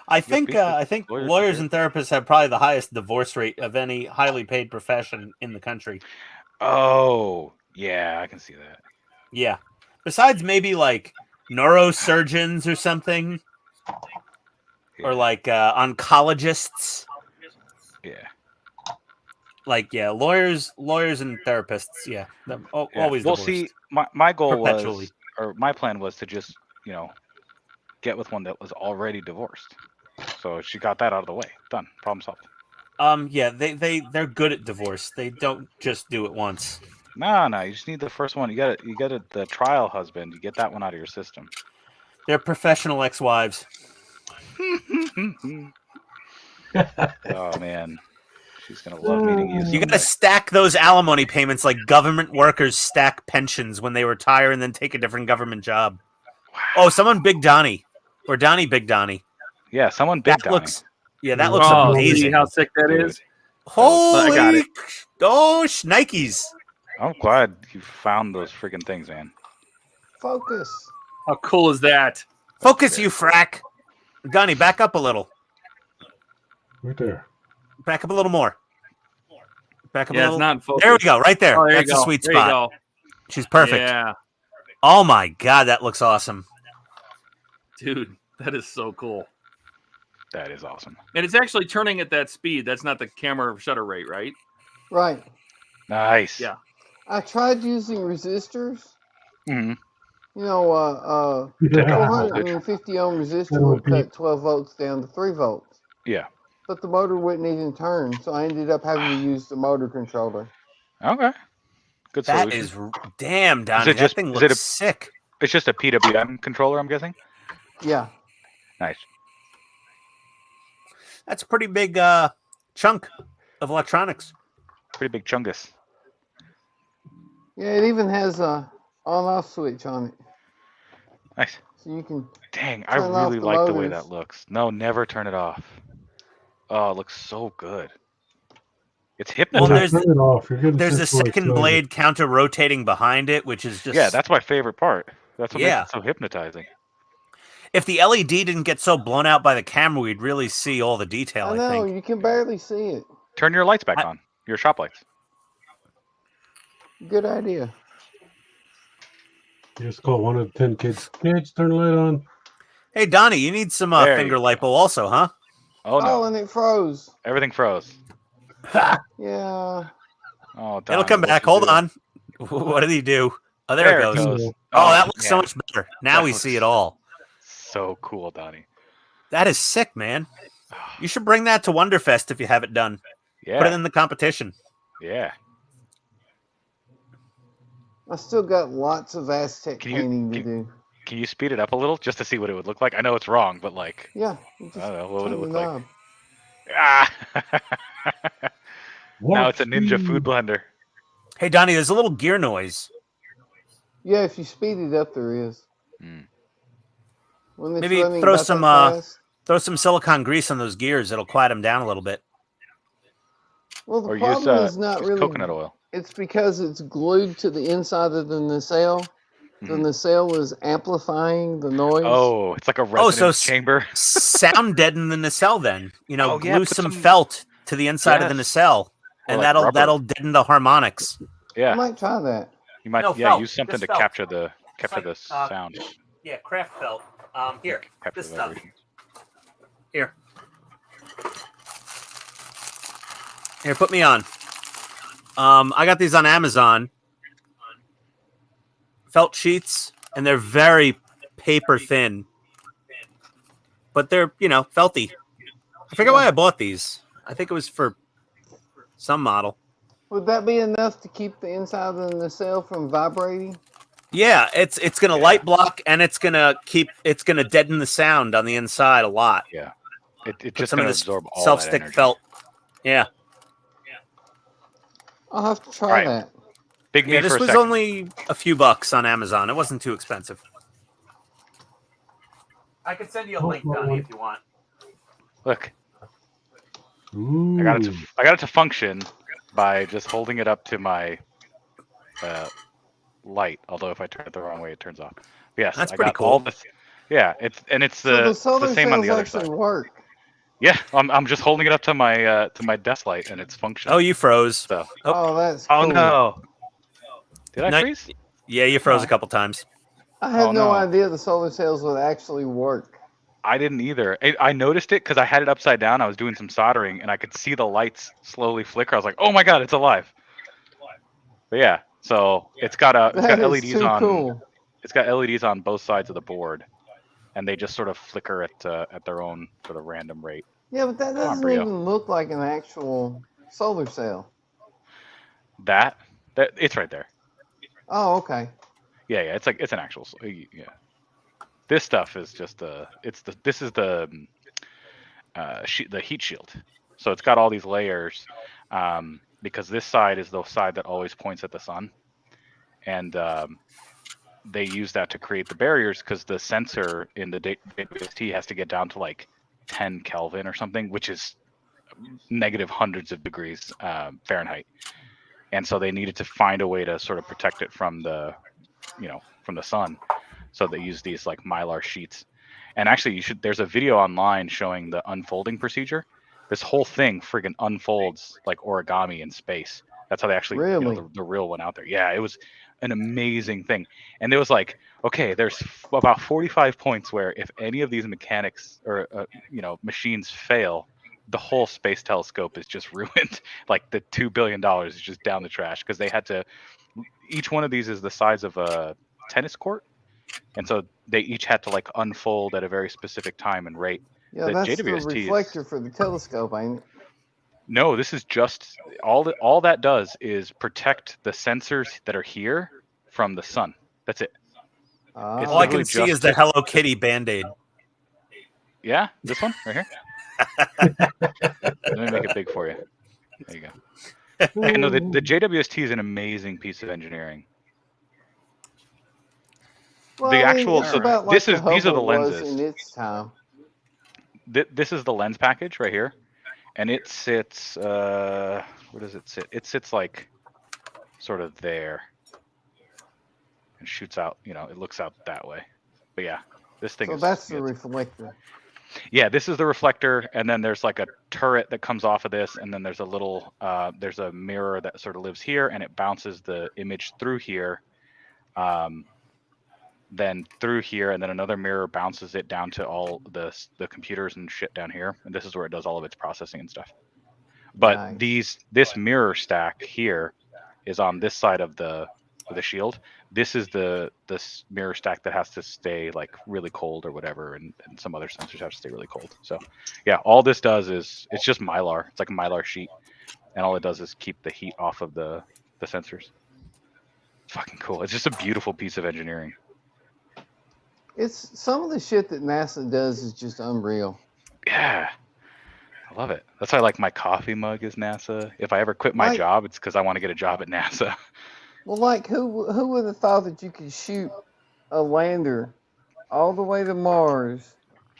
I think beef with I think lawyers and lawyers and therapists have probably the highest divorce rate of any highly paid profession in the country. Oh, yeah, I can see that. Yeah, besides maybe like neurosurgeons or something, Yeah. or like oncologists. Yeah. Like lawyers and therapists. Yeah, Yeah. always. Well, divorced. see, my goal Perpetually. was, or my plan was to just, get with one that was already divorced. So she got that out of the way. Done. Problem solved. Yeah, they're good at divorce. They don't just do it once. No, you just need the first one. You got the trial husband. You get that one out of your system. They're professional ex-wives. Oh man. She's gonna love meeting you. You gotta stack those alimony payments like government workers stack pensions when they retire and then take a different government job. Oh, someone Big Donnie. Or Donnie Big Donnie. Yeah, someone big That Donnie. looks that looks Oh, amazing. see how sick that is? Holy I got it. Nikes. I'm glad you found those freaking things, man. Focus. How cool is that? Focus, you frack. Donnie, back up a little. Right there. Back up a little more. Back up a Yeah, little. it's not in focus. There we go, right there. Oh, there That's you a go. sweet There you spot. go. She's perfect. Yeah, Oh my god, that looks awesome. dude, that is so cool. That is awesome. And it's actually turning at that speed. That's not the camera shutter rate, right? Right. Nice. Yeah. I tried using resistors. Mhm. You know, Yeah. 450 ohm resistor That would would be- cut 12 volts down to 3 volts. Yeah. But the motor wouldn't even turn, so I ended up having to use the motor controller. Okay. Good That solution. is damn, Donnie. it just- that thing is it looks sick. It's just a PWM controller, I'm guessing. Yeah. Nice. That's a pretty big chunk of electronics. Pretty big chungus. Yeah, it even has a on-off switch on it. Nice. So you can... Dang, I Turn off really the like the way motors. that looks. No, never turn it off. Oh, it looks so good. It's Well, hypnotizing. there's- Turn it off. You're getting There's a sensible second excited. blade counter rotating behind it, which is just Yeah, that's my favorite part. That's what Yeah. makes it so hypnotizing. if the LED didn't get so blown out by the camera, we'd really see all the detail, I I know, think. you can barely see it. Turn your lights back I- on. Your shop lights. Good idea. You just call one of the 10 kids. Kids, turn the light on. Hey Donnie, you need some There finger you lipo also, huh? Oh no, Oh, and it froze. everything froze. Yeah. Oh, It'll Donnie, come what'd back. you Hold do? on. What did he do? Oh, there, it goes. goes. Oh, that looks so man. much better. Now That we looks see it all. So cool, Donnie. That is sick, man. You should bring that to Wonderfest if you have it done. Yeah. Put it in the competition. Yeah. I still got lots of Aztec Can you- painting to can- do. Can you speed it up a little just to see what it would look like? I know it's wrong, but like, Yeah. You just I don't know, what would it turn the look like? knob. Ah. Now it's a ninja Watch food blender. Hey Donnie, there's a little gear noise. Yeah, if you speed it up, there is. Mm. When it's Maybe running throw about some, that fast. Throw some silicone grease on those gears. It'll quiet them down a little bit. Well, the Or use, problem is not use really. coconut oil. It's because it's glued to the inside of the nacelle. The Mhm. nacelle is amplifying the noise. Oh, it's like a so resonance s- chamber. Sound deaden the nacelle then. You know, Oh, glue yeah, put some some- felt to the inside of the Yes. nacelle. And like that'll rubber. deaden the harmonics. I Yeah, might try that. you might. No, Yeah, felt. use something Just to felt. capture the like, sound. Yeah, craft felt. Here. Capture this the stuff. vibration. Here. Here, put me on. I got these on Amazon. Felt sheets, and they're very paper thin. But they're, felty. I forget why I bought these. I think it was for some model. Would that be enough to keep the inside of the nacelle from vibrating? Yeah, it's gonna light block and it's gonna deaden the sound on the inside a lot. It Put just some of gonna this absorb all that self-stick energy. felt. Yeah. I'll have to try Right. that. Big me Yeah, this for a was second. only a few bucks on Amazon. It wasn't too expensive. I could send you a link, Donnie, if you want. Look, Ooh. I got it to function by just holding it up to my light. Although if I turn it the wrong way, it turns off. But yes, That's I pretty got all cool. this. Yeah, it's So the it's solar the same on cells the other actually side. work. Yeah, I'm just holding it up to my desk light and it's functioning. Oh, you froze. So. Oh, that's cool. Oh no! Did I No- freeze? Yeah, you froze Oh. a couple times. I had Oh, no no. idea the solar cells would actually work. I didn't either. I noticed it because I had it upside down. I was doing some soldering and I could see the lights slowly flicker. I was like, "Oh my god, it's alive!" But yeah, so it's got That is LEDs too on. cool. It's got LEDs on both sides of the board, and they just sort of flicker at their own sort of random rate. Yeah, but that Come on, doesn't Brio. even look like an actual solar cell. That it's right there. Oh, okay. Yeah, it's an actual. Yeah, this stuff is just this is the heat shield. So it's got all these layers. because this side is the side that always points at the sun, and they use that to create the barriers because the sensor in the WST has to get down to like 10 Kelvin or something, which is negative hundreds of degrees Fahrenheit. And so they needed to find a way to sort of protect it from the, from the sun. So they use these like Mylar sheets. And actually, there's a video online showing the unfolding procedure. This whole thing friggin' unfolds like origami in space. That's how they actually, Really? the real one out there. Yeah, it was an amazing thing. And it was like, okay, there's about 45 points where if any of these mechanics or, machines fail, the whole space telescope is just ruined. Like the $2 billion is just down the trash because they had to, each one of these is the size of a tennis court. And so they each had to like unfold at a very specific time and rate. Yeah, The that's the JWST reflector for the telescope, ain't it? No, this is just all that does is protect the sensors that are here from the sun. That's it. Ah. All I can literally see just is the Hello Kitty Band-Aid. Yeah, this one right here. Let me make it big for you. There you go. And no, the JWST is an amazing piece of engineering. Well, The I mean, actual it's so about this like is the these are the Hubble was lenses. in its time. This is the lens package right here, and it sits. Where does it sit? It sits like sort of there, and shoots out. It looks out that way. But yeah, this thing So is. that's the reflector. Yeah, this is the reflector, and then there's like a turret that comes off of this, and then there's a little, there's a mirror that sort of lives here, and it bounces the image through here, then through here, and then another mirror bounces it down to all the computers and shit down here, and this is where it does all of its processing and stuff. But Nice. this mirror stack here is on this side of the shield. This is this mirror stack that has to stay like really cold or whatever, and some other sensors have to stay really cold. So yeah, all this does is it's just Mylar. It's like a Mylar sheet, and all it does is keep the heat off of the sensors. It's fucking cool. It's just a beautiful piece of engineering. It's some of the shit that NASA does is just unreal. Yeah. I love it. That's why like my coffee mug is NASA. If I ever quit my job, it's because I want to get a job at NASA. Well, like who would have thought that you could shoot a lander all the way to Mars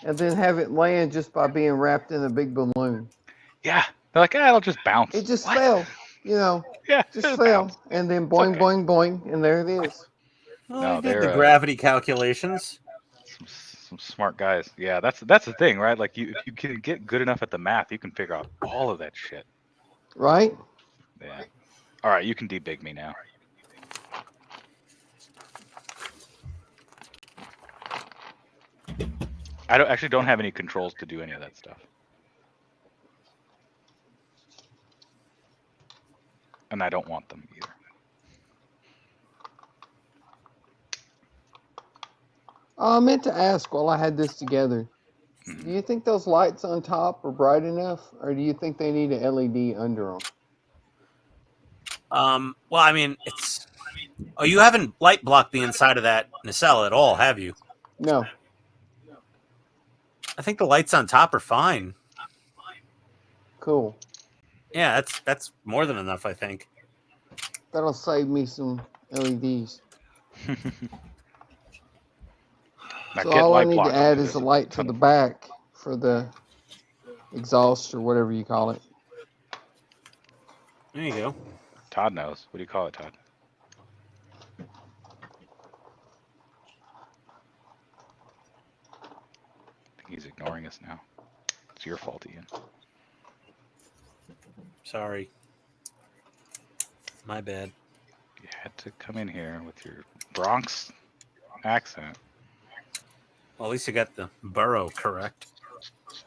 and then have it land just by being wrapped in a big balloon? Yeah. They're like, it'll just bounce. It just fell, Yeah, just it'll fell, bounce. and then boing, boing, boing, and there it is. Well, No, I did the they're, gravity calculations. Some smart guys. Yeah, that's the thing, right? Like if you can get good enough at the math, you can figure out all of that shit. Right? Yeah. All right, you can debig me now. I actually don't have any controls to do any of that stuff. And I don't want them either. I meant to ask while I had this together. Do you think those lights on top are bright enough, or do you think they need an LED under them? Well, I mean, it's. Oh, you haven't light blocked the inside of that nacelle at all, have you? No. I think the lights on top are fine. Cool. Yeah, that's more than enough, I think. That'll save me some LEDs. So all I need to add is a light to the back for the exhaust or whatever you call it. There you go. Todd knows. What do you call it, Todd? I think he's ignoring us now. It's your fault, Ian. Sorry. My bad. You had to come in here with your Bronx accent. Well, at least you got the borough correct.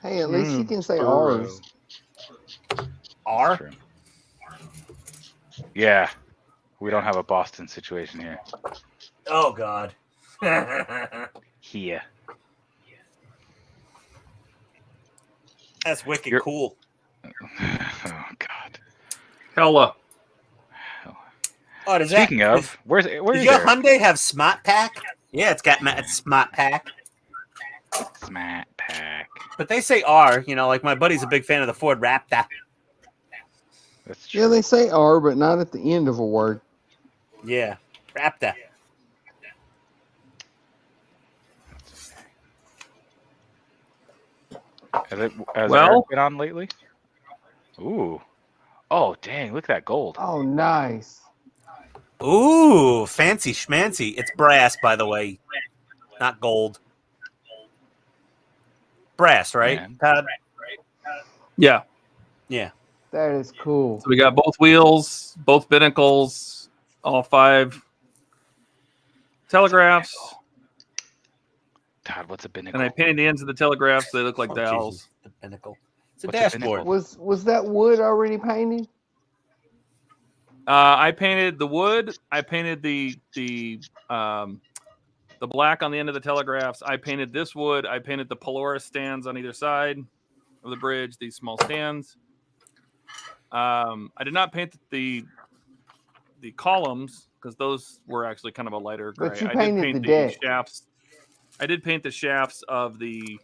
Hey, at least you can say Burrow. R's. R? True. Yeah. We don't have a Boston situation here. Oh, God. Here. That's wicked You're- cool. Oh, God. Hella. Oh, does Speaking that, of, where does is your there? Hyundai have Smart Pack? Yeah, it's got Smart Pack. Smart pack. But they say R, like my buddy's a big fan of the Ford Raptor. That's true. Yeah, they say R, but not at the end of a word. Yeah. Raptor. Has Well- Eric been on lately? Ooh. Oh, dang. Look at that gold. Oh, nice. Ooh, fancy schmancy. It's brass, by the way, not gold. Brass, right, Man. Todd? Yeah. Yeah. That is cool. So we got both wheels, both binnacles, all 5 telegraphs, Todd, what's a binnacle? and I painted the ends of the telegraphs. So they look like Oh, dowels. Jesus. The pinnacle. It's a What's a dashboard. pinnacle? Was that wood already painted? I painted the wood. I painted the black on the end of the telegraphs. I painted this wood. I painted the Polaris stands on either side of the bridge. These small stands. I did not paint the columns because those were actually kind of a lighter gray. But you I painted did paint the deck. shafts. I did paint the shafts of the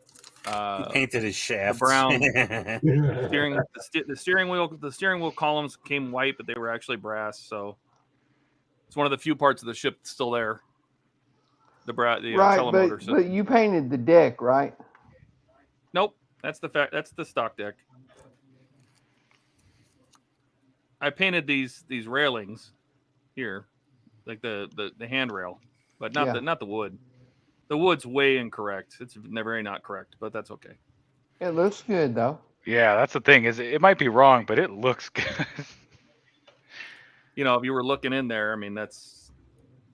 He painted his shaft. brown Yeah. steering. The steering wheel. The steering wheel columns came white, but they were actually brass. So it's one of the few parts of the ship that's still there. The Right, telemotor system. but you painted the deck, right? Nope, that's the fact. That's the stock deck. I painted these railings here, like the handrail, but not Yeah. not the wood. The wood's way incorrect. It's very not correct, but that's okay. It looks good though. Yeah, that's the thing. Is it might be wrong, but it looks good. You know, if you were looking in there, I mean, that's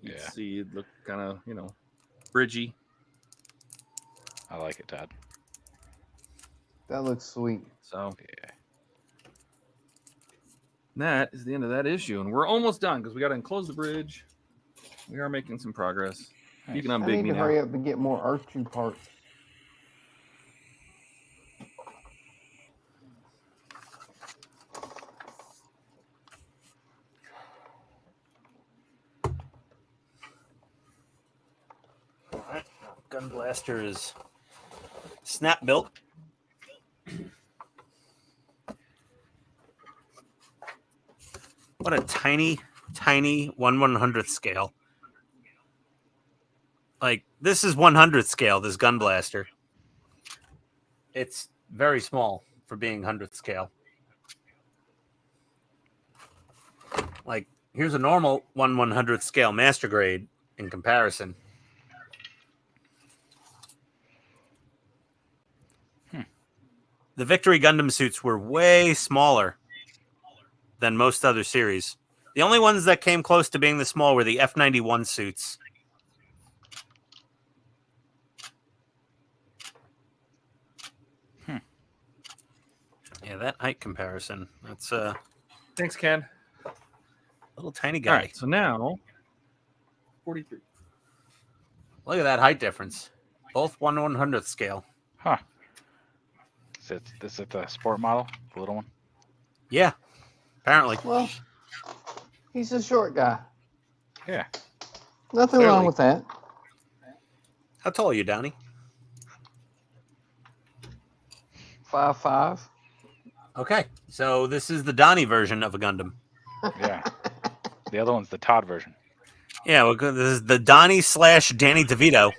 you'd Yeah. see it look kind of bridgy. I like it, Todd. That looks sweet. So Yeah. that is the end of that issue, and we're almost done because we got to enclose the bridge. We are making some progress. You can I unbig need me to now. hurry up and get more Earth-2 parts. Gun blaster is snap built. What a tiny 1/100th scale. Like, this is 100th scale, this gun blaster. It's very small for being 100th scale. Like, here's a normal 1/100th scale master grade in comparison. The Victory Gundam suits were way smaller than most other series. The only ones that came close to being this small were the F-91 suits. Yeah, that height comparison. That's a Thanks, Ken. little tiny All guy. right, so now 43. Look at that height difference. Both 1/100th scale. Huh. Is it the sport model, the little one? Yeah, apparently. Well, he's a short guy. Yeah. Nothing Clearly. wrong with that. How tall are you, Downey? 5'5". Okay, so this is the Donnie version of a Gundam. Yeah. The other one's the Todd version. Yeah, well, this is the Donnie / Danny DeVito.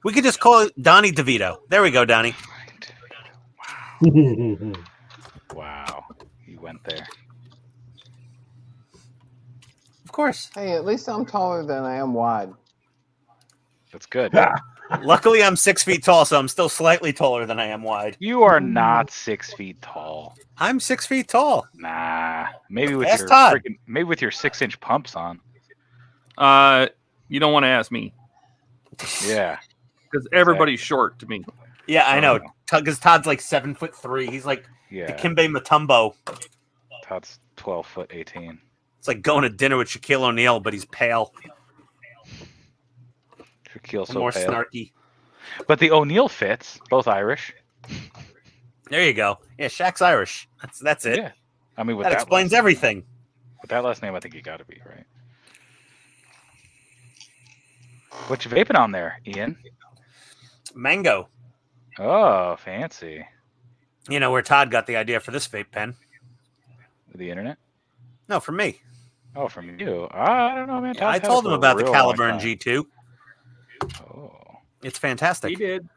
We could just call it Donnie DeVito. There we go, Donnie. Wow. You went there. Of course. Hey, at least I'm taller than I am wide. That's good. Luckily, I'm 6 feet tall, so I'm still slightly taller than I am wide. You are not 6 feet tall. I'm 6 feet tall. Nah. Maybe with Ask your Todd. maybe with your 6-inch pumps on. You don't want to ask me Yeah. because everybody's short to me. Yeah, I know. Oh. Because Todd's like 7'3". He's like the Yeah. Kimbe Mutombo. Todd's 12'18". It's like going to dinner with Shaquille O'Neal, but he's pale. Shaquille's And so more pale. snarky. But the O'Neal fits, both Irish. There you go. Yeah, Shaq's Irish. That's it. Yeah. I mean, with That explains everything. With that last name, I think you got to be, right? What you vaping on there, Ian? Mango. Oh, fancy. You know where Todd got the idea for this vape pen? The internet? No, from me. Oh, from you. I don't know, man. Yeah, I Todd's had it told for him a about the real long Caliburn time. G2. Oh, It's He fantastic. did.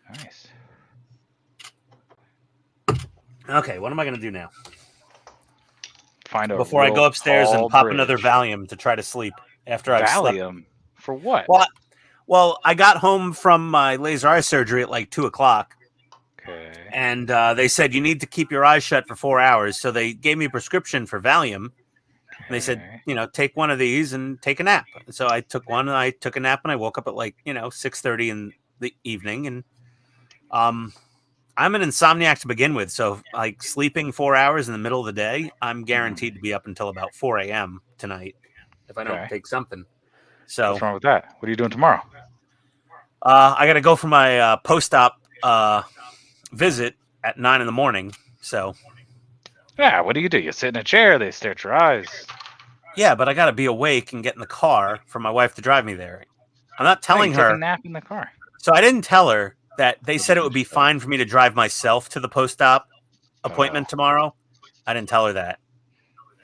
nice. Okay, what am I going to do now? Find a Before I real go upstairs and tall pop bridge. another Valium to try to sleep after I've slept. Valium? For what? Well, I got home from my laser eye surgery at like 2:00. Okay. And they said you need to keep your eyes shut for 4 hours. So they gave me a prescription for Valium. And they said, Okay. take one of these and take a nap. So I took one and I took a nap and I woke up at like, 6:30 in the evening. And I'm an insomniac to begin with. So like sleeping 4 hours in the middle of the day, I'm guaranteed to be up until about 4 a.m. tonight if I don't Okay. take something. So What's wrong with that? What are you doing tomorrow? I got to go for my post-op visit at 9 in the morning. So Yeah, what do? You sit in a chair, they stare at your eyes. yeah, but I got to be awake and get in the car for my wife to drive me there. I'm not telling Hey, take her. a nap in the car. So I didn't tell her that they said it would be fine for me to drive myself to the post-op appointment tomorrow. I didn't tell her that.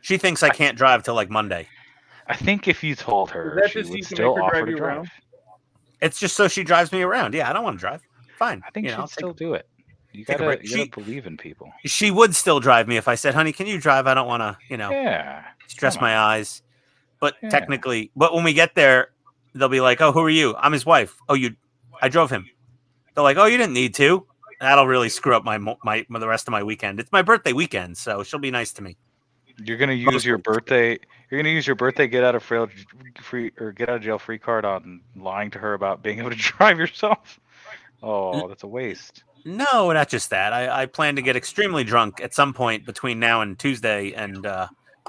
She thinks I can't drive till like Monday. I think if you told her, Is that she just so would you can still make her offer drive to you drive. around? It's just so she drives me around. Yeah, I don't want to drive. Fine. I think I'll she'd still do it. You take a gotta, break. you gotta believe in people. She would still drive me if I said, honey, can you drive? I don't want to, Yeah. stress come my on. eyes. But Yeah. technically, but when we get there, they'll be like, oh, who are you? I'm his wife. Oh, I drove him. They're like, oh, you didn't need to. That'll really screw up my the rest of my weekend. It's my birthday weekend, so she'll be nice to me. You're gonna use your birthday. You're gonna use your birthday get out of jail free card on lying to her about being able to drive yourself. Oh, that's a waste. No, not just that. I plan to get extremely drunk at some point between now and Tuesday, and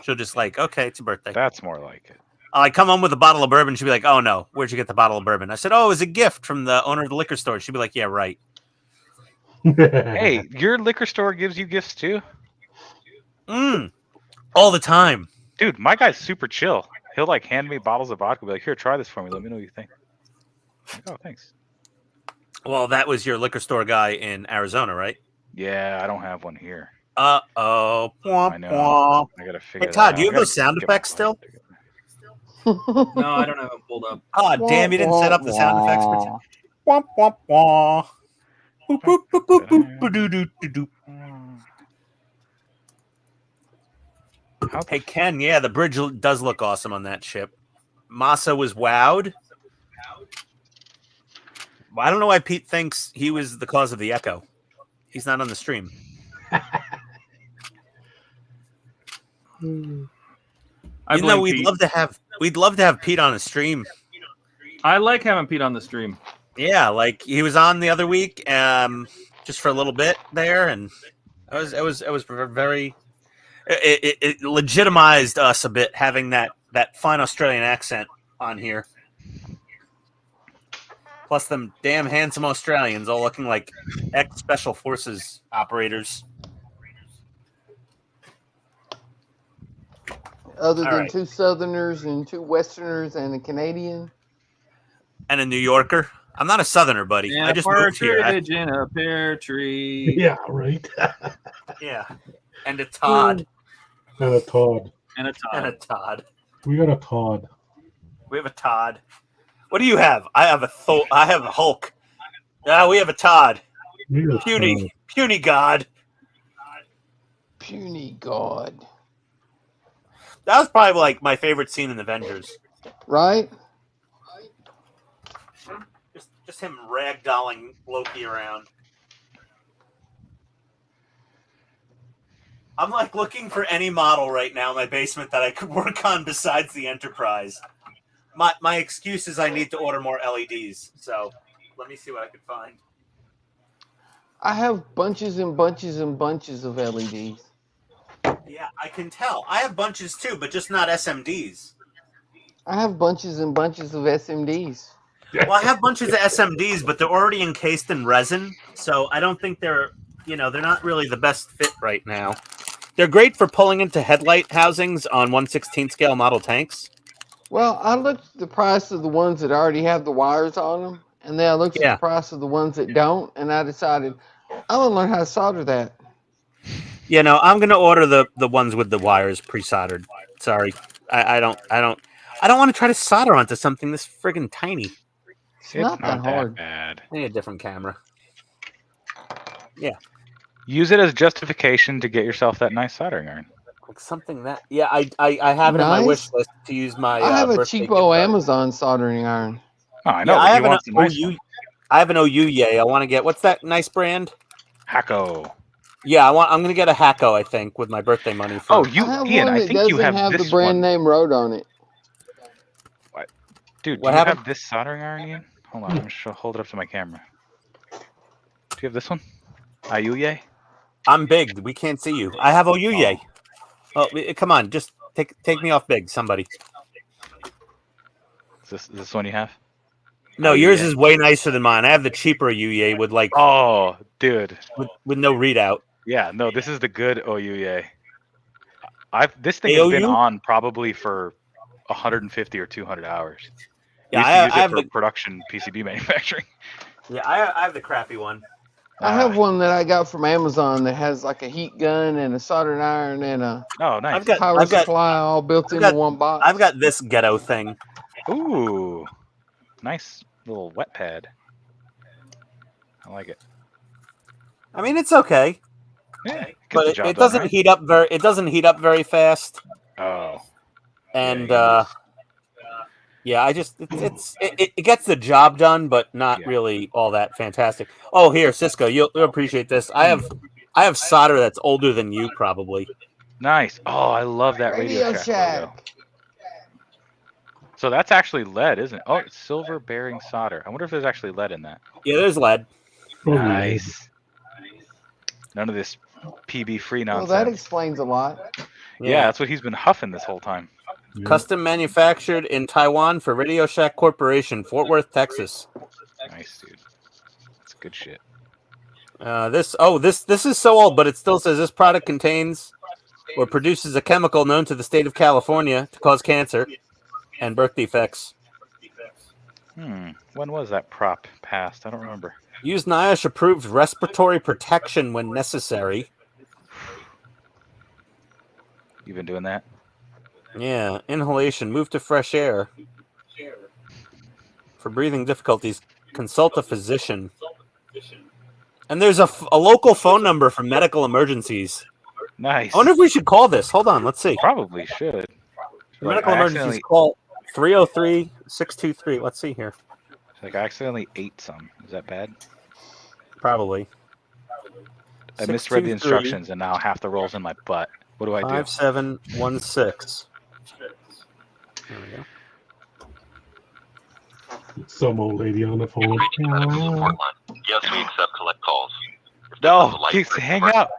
she'll just like, okay, it's your birthday. That's more like it. I come home with a bottle of bourbon. She'll be like, oh no, where'd you get the bottle of bourbon? I said, oh, it was a gift from the owner of the liquor store. She'd be like, yeah, right. Hey, your liquor store gives you gifts too? All the time. Dude, my guy's super chill. He'll like hand me bottles of vodka, be like, here, try this for me. Let me know what you think. I'm like, oh, thanks. Well, that was your liquor store guy in Arizona, right? Yeah, I don't have one here. Uh-oh. I know. I gotta figure Hey, that out. Todd, do you I have those gotta sound get my effects still? life together. No, I don't have them pulled up. Oh, damn, you didn't set up the sound effects for womp, womp, womp. Boop, boop, boop, boop, boop, ba-doo-doo-doo-doo. Hey, Ken, yeah, the bridge does look awesome on that ship. Massa was wowed. I don't know why Pete thinks he was the cause of the echo. He's not on the stream. We'd love to have Pete on a stream. I like having Pete on the stream. Yeah, like he was on the other week, just for a little bit there, and it was very. It legitimized us a bit having that fine Australian accent on here. Plus them damn handsome Australians all looking like ex-Special Forces operators. Other All than right. 2 Southerners and 2 Westerners and a Canadian. And a New Yorker. I'm not a Southerner, buddy. And I just moved here. partridge in a pear tree. Yeah, right. Yeah. And a Todd. And a Todd. And a Todd. And a Todd. We got a Todd. We have a Todd. What do you have? I have a Hulk. We have a Todd. We got a Todd. Puny God. Puny God. That was probably like my favorite scene in Avengers. Right? Just him ragdolling Loki around. I'm like looking for any model right now in my basement that I could work on besides the Enterprise. My excuse is I need to order more LEDs. So let me see what I can find. I have bunches and bunches and bunches of LEDs. Yeah, I can tell. I have bunches too, but just not SMDs. I have bunches and bunches of SMDs. Well, I have bunches of SMDs, but they're already encased in resin, so I don't think they're not really the best fit right now. They're great for pulling into headlight housings on 1/16 scale model tanks. Well, I looked at the price of the ones that already have the wires on them, and then I looked at the price of the ones that don't, and I decided I'm going to learn how to solder that. You know, I'm gonna order the ones with the wires pre-soldered. Sorry, I don't want to try to solder onto something this friggin' tiny. It's It's not that not that hard. bad. I need a different camera. Yeah, Use it as justification to get yourself that nice soldering iron. like something that. Yeah, I have it on my wish Nice. list to use my. I have a birthday gift cheapo card. Amazon soldering iron. Oh, I know. Yeah, but I he have an wants the nice OU. one. I have an OU. Yay! I want to get what's that nice brand? Hacko. Yeah, I'm gonna get a Hacko. I think with my birthday money. Oh, For, you, I have Ian. one I that think you doesn't have have the this brand one. name wrote on it. Dude, What do you happened? have this soldering iron, Ian? Hold on, I'm gonna hold it up to my camera. Do you have this one? Ayuye? I'm big. We can't see you. I have OU. Yay! Oh. Oh, come on, just take me off big, somebody. Is this one you have? No, Oh, yours yeah. is way nicer than mine. I have the cheaper UUA with like Oh, dude. with no readout. Yeah, no, this is the good OUA. This thing has been AOU? on probably for 150 or 200 hours. Yeah, We used to I use have it for the production PCB manufacturing. yeah I have the crappy one. I have one that I got from Amazon that has like a heat gun and a soldering iron and a Oh, nice. power supply all built into one box. I've got this ghetto thing. Ooh, nice little wet pad. I like it. I mean, it's okay, Yeah, gets but the it job done, doesn't right? heat up very. It doesn't heat up very fast, Oh, and yeah, yeah, I just it gets the job done, but not Yeah. really all that fantastic. Oh, here, Cisco, you'll appreciate this. I have solder that's older than you probably. nice. Oh, I love that Radio Shack logo. So that's actually lead, isn't it? Oh, it's silver bearing solder. I wonder if there's actually lead in that. Yeah, there's lead. Probably Nice. None of this PB free Well, nonsense. that explains a lot. Yeah, that's what he's been huffing this whole time. Yeah. Custom manufactured in Taiwan for Radio Shack Corporation, Fort Worth, Texas. Nice, dude. That's good shit. This is so old, but it still says this product contains or produces a chemical known to the state of California to cause cancer and birth defects. When was that prop passed? I don't remember. Use NIOSH approved respiratory protection when necessary. You been doing that? Yeah, inhalation. Move to fresh air. For breathing difficulties, consult a physician. And there's a local phone number for medical emergencies. Nice. I wonder if we should call this. Hold on, let's see. Probably should. For medical emergencies, call 303-623. Let's see here. Like I accidentally ate some. Is that bad? Probably. I misread the instructions and now half the roll's in my butt. What do I do? 5716. There we go. Some old lady on the phone. Yes, we accept collect calls. No, please hang up.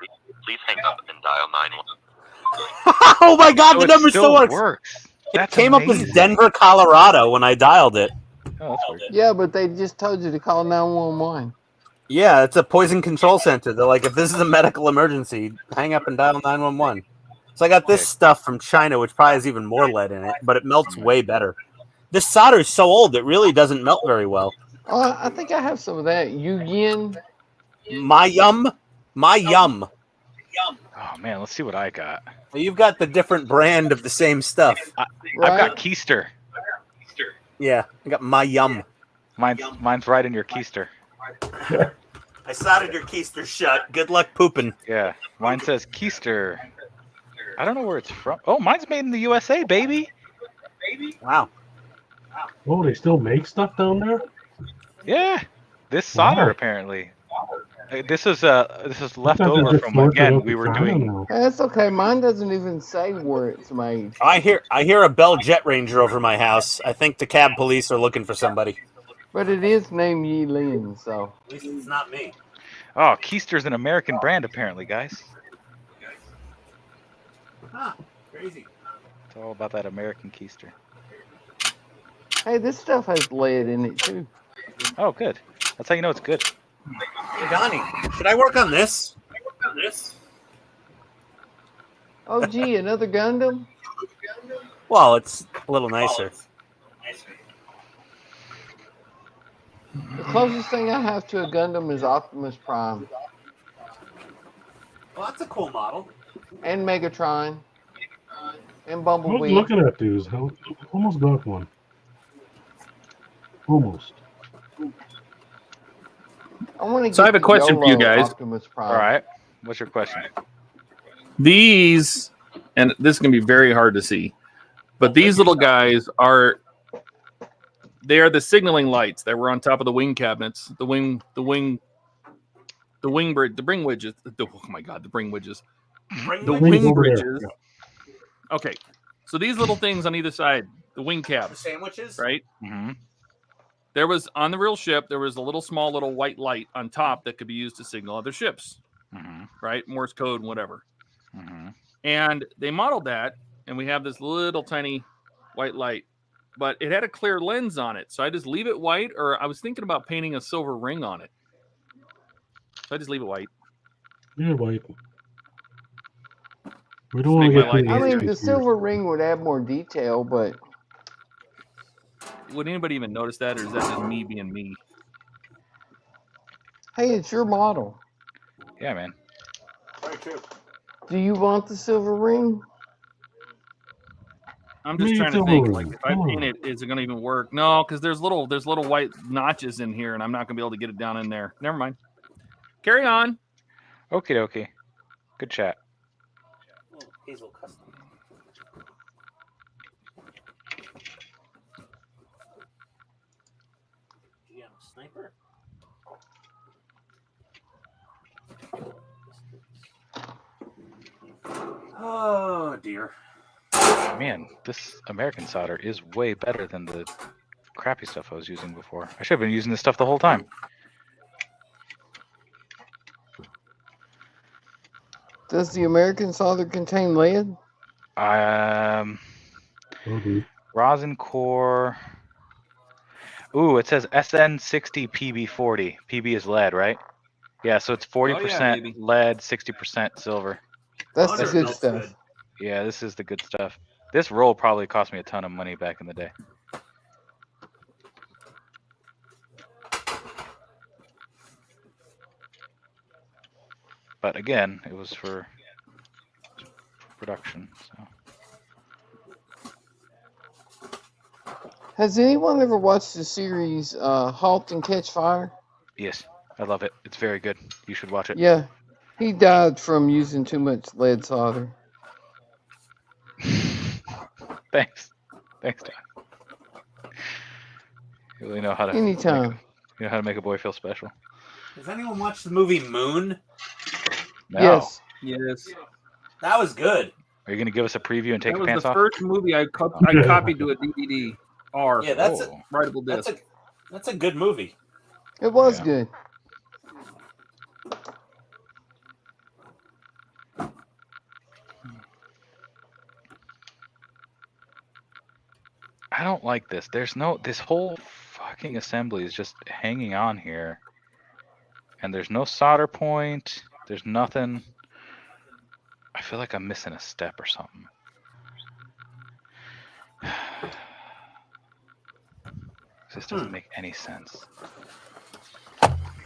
Please hang up and dial 911. Oh my God, So the it number still works. It That's came up amazing. as Denver, Colorado when I dialed it. Oh, that's weird. Yeah, but they just told you to call 911. Yeah, it's a poison control center. They're like, if this is a medical emergency, hang up and dial 911. So I got this stuff from China, which probably has even more lead in it, but it melts way better. This solder is so old, it really doesn't melt very well. Oh, I think I have some of that. Yin. My yum. Oh man, let's see what I got. You've got the different brand of the same stuff. I've Right. got Keister. Yeah, I got my yum. Mine's right in your Keister. I soldered your keister shut. Good luck pooping. Yeah, mine says Keister. I don't know where it's from. Oh, mine's made in the USA, baby. Wow. Oh, they still make stuff down there? Yeah, this solder Wow. apparently. This is left I thought they over just from sorted again. out We the were file doing. now. That's okay. Mine doesn't even say where it's made. I hear a Bell Jet Ranger over my house. I think the cab police are looking for somebody. But it is named Yi Lin, so. At least it's not me. Oh, Keister's an American brand apparently, guys. Huh, crazy. It's all about that American Keister. Hey, this stuff has lead in it too. Oh, good. That's how you know it's good. Hey, Donnie, should I work on this? Oh, gee, another Gundam? Well, it's a little nicer. The closest thing I have to a Gundam is Optimus Prime. Well, It's a cool model. And Megatron. And I was Bumblebee. looking at these. Almost got one. Almost. I want to So I have a the question for you YOLO guys. Optimus Prime. All right. What's your question? These, and this is going to be very hard to see, but these little guys are, they are the signaling lights that were on top of the wing cabinets, the wing bridge, the bring widgets. Oh my God, the bring widgets. The Wings wing over there, bridges. Okay. So these little things on either side, the wing cabs, Sandwiches? right? Mm-hmm. There was, on the real ship, there was a little small little white light on top that could be used to signal other ships, Mm-hmm. right? Morse code and whatever. Mm-hmm. And they modeled that, and we have this little tiny white light, but it had a clear lens on it. So I just leave it white, or I was thinking about painting a silver ring on it. So I just leave it white. Yeah, white. We don't want Make to my get life I mean, easier. the silver ring would add more detail, but Would anybody even notice that, or is that just me being me? hey, it's your model. Yeah, man. Very true. Do you want the silver ring? I'm just Me trying to too. think, like, if I Come paint on. it, is it going to even work? No, because there's little white notches in here, and I'm not going to be able to get it down in there. Never mind. Carry on. Okie dokie. Good chat. Hazel custom. GM sniper. Oh dear. Man, this American solder is way better than the crappy stuff I was using before. I should have been using this stuff the whole time. Does the American solder contain lead? Rosin core. Ooh, it says SN60 PB40. PB is lead, right? Yeah, so it's 40% baby. lead, 60% silver. That's Oh, the that good smells stuff. good. Yeah, this is the good stuff. This roll probably cost me a ton of money back in the day. But again, it was for production. So. Has anyone ever watched the series Halt and Catch Fire? Yes, I love it. It's very good. You should watch it. Yeah. He died from using too much lead solder. Thanks. Thanks, Don. You really know how to Anytime. you know how to make a boy feel special. Has anyone watched the movie Moon? No. Yes. Yes. That was good. Are you going to give us a preview and take That your was pants the off? first movie I copied to a DVD. R. Yeah, that's Oh. writable disc. that's a good movie. It was Yeah. good. I don't like this. This whole fucking assembly is just hanging on here. And there's no solder point. There's nothing. I feel like I'm missing a step or something. This doesn't make any sense.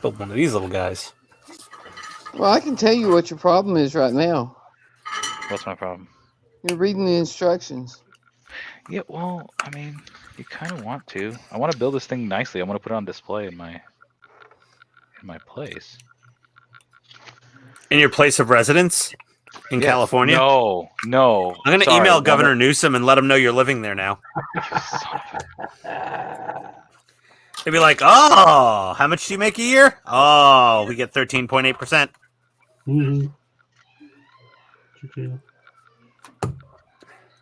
Build one of these little guys. Well, I can tell you what your problem is right now. What's my problem? You're reading the instructions. Yeah, well, I mean, you kind of want to. I want to build this thing nicely. I want to put it on display in my place. In your place of residence in Yes. California? No. I'm going to Sorry, email Wonder- Governor Newsom and let him know you're living there now. You son of a- They'd be like, oh, how much do you make a year? Oh, we get 13.8%. Mm-hmm.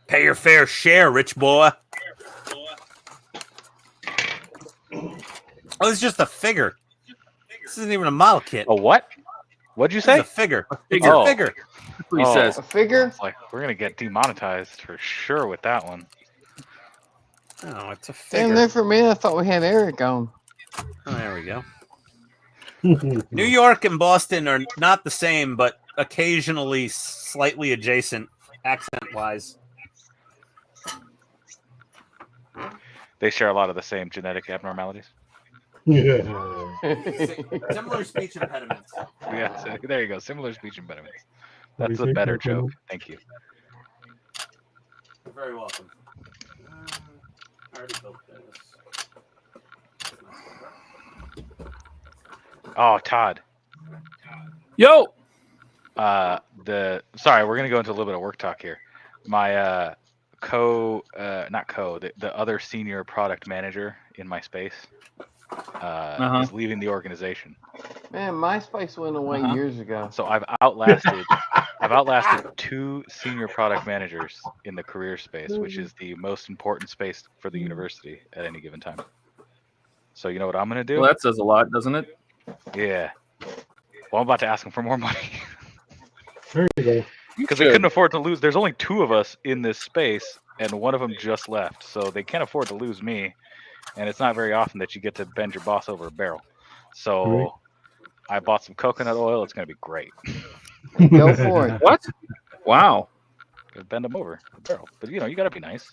Pay your fair share, rich boy. Oh, it's just a figure. This isn't even a model kit. A what? What'd you It's say? a figure. It's Oh. a figure. That's what he Oh. says. A figure? It's like we're gonna get demonetized for sure with that one. Oh, it's a Damn, figure. there for a minute I thought we had Eric on. Oh, there we go. New York and Boston are not the same, but occasionally slightly adjacent accent-wise. They share a lot of the same genetic abnormalities. Yeah. Similar speech impediments. Yeah, so there you go. Similar speech impediments. What do That's you a think, better Marco? joke. Thank you. You're very welcome. I already built this. Oh, Todd. Yo. Sorry, we're gonna go into a little bit of work talk here. My the other senior product manager in my space is leaving the organization. Man, MySpace went away years ago. So I've outlasted 2 senior product managers in the career space, which is the most important space for the university at any given time. So you know what I'm gonna do? Well, that says a lot, doesn't it? Yeah. Well, I'm about to ask them for more money. There you go. Because they couldn't afford to lose. There's only 2 of us in this space, and one of them just left. So they can't afford to lose me. And it's not very often that you get to bend your boss over a barrel. So I bought some coconut oil. It's going to be great. Go for it. What? Wow. Bend them over a barrel. But, you know, you got to be nice.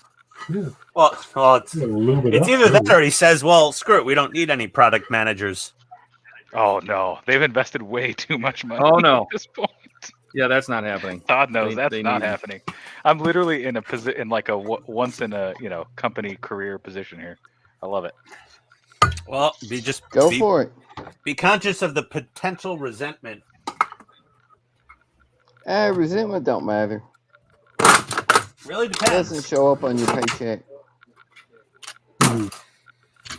Yeah. Well, it's Lube it it's up, either that too. or he says, "Well, screw it, we don't need any product managers." Oh, no. They've invested way too much money Oh, no. at this point. Yeah, that's not happening. Todd knows that's they not need- happening. I'm literally in like a once in a company career position here. I love it. Well, Go for it. Be conscious of the potential resentment. Resentment don't matter. Really It depends. doesn't show up on your paycheck.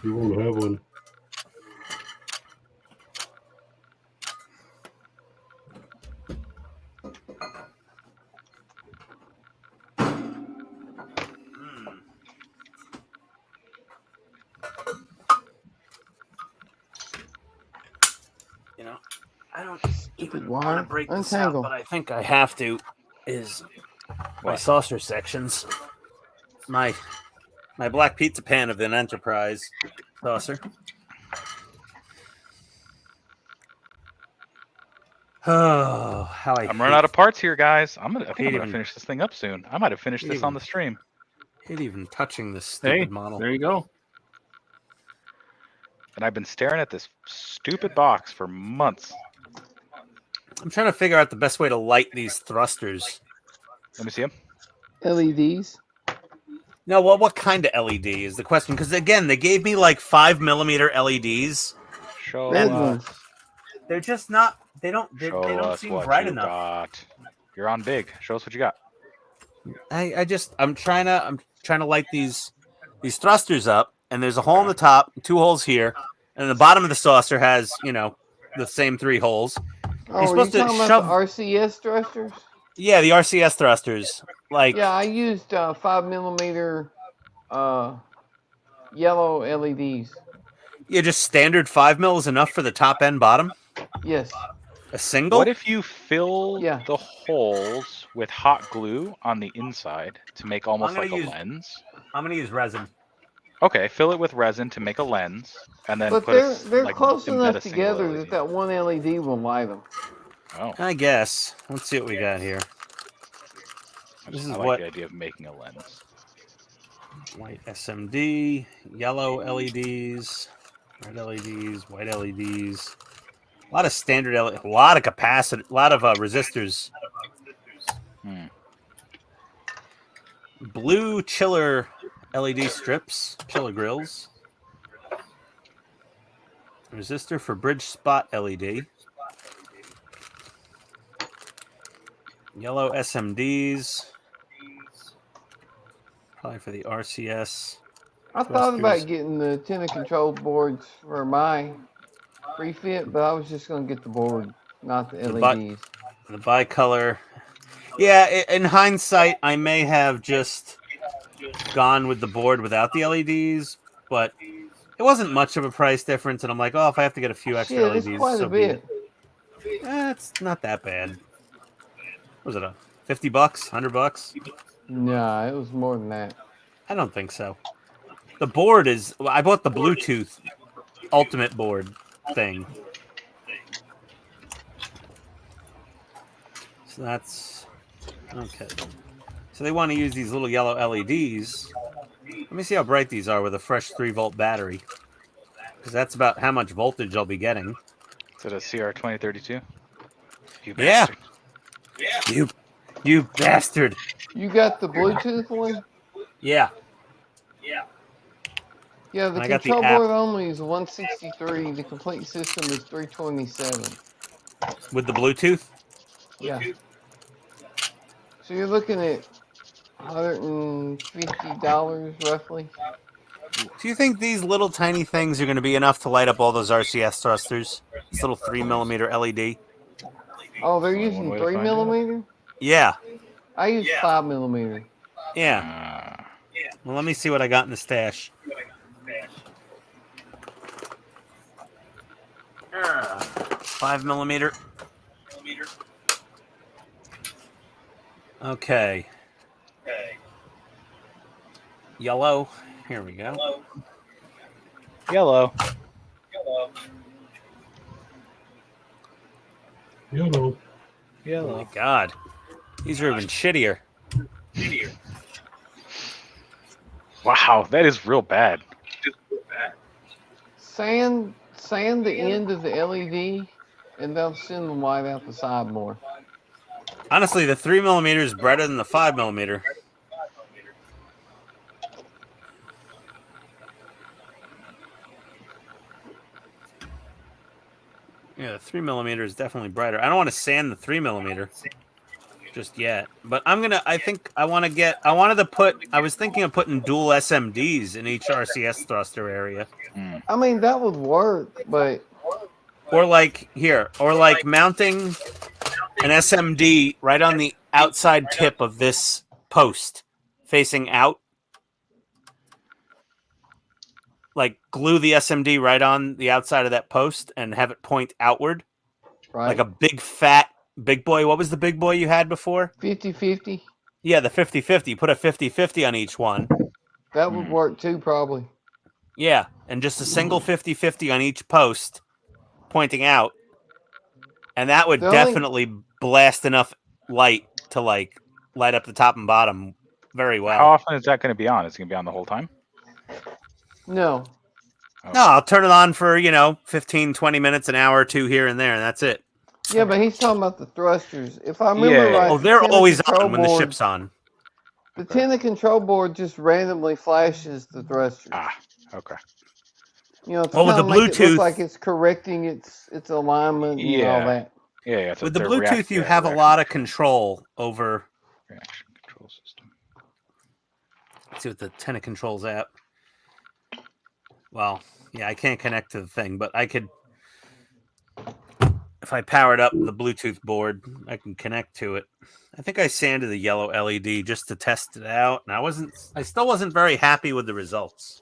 You won't have one. You know, I don't Stupid want wire. to break this out, Untangle. but I think I have to. Is my What? saucer sections. My black pizza pan of an Enterprise saucer. Oh, how I'm running out of parts here, guys. I think I'm hate gonna even- finish this thing up soon. I might have finished this on the stream. hate even touching this stupid Hey, model. there you go. And I've been staring at this stupid box for months. I'm trying to figure out the best way to light these thrusters. Let me see them. LEDs. No, what kind of LED is the question? Because again, they gave me like 5mm LEDs. Show Red us. ones. They're just not. They don't Show don't us seem what bright you enough. got. You're on big. Show us what you got. I'm trying to light these thrusters up, and there's a hole in the top, 2 holes here, and the bottom of the saucer has the same 3 holes. Oh, are you supposed to talking shove- about the RCS thrusters? Yeah, the RCS thrusters. Like Yeah, I used 5mm yellow LEDs. yeah, just standard 5mm is enough for the top and bottom. Yes. A single. What if you fill Yeah. the holes with hot glue on the inside to make almost gonna like a use- lens? I'm gonna use resin. Okay, fill it with resin to make a lens, and then But put they're like, close embed enough a single together LED. that 1 LED will light them. Oh, I guess. Let's see what we got here. This is I like what the idea of making a lens. white SMD, yellow LEDs, red LEDs, white LEDs. A lot of standard LED, a lot of capacitor, a lot of resistors. Blue chiller LED strips, chiller grills. Resistor for bridge spot LED. Yellow SMDs. Probably for the RCS. I thought Thrusters. about getting the antenna control boards for my refit, but I was just going to get the board, not the The LEDs. The bicolor. Yeah, in hindsight, I may have just gone with the board without the LEDs, but it wasn't much of a price difference, and I'm like, oh, if I have to get a few extra Shit, LEDs, it's quite so a be bit. it. It's not that bad. What was it, $50, $100? Nah, it was more than that. I don't think so. The board is. I bought the Bluetooth Ultimate board thing. So that's okay. So they want to use these little yellow LEDs. Let me see how bright these are with a fresh 3-volt battery, because that's about how much voltage I'll be getting. Is it a CR2032? You Yeah. bastard. You bastard. You got the Bluetooth one? Yeah. Yeah, the And I got the control app. board only is 163. The complete system is 327. With the Bluetooth? Yeah. So you're looking at $150 roughly. Do you think these little tiny things are going to be enough to light up all those RCS thrusters? This little 3mm LED? Oh, they're Only one using way to 3mm? Yeah. I use 5mm. Yeah. Well, let me see what I got in the stash. 5mm. Okay. Yellow. Here we go. Yellow. Yellow. Oh my god. These are even shittier. Wow, that is real bad. Sand the end of the LED, and they'll send the light out the side more. Honestly, the 3mm is brighter than the 5mm. Yeah, the 3mm is definitely brighter. I don't want to sand the 3mm just yet, but I was thinking of putting dual SMDs in each RCS thruster area. I mean, that would work, but Or like mounting an SMD right on the outside tip of this post facing out. Like glue the SMD right on the outside of that post and have it point outward. right, Like a big fat big boy. What was the big boy you had before? 50-50. Yeah, the 50-50. Put a 50-50 on each one. That would work too, probably. Yeah, and just a single 50-50 on each post pointing out. And that would The only- definitely blast enough light to like light up the top and bottom very well. How often is that going to be on? Is it going to be on the whole time? No. No, I'll turn it on for, 15, 20 minutes, an hour or two here and there, and that's it. Yeah, but he's talking about the thrusters. If I remember Yeah. right, Oh, they're the always control on when the board- ship's on. The tenant control board just randomly flashes the thrusters. Okay. To Well, with kinda the make it Bluetooth- look like it's correcting its alignment and all Yeah. that. Yeah. With the Bluetooth, you have a lot of control over. Reaction control system. Let's see what the tenant controls app. Well, yeah, I can't connect to the thing, but I could. If I powered up the Bluetooth board, I can connect to it. I think I sanded the yellow LED just to test it out, and I still wasn't very happy with the results.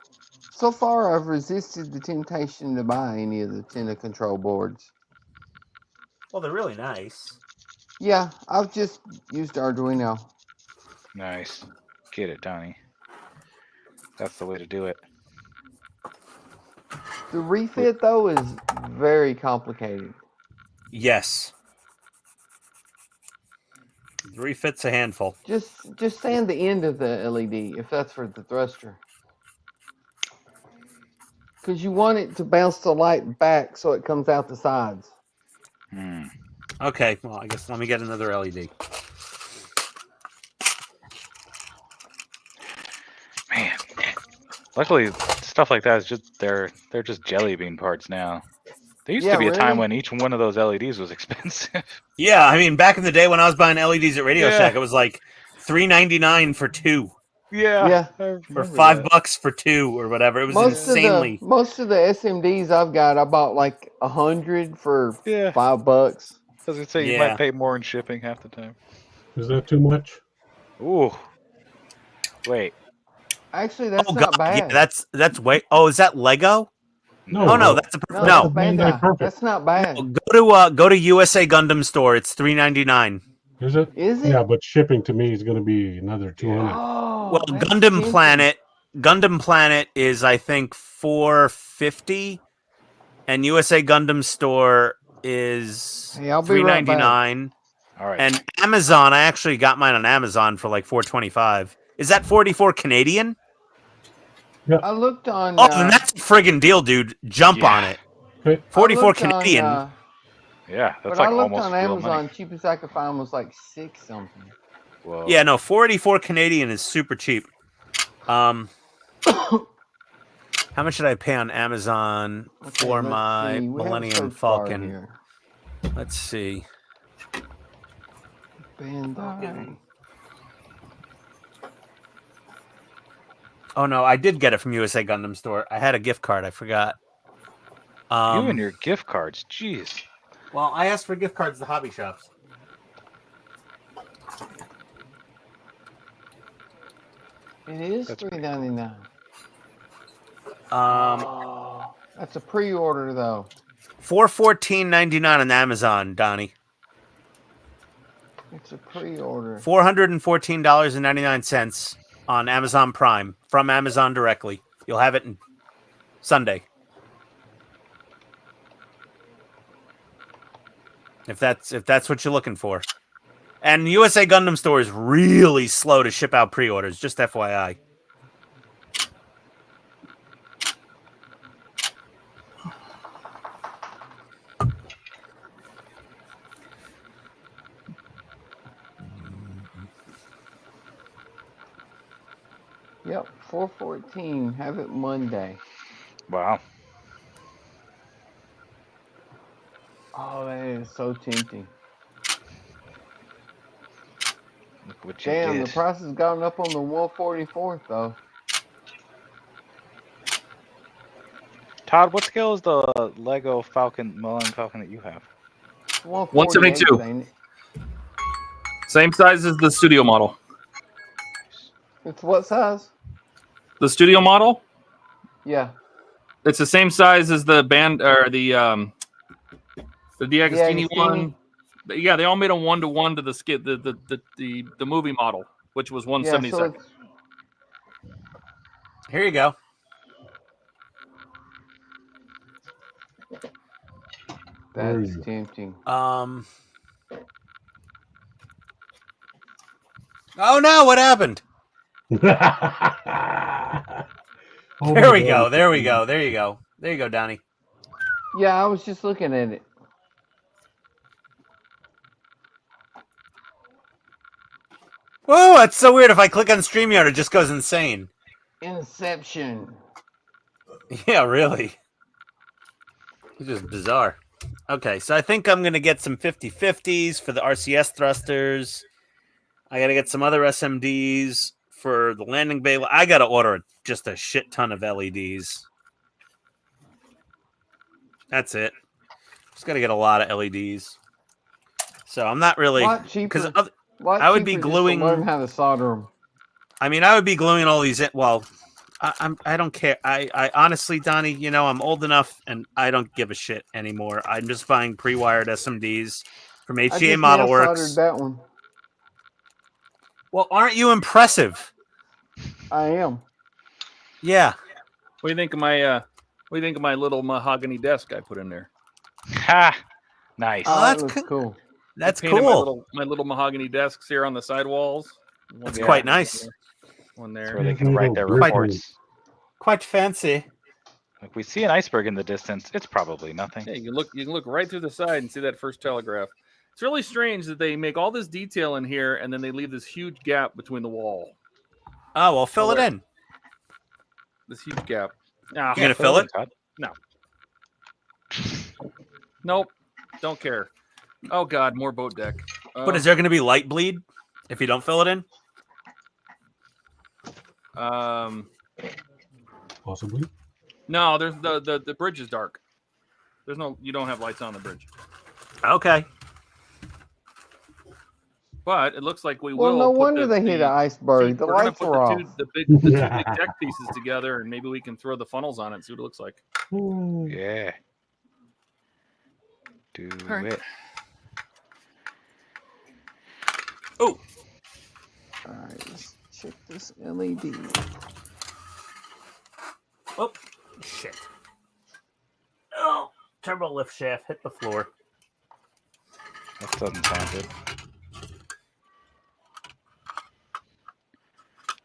So far, I've resisted the temptation to buy any of the tenant control boards. Well, they're really nice. Yeah, I've just used Arduino. Nice. Get it, Donnie. That's the way to do it. The refit, though, is very complicated. Yes. The refit's a handful. Just sand the end of the LED, if that's for the thruster. Because you want it to bounce the light back so it comes out the sides. Okay, well, I guess let me get another LED. Man. Luckily, stuff like that is just they're just jelly bean parts now. There used to be a time when each one of those LEDs was expensive. Yeah, I mean, back in the day when I was buying LEDs at Radio Shack, it was like $3.99 for two. Yeah. Or $5 for two or whatever. It was insanely. Most of the SMDs I've got, I bought like 100 for $5. I was gonna say you might pay more in shipping half the time. Is that too much? Ooh. Wait. Actually, that's not bad. Yeah, that's way. Oh, is that Lego? No. Oh no, that's a No, no. That's not bad. Go to USA Gundam store. It's $3.99. Is it? Is it? Yeah, but shipping to me is going to be another 200. Oh, Well, Gundam Planet is I think $4.50, and USA Gundam store is Hey, I'll be right back. $3.99. All right. And Amazon, I actually got mine on Amazon for like $4.25. Is that 44 Canadian? I looked on. Oh, then that's a friggin' deal, dude. Jump on it. Okay. 44 I looked on, Canadian. Yeah, that's But like I looked almost on real Amazon. money. Cheapest I could find was like 6 something. Whoa. Yeah, no, 484 Canadian is super cheap. How much did I pay on Amazon for let's my see. We have a Millennium search bar Falcon? here. Let's see. Bandai. Oh no, I did get it from USA Gundam Store. I had a gift card. I forgot. You and your gift cards, jeez. Well, I asked for gift cards to hobby shops. It is $3.99. That's a pre-order though. $414.99 on Amazon, Donnie. It's a pre-order. $414.99 on Amazon Prime from Amazon directly. You'll have it in Sunday. If that's what you're looking for. And USA Gundam Store is really slow to ship out pre-orders, just FYI. Yep, 414. Have it Monday. Wow. Oh, that is so tempting. Look what you Damn, did. the price has gone up on the 144th though. Todd, what scale is the Lego Millennium Falcon that you have? 172. ain't it? Same size as the studio model. It's what size? The studio model? Yeah. It's the same size as the band or the D'Agostini one. Yeah, they all made a 1-to-1 to the skit the movie model, which was 172. Yeah, so Here you go. that's tempting. Oh no, what happened? Oh There my we God. go. There we go. There you go. There you go, Donnie. Yeah, I was just looking at it. Whoa, that's so weird. If I click on StreamYard, it just goes insane. Inception. Yeah, really. It's just bizarre. Okay, so I think I'm going to get some 50/50s for the RCS thrusters. I got to get some other SMDs for the landing bay. I got to order just a shit ton of LEDs. That's it. Just got to get a lot of LEDs. So I'm not really... A lot cheaper. I would be just to gluing... learn how to solder them. I mean, I would be gluing all these in. Well, I don't care. I honestly, Donnie, you know, I'm old enough and I don't give a shit anymore. I'm just buying pre-wired SMDs from HTA Model Works. Soldered that one. Well, aren't you impressive? I am. Yeah. What do you think of my little mahogany desk I put in there? Ha! Nice. Oh, that's that looks cool. That's I painted cool. My little mahogany desks here on the sidewalls. That's quite nice. One That's there. where they can write their reports. Quite fancy. Like we see an iceberg in the distance, it's probably nothing. Yeah, you can look right through the side and see that first telegraph. It's really strange that they make all this detail in here and then they leave this huge gap between the wall. Oh, well, fill it in. This huge gap. You gonna fill it? No. Nope. Don't care. Oh God, more boat deck. But is there going to be light bleed if you don't fill it in? Possibly. No, there's the bridge is dark. There's no, you don't have lights on the bridge. Okay. But it looks like we Well, will. no put wonder they hit an iceberg. The we're gonna lights put are off. the two big deck pieces together, and maybe we can throw the funnels on it and see what it looks like. Yeah. Do right. it. Oh. All right, let's check this LED. Oh, shit. Oh, turbo lift shaft hit the floor. That doesn't sound good.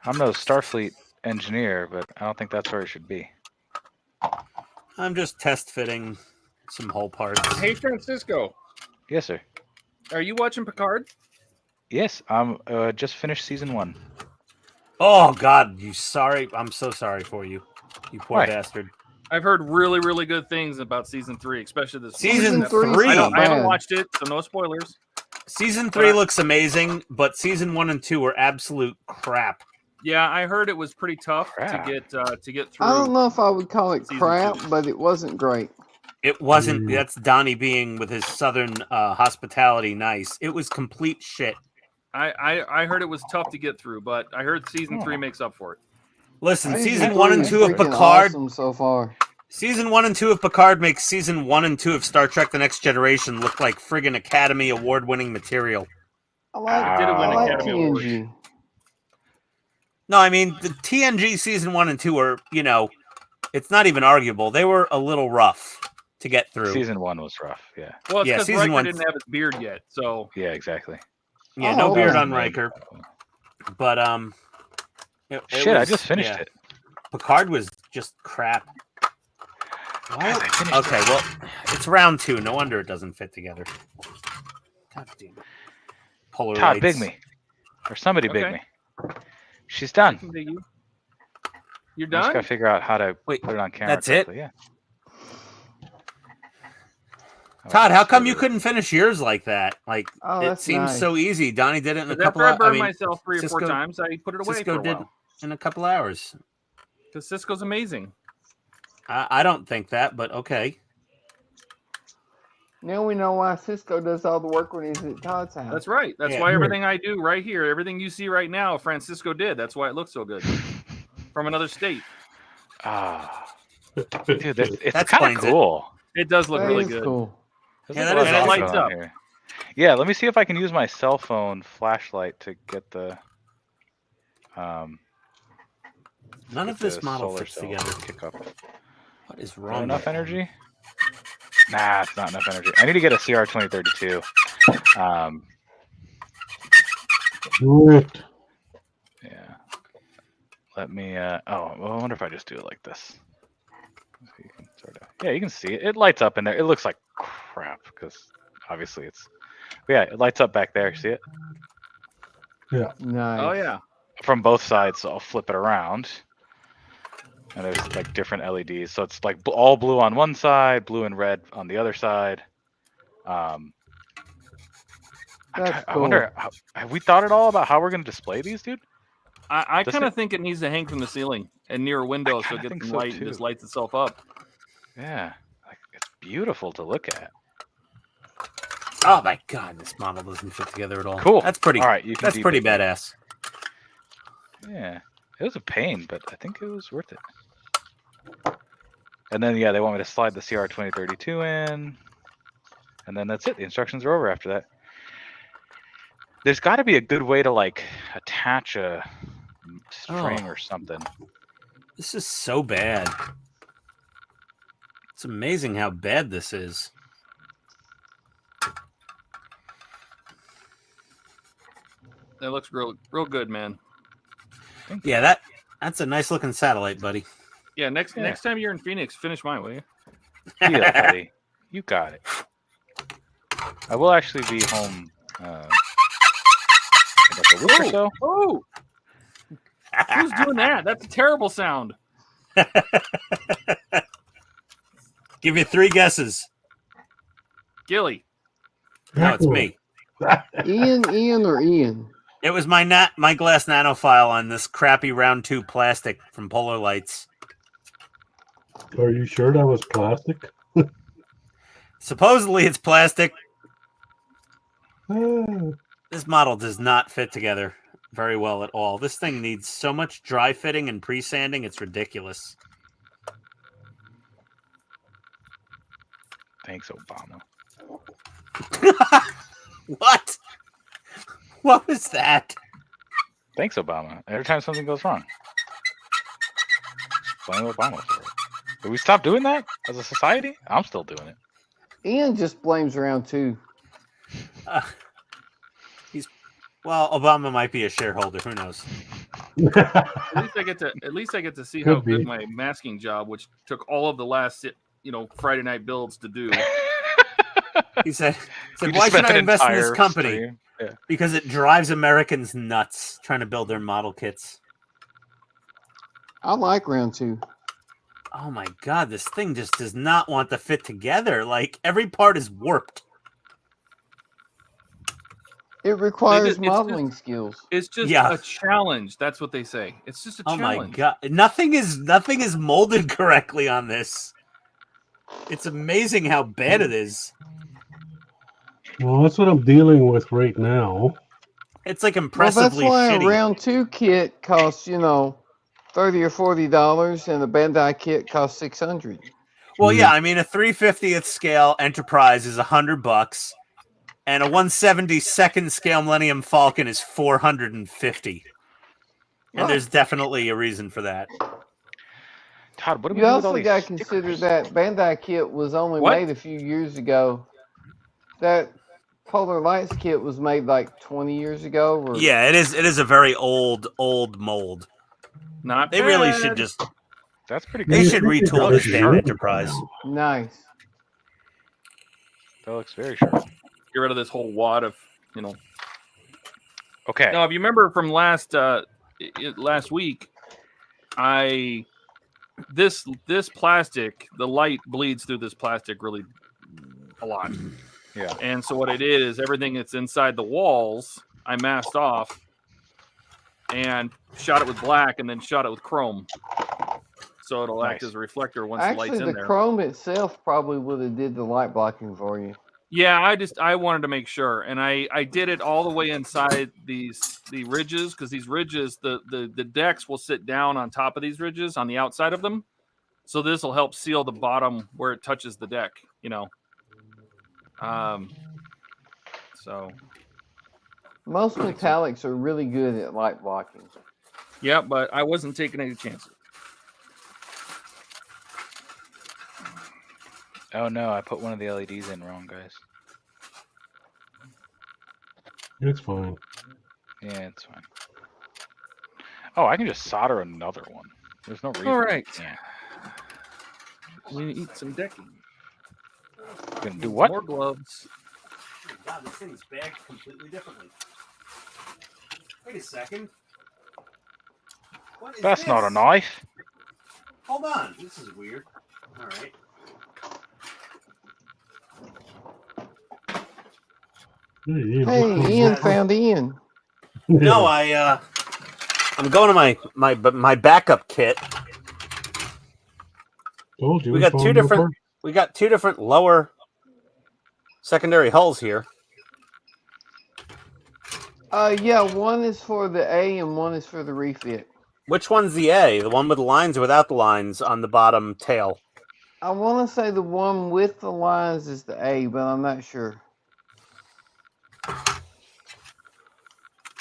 I'm no Starfleet engineer, but I don't think that's where it should be. I'm just test fitting some hole parts. Hey, Francisco. Yes, sir. Are you watching Picard? Yes, I'm just finished season 1. Oh God, I'm so sorry for you, you poor Why? bastard. I've heard really, really good things about season 3, especially this Season one. 3 I not haven't bad. watched it, so no spoilers. Season 3 looks amazing, but season 1 and 2 were absolute crap. Yeah, I heard it was pretty tough Crap. to get through. I don't know if I would call it Season crap, 2. but it wasn't great. It wasn't. That's Donnie being with his southern hospitality nice. It was complete shit. I heard it was tough to get through, but I heard season 3 makes up for it. Listen, Season season three 1 and is 2 of freaking Picard. awesome so far. Season 1 and 2 of Picard makes season 1 and 2 of Star Trek: The Next Generation look like friggin' Academy Award-winning material. I like, It did win I like Academy Awards. TNG. No, I mean the TNG season 1 and 2 are, it's not even arguable. They were a little rough to get through. Season 1 was rough. Yeah. Well, it's Yeah, because season Riker 1 didn't have his beard yet, so Yeah, exactly. Yeah, no Oh, beard okay. on Riker, but it Shit, I was- just finished yeah. it. Picard was just crap. Guys, I finished Okay, it. well, it's round 2. No wonder it doesn't fit together. God damn it. Polar Todd, lights. big me. Or somebody big Okay. me. She's done. You're I just done? gotta figure out how to Wait, put it on camera. that's it? correctly, Yeah. Todd, how come you Sure. couldn't finish yours like that? Like, Oh, it that's seems nice. so easy. Donnie did it in a Because couple after I of burned myself 3 or 4 Cisco- times, I put it away Cisco for a did while. in a couple hours. Because Cisco's amazing. I don't think that, but okay. Now we know why Cisco does all the work when he's at Todd's house. That's right. That's Yeah. why everything I do right here, everything you see right now, Francisco did. That's why it looks so good. From another state. Ah. Dude, it's That kind explains of it. cool. It does look That really is good. cool. There's Yeah, a that lot is of awesome. stuff Lights going up. here. Yeah, let me see if I can use my cell phone flashlight to get the None get of this the model solar fits cell together. to kick up. What is Is that wrong? enough with them? energy? Nah, it's not enough energy. I need to get a CR2032. Do it. Yeah. Let me. Oh, well, I wonder if I just do it like this. So you can sort of. Yeah, you can see it. It lights up in there. It looks like crap because obviously it's. But yeah, it lights up back there. See it Nice. Oh, yeah. from both sides. So I'll flip it around, and there's like different LEDs. So it's like all blue on one side, blue and red on the other side. That's I wonder, have we thought at all about how we're going to display these, dude? I Doesn't kind of it- think it needs to hang from the ceiling and near a window so it kinda gets think some so, light and too. just lights itself up. Yeah, like, it's beautiful to look at. Oh my god, this model doesn't fit together at all. Cool. That's pretty. All right, you can That's pretty deep it. badass. Yeah, it was a pain, but I think it was worth it. And then, yeah, they want me to slide the CR2032 in, and then that's it. The instructions are over after that. There's got to be a good way to like attach a string or something. This is so bad. It's amazing how bad this is. That looks real good, man. Yeah, that's a nice looking satellite, buddy. Yeah, next time you're in Phoenix, finish mine, will you? Deal, buddy. You got it. I will actually be home in like a week or so. Oh! Who's doing that? That's a terrible sound. Give you 3 guesses. Gilly. No, it's me. Ian, or Ian? It was my glass nanophile on this crappy round 2 plastic from Polar Lights. Are you sure that was plastic? Supposedly it's plastic. Ah, This model does not fit together very well at all. This thing needs so much dry fitting and pre-sanding, it's ridiculous. Thanks, Obama. What? What was that? Thanks, Obama. Every time something goes wrong, blame Obama for it. Did we stop doing that as a society? I'm still doing it. Ian just blames round 2. Well, Obama might be a shareholder. Who knows? At least I get to see how Could be. good my masking job, which took all of the last Friday night builds to do. He said, We "Why just should spent I an invest in this entire company? stream. Yeah. Because it drives Americans nuts trying to build their model kits." I like round 2. Oh my god, this thing just does not want to fit together. Like every part is warped. It requires it's modeling skills. It's just Yeah. a challenge. That's what they say. It's just a Oh challenge. my god, nothing is molded correctly on this. It's amazing how bad it is. Well, that's what I'm dealing with right now. It's like Well, impressively that's why shitty. a round 2 kit costs, $30 or $40, and a Bandai kit costs $600. Well, yeah, I mean a 350th scale Enterprise is $100, and a 172nd scale Millennium Falcon is $450. And there's definitely a reason for that. Todd, what do we You do with all also these got to consider stickers? that Bandai kit was only What? made a few years ago. That Polar Lights kit was made like 20 years ago. Or... Yeah, it is a very old mold. Not They really bad. should just That's pretty they good. should retool the stand Enterprise. Nice. That looks very sharp. Get rid of this whole wad of, Okay. Now, if you remember from last week, this plastic, the light bleeds through this plastic really a lot. Yeah. And so what I did is everything that's inside the walls, I masked off and shot it with black and then shot it with chrome. So it'll act as a reflector once the light's Actually, in the there. chrome itself probably would have did the light blocking for you. Yeah, I wanted to make sure, and I did it all the way inside the ridges, because these ridges, the decks will sit down on top of these ridges on the outside of them, so this will help seal the bottom where it touches the deck, So Most metallics are really good at light blocking. yeah, but I wasn't taking any chances. Oh no, I put one of the LEDs in wrong, guys. It's fine. Yeah, it's fine. Oh, I can just solder another one. There's no reason. All right. Yeah. We need to eat some decking. Gonna do what? More gloves. Oh my god, this thing's bagged completely differently. Wait a second. What is That's this? not a knife. Hold on, this is weird. All right. Hey, Ian found Ian. No, I'm going to my backup kit. Told you. We got two different lower secondary hulls here. Yeah, one is for the A and one is for the refit. Which one's the A? The one with the lines or without the lines on the bottom tail? I want to say the one with the lines is the A, but I'm not sure.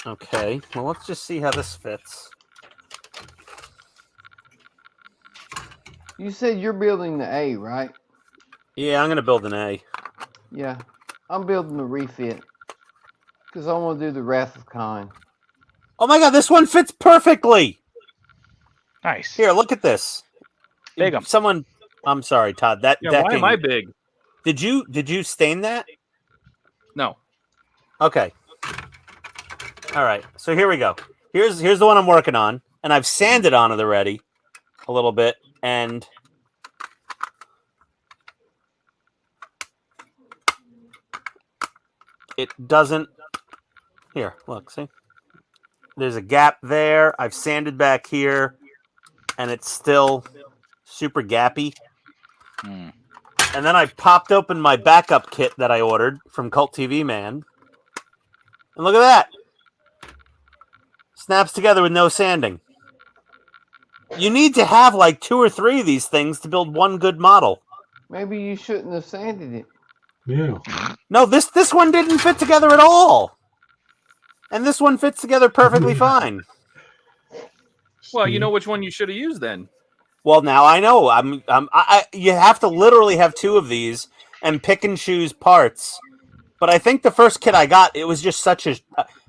Okay, well, let's just see how this fits. You said you're building the A, right? Yeah, I'm going to build an A. Yeah, I'm building the refit because I want to do the Wrath of Khan. Oh my god, this one fits perfectly! Nice. Here, look at this. Big 'em. Someone, I'm sorry, Todd. That Yeah, decking, why am I big? Did you stain that? No. Okay. All right. So here we go. Here's the one I'm working on, and I've sanded on it already a little bit, and it doesn't. Here, look. See, there's a gap there. I've sanded back here, and it's still super gappy. Hmm. And then I popped open my backup kit that I ordered from Cult TV Man. And look at that. Snaps together with no sanding. You need to have like 2 or 3 of these things to build one good model. Maybe you shouldn't have sanded it. Yeah. No, this one didn't fit together at all. And this one fits together perfectly fine. Well, you know which one you should have used then. Well, now I know. You have to literally have 2 of these and pick and choose parts. But I think the first kit I got, it was just such a...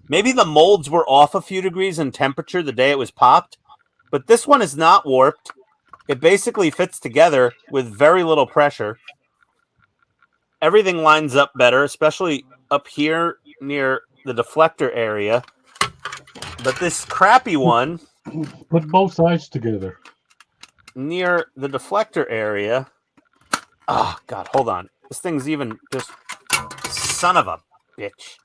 maybe the molds were off a few degrees in temperature the day it was popped. But this one is not warped. It basically fits together with very little pressure. everything lines up better, especially up here near the deflector area. But this crappy one Put both sides together. near the deflector area. Oh God, hold on. This thing's even just son of a bitch.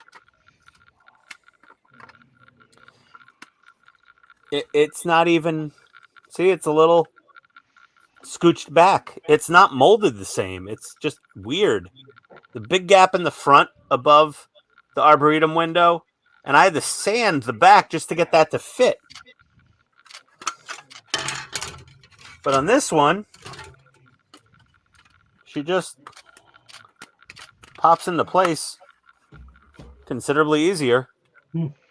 It's not even. See, it's a little scooched back. It's not molded the same. It's just weird. The big gap in the front above the Arboretum window, and I had to sand the back just to get that to fit. But on this one, she just pops into place considerably easier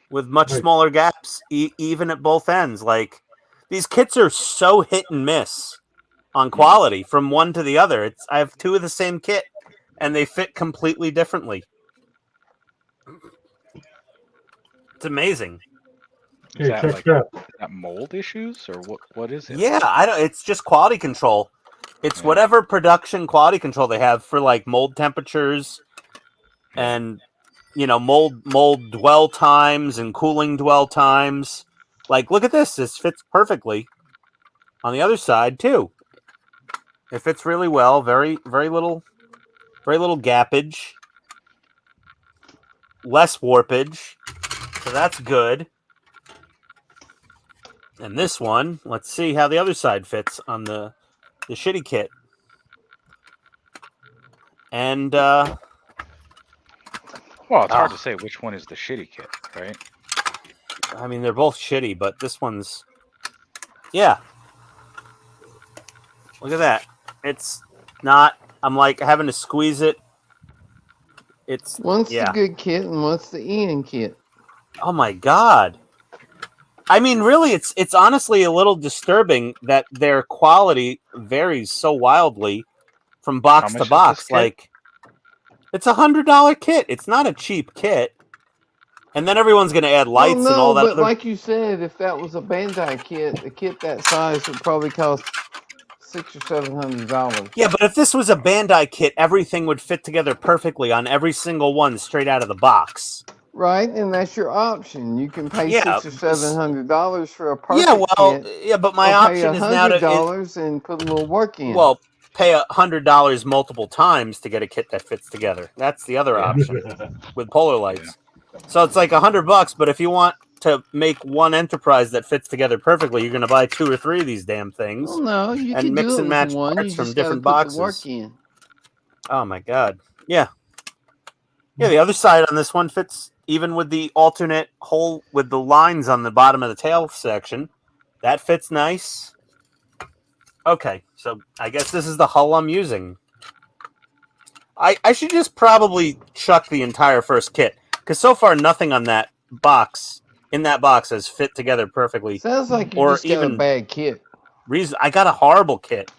with much smaller gaps, even at both ends. Like, these kits are so hit and miss on quality from one to the other. I have two of the same kit, and they fit completely differently. It's amazing. Is Okay, that check like that. that mold issues or what is it? Yeah, I don't. It's just quality control. It's whatever production quality control they have for like mold temperatures and mold dwell times and cooling dwell times. Like, look at this. This fits perfectly. On the other side too, it fits really well. Very little gappage, less warpage, so that's good. And this one, let's see how the other side fits on the shitty kit. And well, it's hard to say which one is the shitty kit, right? I mean, they're both shitty, but this one's, yeah. Look at that. It's not. I'm like having to squeeze it. It's One's the good kit and one's the Ian kit. Oh my God. I mean, really, it's honestly a little disturbing that their quality varies so wildly from box to box. Like, it's $100 kit. It's not a cheap kit. And then everyone's going to add lights and all that. But like you said, if that was a Bandai kit, a kit that size would probably cost $600 or $700. Yeah, but if this was a Bandai kit, everything would fit together perfectly on every single one straight out of the box. Right, and that's your option. You can pay $600 or $700 for a perfect kit. But my option is now to $100 and put a little work in. Well, pay $100 multiple times to get a kit that fits together. That's the other option with polar lights. So it's like $100, but if you want to make one Enterprise that fits together perfectly, you're going to buy 2 or 3 of these damn things. Well, no, you and can mix do it and match with one. parts You from just different gotta put boxes. the work in. Oh my God! Yeah, the other side on this one fits even with the alternate hole with the lines on the bottom of the tail section. That fits nice. Okay, so I guess this is the hull I'm using. I should just probably chuck the entire first kit, because so far nothing on that box, has fit together perfectly. Sounds like you just got a bad kit. I got a horrible kit.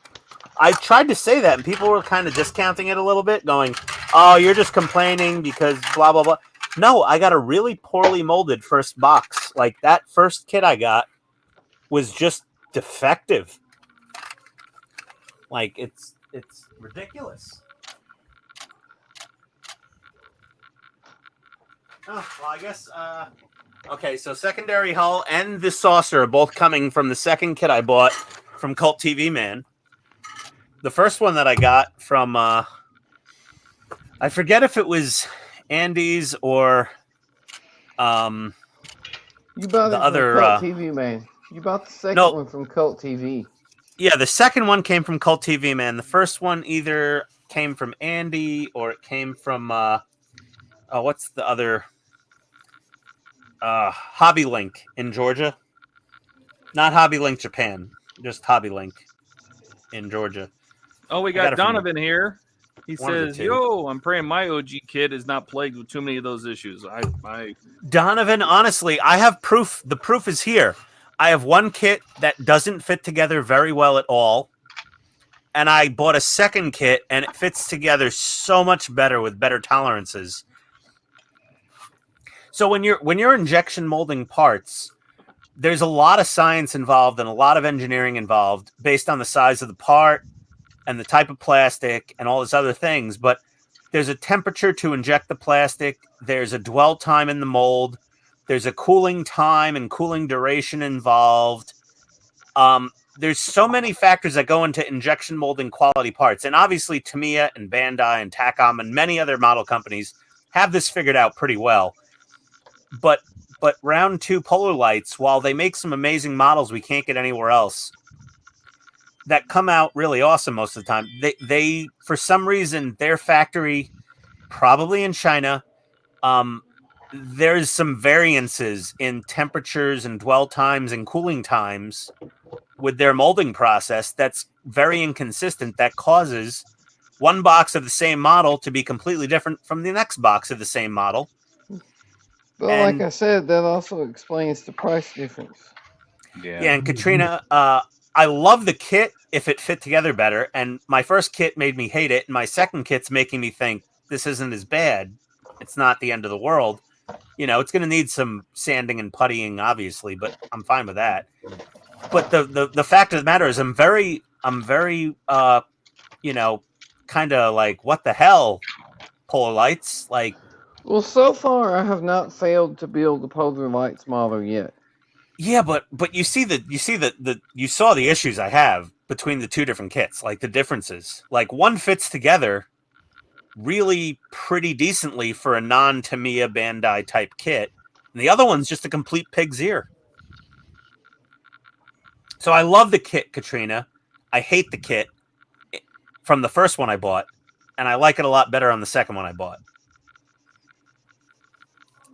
I tried to say that, and people were kind of discounting it a little bit, going, oh, you're just complaining because blah, blah, blah. No, I got a really poorly molded first box. Like, that first kit I got was just defective. Like, it's ridiculous. Oh, well, I guess, okay, so secondary hull and the saucer are both coming from the second kit I bought from Cult TV Man. The first one that I got from, I forget if it was Andy's or, you bought the it from other Cult TV Man. You bought the second one from Cult TV. Yeah, the second one came from Cult TV Man. The first one either came from Andy or it came from, what's the other? Hobby Link in Georgia. Not Hobby Link Japan, just Hobby Link in Georgia. Oh, we got Donovan here. He says, yo, I'm praying my OG kit is not plagued with too many of those issues. Donovan, honestly, I have proof. The proof is here. I have one kit that doesn't fit together very well at all. And I bought a second kit, and it fits together so much better with better tolerances. So when you're injection molding parts, there's a lot of science involved and a lot of engineering involved based on the size of the part and the type of plastic and all these other things. But there's a temperature to inject the plastic. There's a dwell time in the mold. There's a cooling time and cooling duration involved. There's so many factors that go into injection molding quality parts. And obviously Tamiya and Bandai and Takom and many other model companies have this figured out pretty well. But Round 2 Polar Lights, while they make some amazing models we can't get anywhere else, that come out really awesome most of the time, they for some reason, their factory, probably in China, there's some variances in temperatures and dwell times and cooling times with their molding process that's very inconsistent, that causes one box of the same model to be completely different from the next box of the same model. But like I said, that also explains the price difference. Yeah. Yeah, and Katrina, I love the kit if it fit together better, and my first kit made me hate it, and my second kit's making me think this isn't as bad. It's not the end of the world. You know, it's going to need some sanding and puttying, obviously, but I'm fine with that. But the fact of the matter is, I'm very, you know, kind of like, what the hell, Polar Lights? Like, well, so far I have not failed to build the Polar Lights model yet. yeah, but you saw the issues I have between the two different kits, like the differences. Like one fits together really pretty decently for a non-Tamiya Bandai type kit, and the other one's just a complete pig's ear. So I love the kit, Katrina. I hate the kit from the first one I bought, and I like it a lot better on the second one I bought.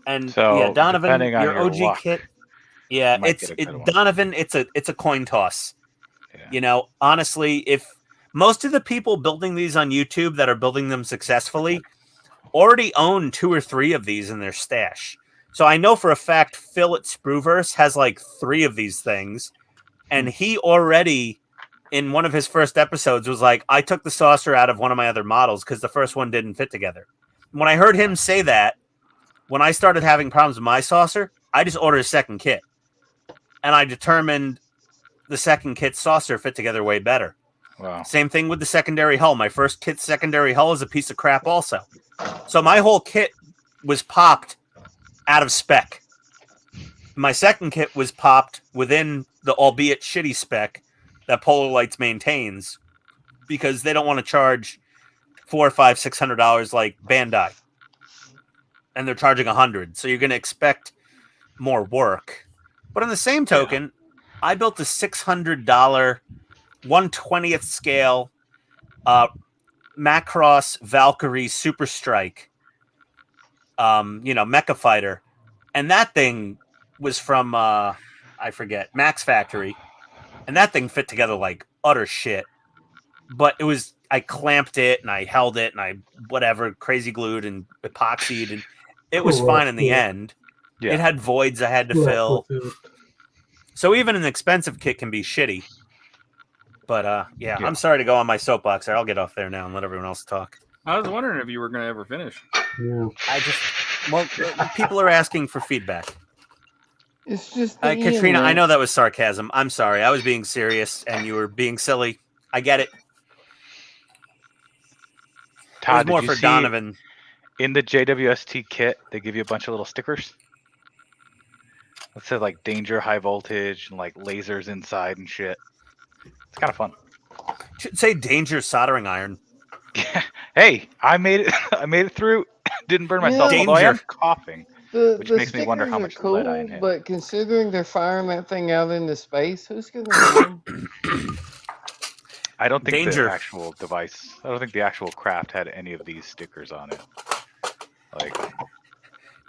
And So, yeah, Donovan, depending on your your OG luck, kit. Yeah, you might get a good one. Donovan, it's a coin toss. Yeah. You know, honestly, if most of the people building these on YouTube that are building them successfully already own 2 or 3 of these in their stash. So I know for a fact Phil at Spruverse has like 3 of these things. And he already, in one of his first episodes, was like, I took the saucer out of one of my other models because the first one didn't fit together. When I heard him say that, when I started having problems with my saucer, I just ordered a second kit. And I determined the second kit's saucer fit together way better. Wow. Same thing with the secondary hull. My first kit's secondary hull is a piece of crap also. So my whole kit was popped out of spec. My second kit was popped within the albeit shitty spec that Polar Lights maintains because they don't want to charge $400, $500, $600 like Bandai. And they're charging $100. So you're going to expect more work. But on the same token, I built a $600 1/20th scale Macross Valkyrie Super Strike, mecha fighter. And that thing was from, I forget, Max Factory. And that thing fit together like utter shit. But I clamped it and I held it and I crazy glued and epoxied. And it was fine in the end. Yeah. It had voids I had to fill. So even an expensive kit can be shitty. But I'm sorry to go on my soapbox there. I'll get off there now and let everyone else talk. I was wondering if you were going to ever finish. Yeah. People are asking for feedback. It's just Katrina, I know that was sarcasm. I'm sorry. I was being serious and you were being silly. I get it. Todd, it was more did you for see Donovan. in the JWST kit, they give you a bunch of little stickers. It says like danger, high voltage, and like lasers inside and shit. It's kind of fun. Should say danger soldering iron. Hey, I made it. I made it through. Didn't burn myself. Danger. Although I am coughing, which The makes me wonder how stickers much are cool, lead I inhale. but considering they're firing that thing out into space, who's going to win? I don't think Danger. the actual device. I don't think the actual craft had any of these stickers on it. Like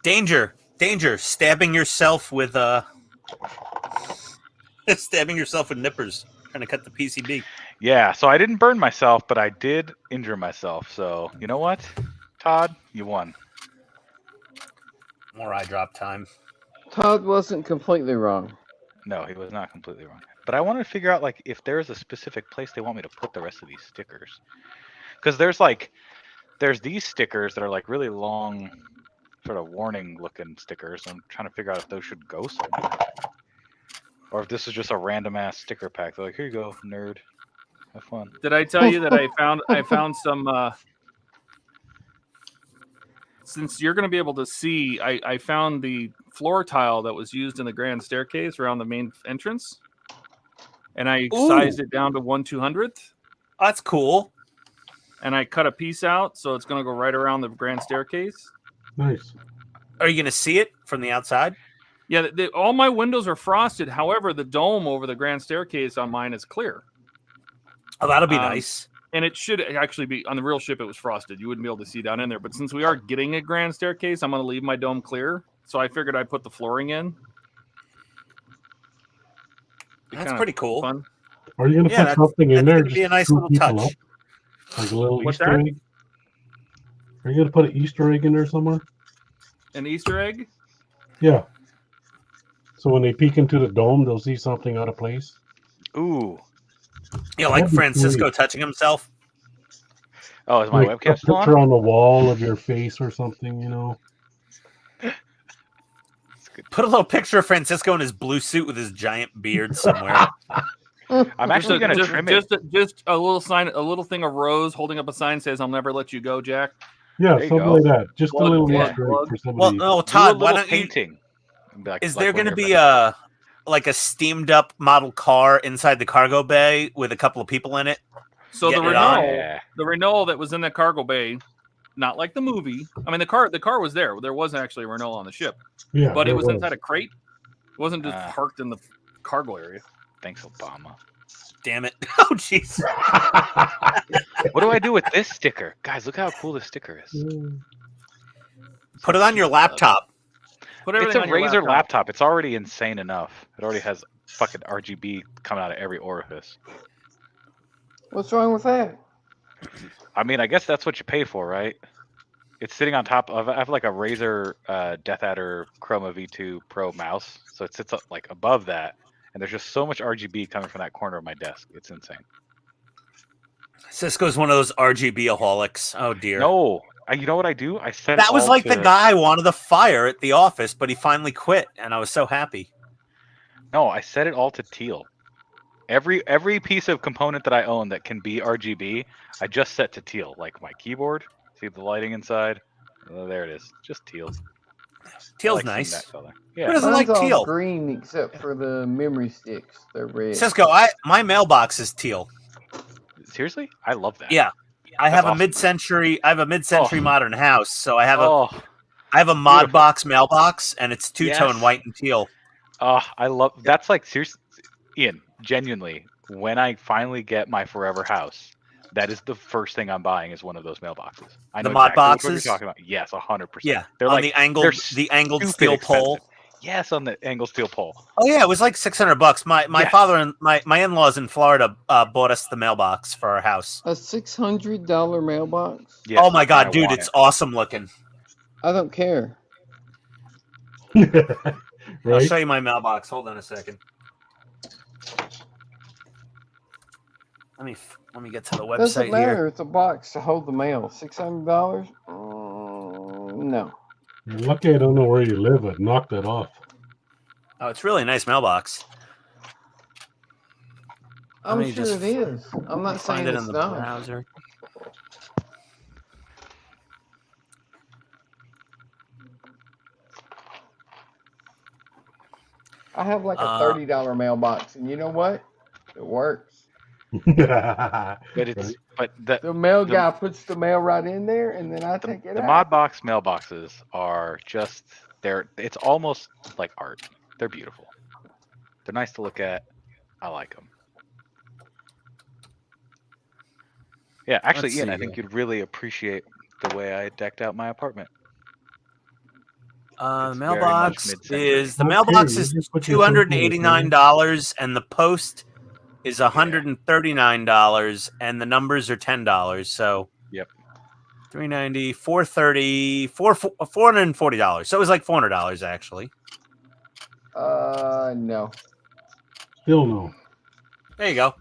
Danger. Stabbing yourself with nippers. Trying to cut the PCB. yeah. So I didn't burn myself, but I did injure myself. So you know what, Todd, you won. More eye drop time. Todd wasn't completely wrong. No, he was not completely wrong. But I wanted to figure out like if there's a specific place they want me to put the rest of these stickers. Because there's these stickers that are like really long, sort of warning looking stickers. I'm trying to figure out if those should go somewhere. Or if this is just a random ass sticker pack. They're like, here you go, nerd. Have fun. Did I tell you that I found some since you're going to be able to see, I found the floor tile that was used in the grand staircase around the main entrance, and I sized it down to 1/200th. That's cool. And I cut a piece out, so it's going to go right around the grand staircase. Nice. Are you going to see it from the outside? Yeah, all my windows are frosted. However, the dome over the grand staircase on mine is clear. Oh, that'll be nice. And it should actually be on the real ship. It was frosted. You wouldn't be able to see down in there. But since we are getting a grand staircase, I'm going to leave my dome clear. So I figured I'd put the flooring in. That's pretty cool. Fun. Are you going to put something in there? Be a nice little touch. Up? Like a little What's Easter that? egg? Are you going to put an Easter egg in there somewhere? An Easter egg? Yeah. So when they peek into the dome, they'll see something out of place. Ooh. Yeah, like Francisco touching himself. Oh, is my Like webcam a still picture on? on the wall of your face or something, you know? Put a little picture of Francisco in his blue suit with his giant beard somewhere. I'm actually going to trim it. Just a little sign, a little thing of Rose holding up a sign says, "I'll never let you go, Jack." Yeah, There you something go. like that. Just Plug, a little plug, Easter egg plug. for Well, somebody. no, Do a Todd, why little don't you? painting. Like, Is like there when going to you're be a steamed up model car inside the cargo bay with a couple of people in it? So the Getting it on? Renault that was in the cargo bay, not like the movie. I mean, the car was there. There was actually a Renault on the ship, Yeah, but it there was inside a crate. It wasn't just parked in the cargo area. Thanks, Obama. Damn it! Oh, jeez. What do I do with this sticker? Guys, look how cool this sticker is. Put it on your laptop. Put It's everything a on your Razer laptop. It's already insane enough. It already has fucking RGB coming out of every orifice. What's wrong with that? I mean, I guess that's what you pay for, right? It's sitting on top of. I have like a Razer Death Adder Chroma V2 Pro mouse, so it sits up like above that, and there's just so much RGB coming from that corner of my desk. It's insane. Cisco's one of those RGB-aholics. Oh dear. No, you know what I do? I set That it was all like to, the guy wanted to fire at the office, but he finally quit, and I was so happy. No, I set it all to teal. Every piece of component that I own that can be RGB, I just set to teal. Like my keyboard. See the lighting inside? Oh, there it is. Just teal. Teal's seeing nice. that color. Who Yeah. doesn't Mine's like all teal? green except for the memory sticks. They're red. Cisco, my mailbox is teal. Seriously? I love that. Yeah. I That's have awesome. a mid-century modern house, so I have a mod beautiful. box mailbox, and it's two-tone Yes. white and teal. Oh, I love that's like seriously, Ian. Genuinely, when I finally get my forever house, that is the first thing I'm buying is one of those mailboxes. I know The mod exactly what boxes? you're talking about. Yes, 100%. Yeah, they're on like the angled stupid steel expensive. pole. Yes, on the angled steel pole. Oh yeah, it was like $600. My Yes. father and my in-laws in Florida bought us the mailbox for our house. A $600 mailbox? Yes, Oh my I god, dude, want it's it. awesome looking. I don't care. I'll Right? show you my mailbox. Hold on a second. Let me get to the Doesn't website matter. here. It's a box to hold the mail. $600? No. You're lucky I don't know where you live. I'd knock that off. Oh, it's really a nice mailbox. I'm me sure just it is. I'm not saying Find it it's in the not. browser. I have like a $30 mailbox, and you know what? It works. But it's The mail guy puts the mail right in there, and then I take it the out. mod box mailboxes are just it's almost like art. They're beautiful. They're nice to look at. I like them. Yeah, actually, Let's Ian, see I think here. you'd really appreciate the way I decked out my apartment. The It's very much mailbox mid-century. is Okay, $289, and the post is $139, and the numbers are $10. So Yep. $390, $430, $440. So it was like $400 actually. No. Still no. There you go.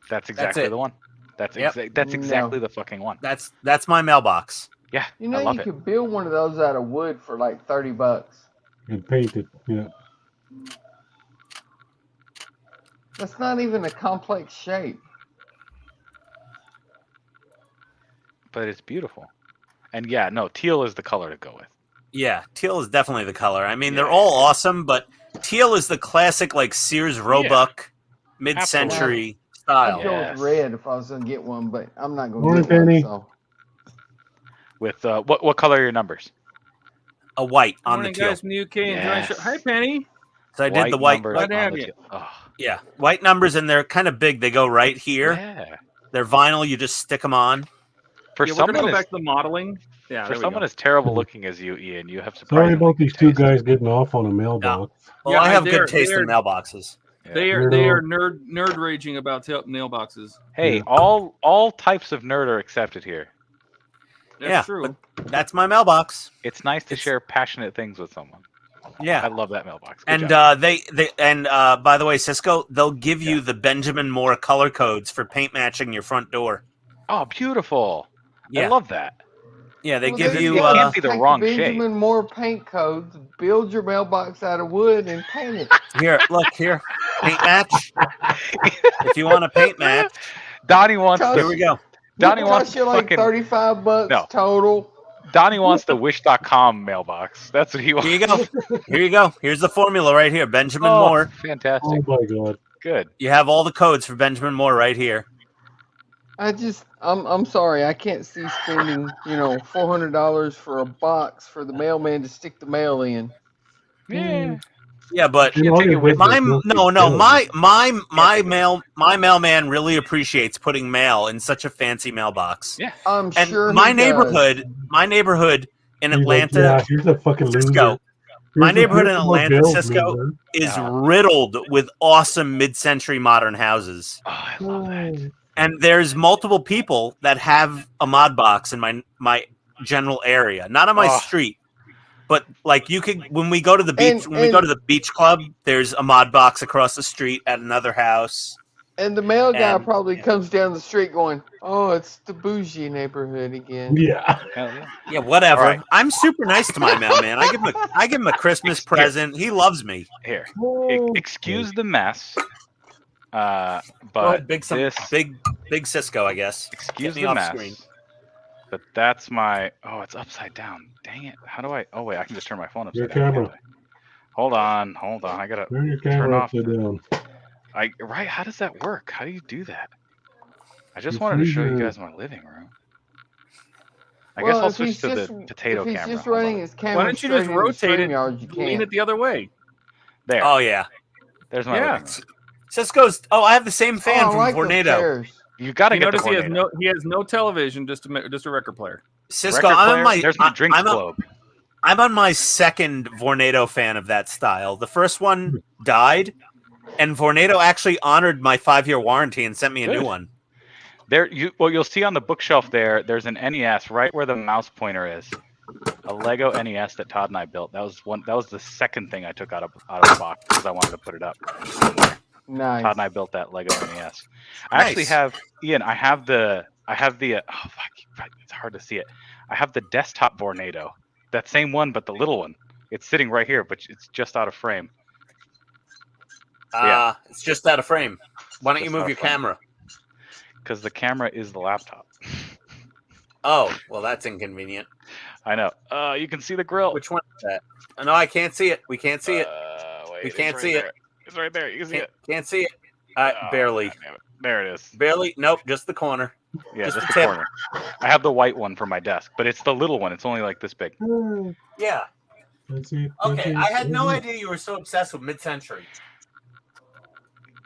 That's exactly it. the one. That's Yep. that's No. exactly the fucking one. That's my mailbox. Yeah, You I know, love you it. could build one of those out of wood for like $30. And paint it. Yeah. That's not even a complex shape. But it's beautiful. And yeah, no, teal is the color to go with. Yeah, teal is definitely the color. I mean, they're all awesome, but teal is the classic like Sears Roebuck mid-century style. I'd go with red if I was gonna get one, but I'm not gonna Morning, get one. Penny. So With what color are your numbers? A white on Morning, the teal. guys from the UK. Enjoying show. Hi, Penny. So I did the white. numbers Glad to on have the you. teal. Oh, Yeah, white numbers, and they're kind of big. They go right here. yeah. They're vinyl. You just stick them on. For Yeah, we're gonna someone go back to the modeling. Yeah, for there we someone go. as terrible looking as you, Ian, you have Sorry surprisingly about these good two taste. guys getting off on a mailbox. Well, Yeah, I have they're- good taste they're- in mailboxes. Yeah. They are nerd raging about mailboxes. Hey, Yeah. all types of nerd are accepted here. That's Yeah, true. That's my mailbox. It's nice to share passionate things with someone. I Yeah, love that mailbox. Good and job. by the way, Cisco, they'll give you the Benjamin Moore color codes for paint matching your front door. Oh, beautiful! Yeah, I love that. yeah, they Well, give there you. it go. can't be the Take wrong Benjamin Moore paint codes, build your mailbox out of wood, and paint it. Here, look here, paint match. If you want a paint match, Donnie wants Cost- here the we go. Donnie It wants costs you like fucking $35 No. total. Donnie wants the Wish.com mailbox. That's what he wants. Here you go. Here you go. Here's the formula right here. Benjamin Oh, Moore. fantastic. Oh my god. Good. You have all the codes for Benjamin Moore right here. I'm sorry, I can't see spending $400 for a box for the mailman to stick the mail in. Yeah. Yeah, but You know, take it you're with with my the- no, my mailman really appreciates putting mail in such a fancy mailbox. Yeah. I'm And sure my he does. neighborhood in He's like, Atlanta, yeah, here's a fucking loser. Cisco, my Here's neighborhood in here's Atlanta, bills, Cisco, loser. is riddled with awesome mid-century modern houses. Oh, I love that. And there's multiple people that have a mod box in my general area, not on my Oh. street, but like you could when we go to the beach, And- when we go and- to the beach club, there's a mod box across the street at another house. And the mail guy And- probably comes down the street going, "Oh, it's the bougie neighborhood again." Yeah. Hell yeah. Yeah, whatever. All right. I'm super nice to my mailman. I give him a Christmas present. He loves me. Here. Oh. Excuse the mess. Oh, But big Cisco, I guess. excuse Get me the off mess. screen. But that's my. Oh, it's upside down. Dang it! How do I? Oh wait, I can just turn my phone Your upside down. camera. can't I? Hold on. I gotta Turn your turn camera off. upside down. Right? How does that work? How do you do that? I just You wanted to freeze show you your- guys my living room. I guess Well, I'll if switch he's to just- the potato if he's camera. just Hold on. running his camera Why don't you just straight into rotate it, StreamYard, you lean can't. it the other way? There. Oh yeah, There's my Yeah. living room. Cisco's. Oh, I have the same fan Oh, I from like those Vornado. chairs. You gotta You get the notice Vornado. he has no television, just a record player. Cisco, Record I'm player, on my. There's my drinks I'm on- globe. I'm on my second Vornado fan of that style. The first one died, and Vornado actually honored my 5-year warranty and sent me a Good. new one. You'll see on the bookshelf there. There's an NES right where the mouse pointer is. A Lego NES that Todd and I built. That was the second thing I took out of the box because I wanted to put it up. Nice. Todd and I built that Lego NES. I actually Nice. have Ian. I have the. Oh fuck! It's hard to see it. I have the desktop Vornado. That same one, but the little one. It's sitting right here, but it's just out of frame. Yeah. It's just out of frame. Why don't you Just move out your of frame. camera? Because the camera is the laptop. Oh, well, that's inconvenient. I know. You can see the grill. Which one is that? Oh, no, I can't see it. We can't see it. Wait, We it's can't right see there. it. It's right there. You can see it. Can't see it. Oh, Barely. God damn it. There it is. Barely. Nope, just the corner. Yeah, Just just the the tip. corner. I have the white one for my desk, but it's the little one. It's only like this big. Yeah. Let's see. Okay, I had no idea you were so obsessed with mid-century.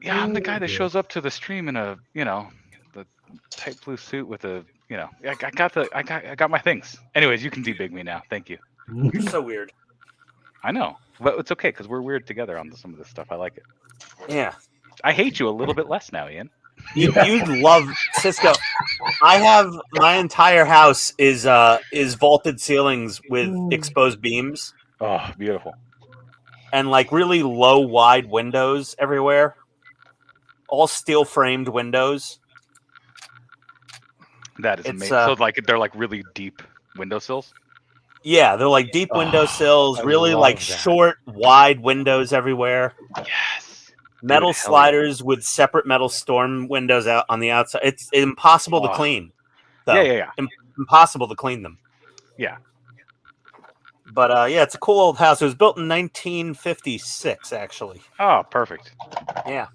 Yeah, I'm the guy that shows up to the stream in a, the tight blue suit with a, I got my things. Anyways, you can debig me now. Thank you. You're so weird. I know, but it's okay because we're weird together on some of this stuff. I like it. Yeah. I hate you a little bit less now, Ian. You love Cisco. I have my entire house is vaulted ceilings with exposed beams Oh, beautiful. and like really low wide windows everywhere. All steel framed windows. That is It's, amazing. So like they're like really deep windowsills. Yeah, they're like deep Oh, windowsills, I really love like that. short, wide windows everywhere. Yes. Metal Dude, hell sliders with separate metal storm windows out on the outside. It's impossible to Oh. clean. Though. Yeah. Impossible to clean them. Yeah. But yeah, it's a cool old house. It was built in 1956, actually. Oh, perfect. Yeah.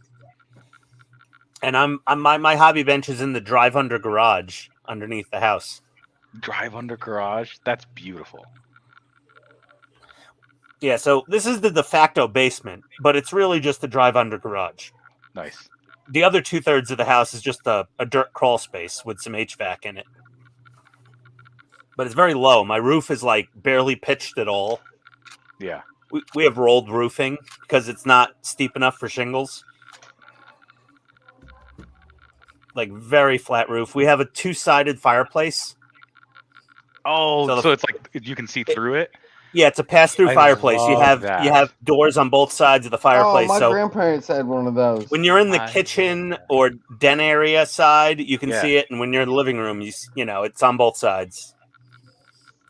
And my hobby bench is in the drive under garage underneath the house. Drive under garage. That's beautiful. Yeah, so this is the de facto basement, but it's really just a drive under garage. Nice. The other 2/3 of the house is just a dirt crawl space with some HVAC in it. But it's very low. My roof is like barely pitched at all. Yeah. We have rolled roofing because it's not steep enough for shingles. Like very flat roof. We have a 2-sided fireplace. Oh, so it's like you can see through it? Yeah, it's a pass-through I fireplace. You love have doors on both sides of the fireplace. Oh, my so grandparents had one of those. when you're in the kitchen or den area side, you can Yeah. see it, and when you're in the living room, you know it's on both sides.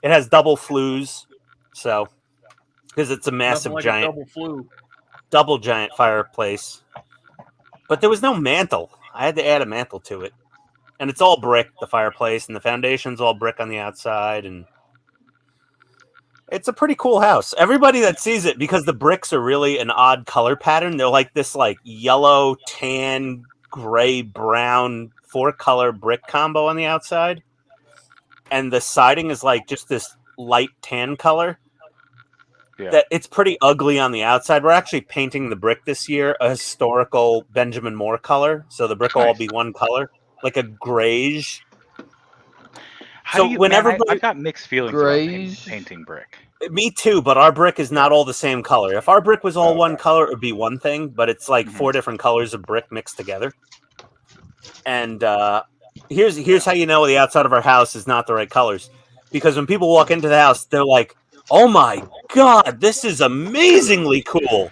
It has double flues, so because it's a massive Nothing like a giant double flue. double giant fireplace. But there was no mantle. I had to add a mantle to it, and it's all brick. The fireplace and the foundation's all brick on the outside, and it's a pretty cool house. Everybody that sees it, because the bricks are really an odd color pattern. They're like this like yellow, tan, gray, brown 4-color brick combo on the outside. And the siding is like just this light tan color. Yeah. That it's pretty ugly on the outside. We're actually painting the brick this year a historical Benjamin Moore color. So the brick will all be one color, like a grayish. How do you, when man, everybody, I've got mixed feelings about painting brick. Me too, but our brick is not all the same color. If our brick was all one color, it would be one thing, but it's like 4 different colors of brick mixed together. And here's how you know the outside of our house is not the right colors. Because when people walk into the house, they're like, "Oh my god, this is amazingly cool.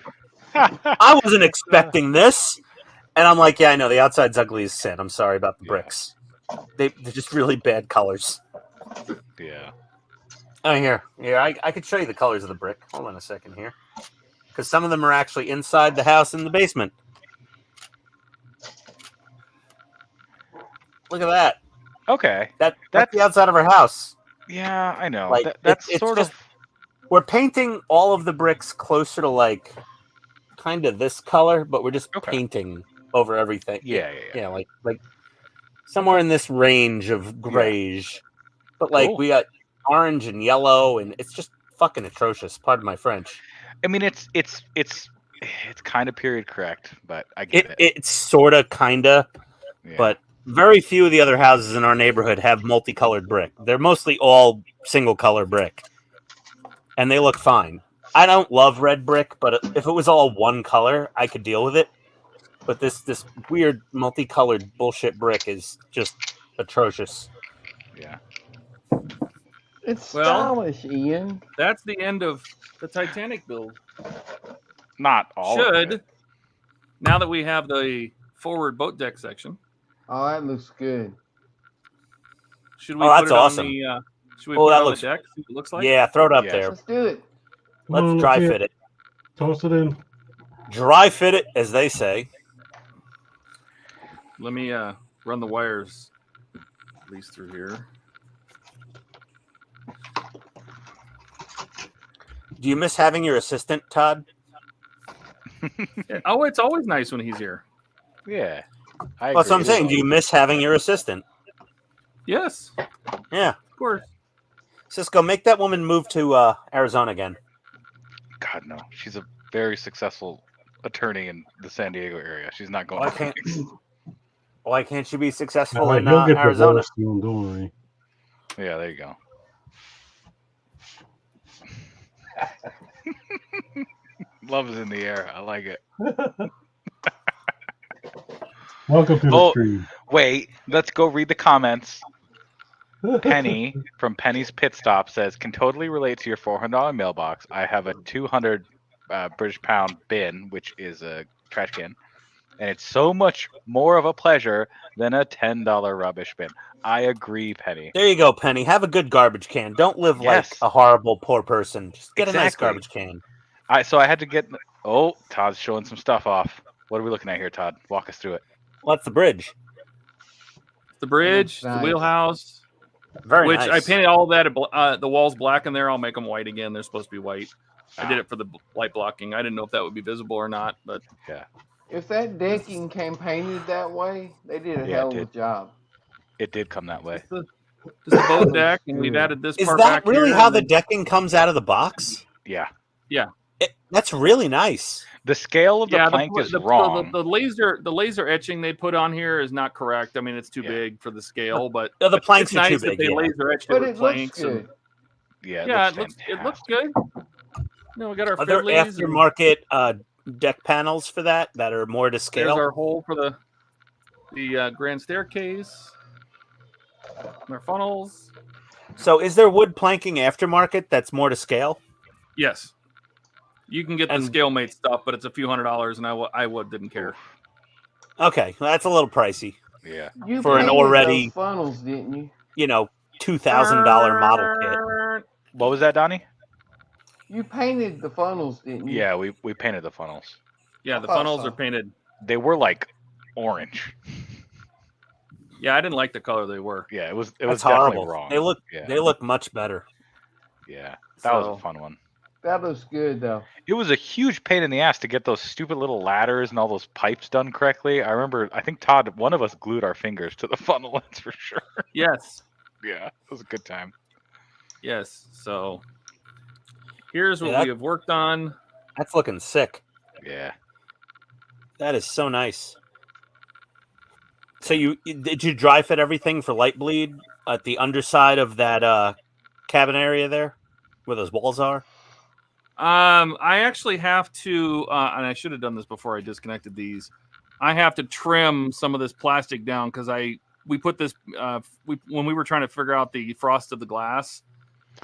I wasn't expecting this." And I'm like, "Yeah, I know, the outside's ugly as sin. I'm sorry about the bricks. They're just really bad colors." Yeah. Oh, here. I could show you the colors of the brick. Hold on a second here. Because some of them are actually inside the house in the basement. Look at that. Okay. That's the outside of our house. Yeah, I know. Like, That's it's sort just, of... We're painting all of the bricks closer to, like, kind of this color, but we're just painting over everything. Yeah. Yeah, like somewhere in this range of grayish. But, like, we got orange and yellow, and it's just fucking atrocious. Pardon my French. I mean, it's kind of period correct, but I get it. It's sort of, kind of, but very few of the other houses in our neighborhood have multicolored brick. They're mostly all single-color brick, and they look fine. I don't love red brick, but if it was all one color, I could deal with it. But this weird multicolored bullshit brick is just atrocious. Yeah. It's stylish, Ian. That's the end of the Titanic build. Not all of it. Now that we have the forward boat deck section. Oh, that looks good. Should we put it awesome. on the should we put it on the deck? See what it looks like? Yeah, throw it up there. Let's do it. Let's dry fit it. Toss it in. Dry fit it, as they say. Let me run the wires at least through here. Do you miss having your assistant, Todd? Oh, it's always nice when he's here. Yeah. That's what I'm saying. Do you miss having your assistant? Yes. Yeah. Of course. Cisco, make that woman move to Arizona again. God, no. She's a very successful attorney in the San Diego area. She's not going Why can't she be successful in You'll get Arizona? divorced soon, don't worry. Yeah, there you go. Love is in the air. I like it. Welcome to the stream. Wait, let's go read the comments. Penny from Penny's Pit Stop says, "Can totally relate to your $400 mailbox. I have a 200 British pound bin, which is a trash can, and it's so much more of a pleasure than a $10 rubbish bin." I agree, Penny. There you go, Penny. Have a good garbage can. Don't live like a horrible poor person. Just get a nice garbage can. So I had to get... Oh, Todd's showing some stuff off. What are we looking at here, Todd? Walk us through it. Well, that's the bridge. The bridge, the wheelhouse. Very Which nice. I painted all of that. The walls black in there. I'll make them white again. They're supposed to be white. I did it for the light blocking. I didn't know if that would be visible or not, but Yeah. If that decking came painted that way, they did a Yeah, hell it of a did. job. It did come that way. just the boat deck, and we've added this Is part that back really here, how and the then- decking comes out of the box? Yeah. Yeah. That's really nice. The scale of the Yeah, plank is wrong. the laser etching they put on here is not correct. I mean, it's too big for the scale, but Yeah, the planks it's are nice too that big. they Yeah. laser etched But with it looks planks. good. Yeah, It looks good. We got our Are there fiddlies and aftermarket deck panels for that are more to there's scale? our hole for the grand staircase. Our funnels. So is there wood planking aftermarket that's more to scale? Yes. You can get the And- scale mate stuff, but it's a few $100s, and I didn't care. Okay, well, that's a little pricey. Yeah. You For an painted already- those funnels, didn't you? You know, $2,000 model kit. What was that, Donnie? You painted the funnels, didn't you? Yeah, we painted the funnels. Yeah, I the thought funnels so. are painted. They were like orange. Yeah, I didn't like the color they were. Yeah, it was That's definitely horrible. wrong. They look much better. Yeah, that was So- a fun one. That looks good though. It was a huge pain in the ass to get those stupid little ladders and all those pipes done correctly. I remember, I think Todd, one of us glued our fingers to the funnel, that's for sure. Yes. Yeah, it was a good time. Yes. So here's what Yeah, we have worked on. That's looking sick. Yeah. That is so nice. So did you dry fit everything for light bleed at the underside of that cabin area there, where those walls are? I actually have to, and I should have done this before I disconnected these. I have to trim some of this plastic down because we put this when we were trying to figure out the frost of the glass.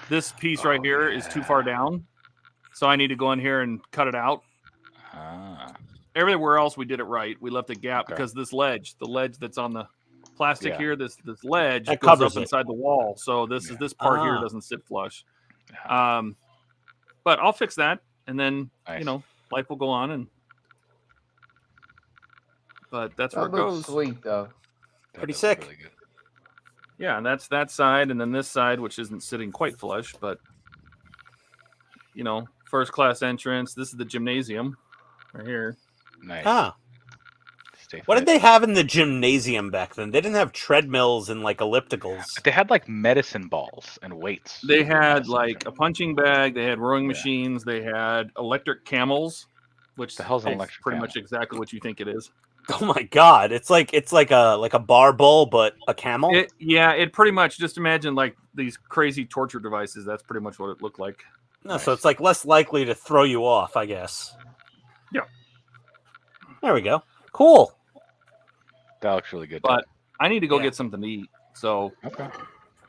This piece right here is too far down, so I need to go in here and cut it out. Ah. Everywhere else we did it right. We left a gap Okay. because this ledge, the ledge that's on the plastic Yeah. here, this ledge That goes covers up it. inside the wall. So this part here Ah. doesn't sit flush. Yeah. But I'll fix that, and then Nice. life will go on. And but that's where That it looks goes. sweet though. That Pretty does sick. look really good. Yeah, and that's that side, and then this side, which isn't sitting quite flush, but first class entrance. This is the gymnasium right here. Nice. Ah, Stay what fit. did they have in the gymnasium back then? They didn't have treadmills and like ellipticals. They had like medicine balls and weights. They had Medicine like a balls. punching bag. They had rowing Yeah. machines. They had electric camels, which The hell's an is electric pretty camel? much exactly what you think it is. Oh my god, it's like a bar bull, but a camel. It pretty much, just imagine like these crazy torture devices. That's pretty much what it looked like. No, so it's like less likely to throw you off, I guess. Yeah. There we go. Cool. That looks really good. But I need to go Yeah. get something to eat. So Okay.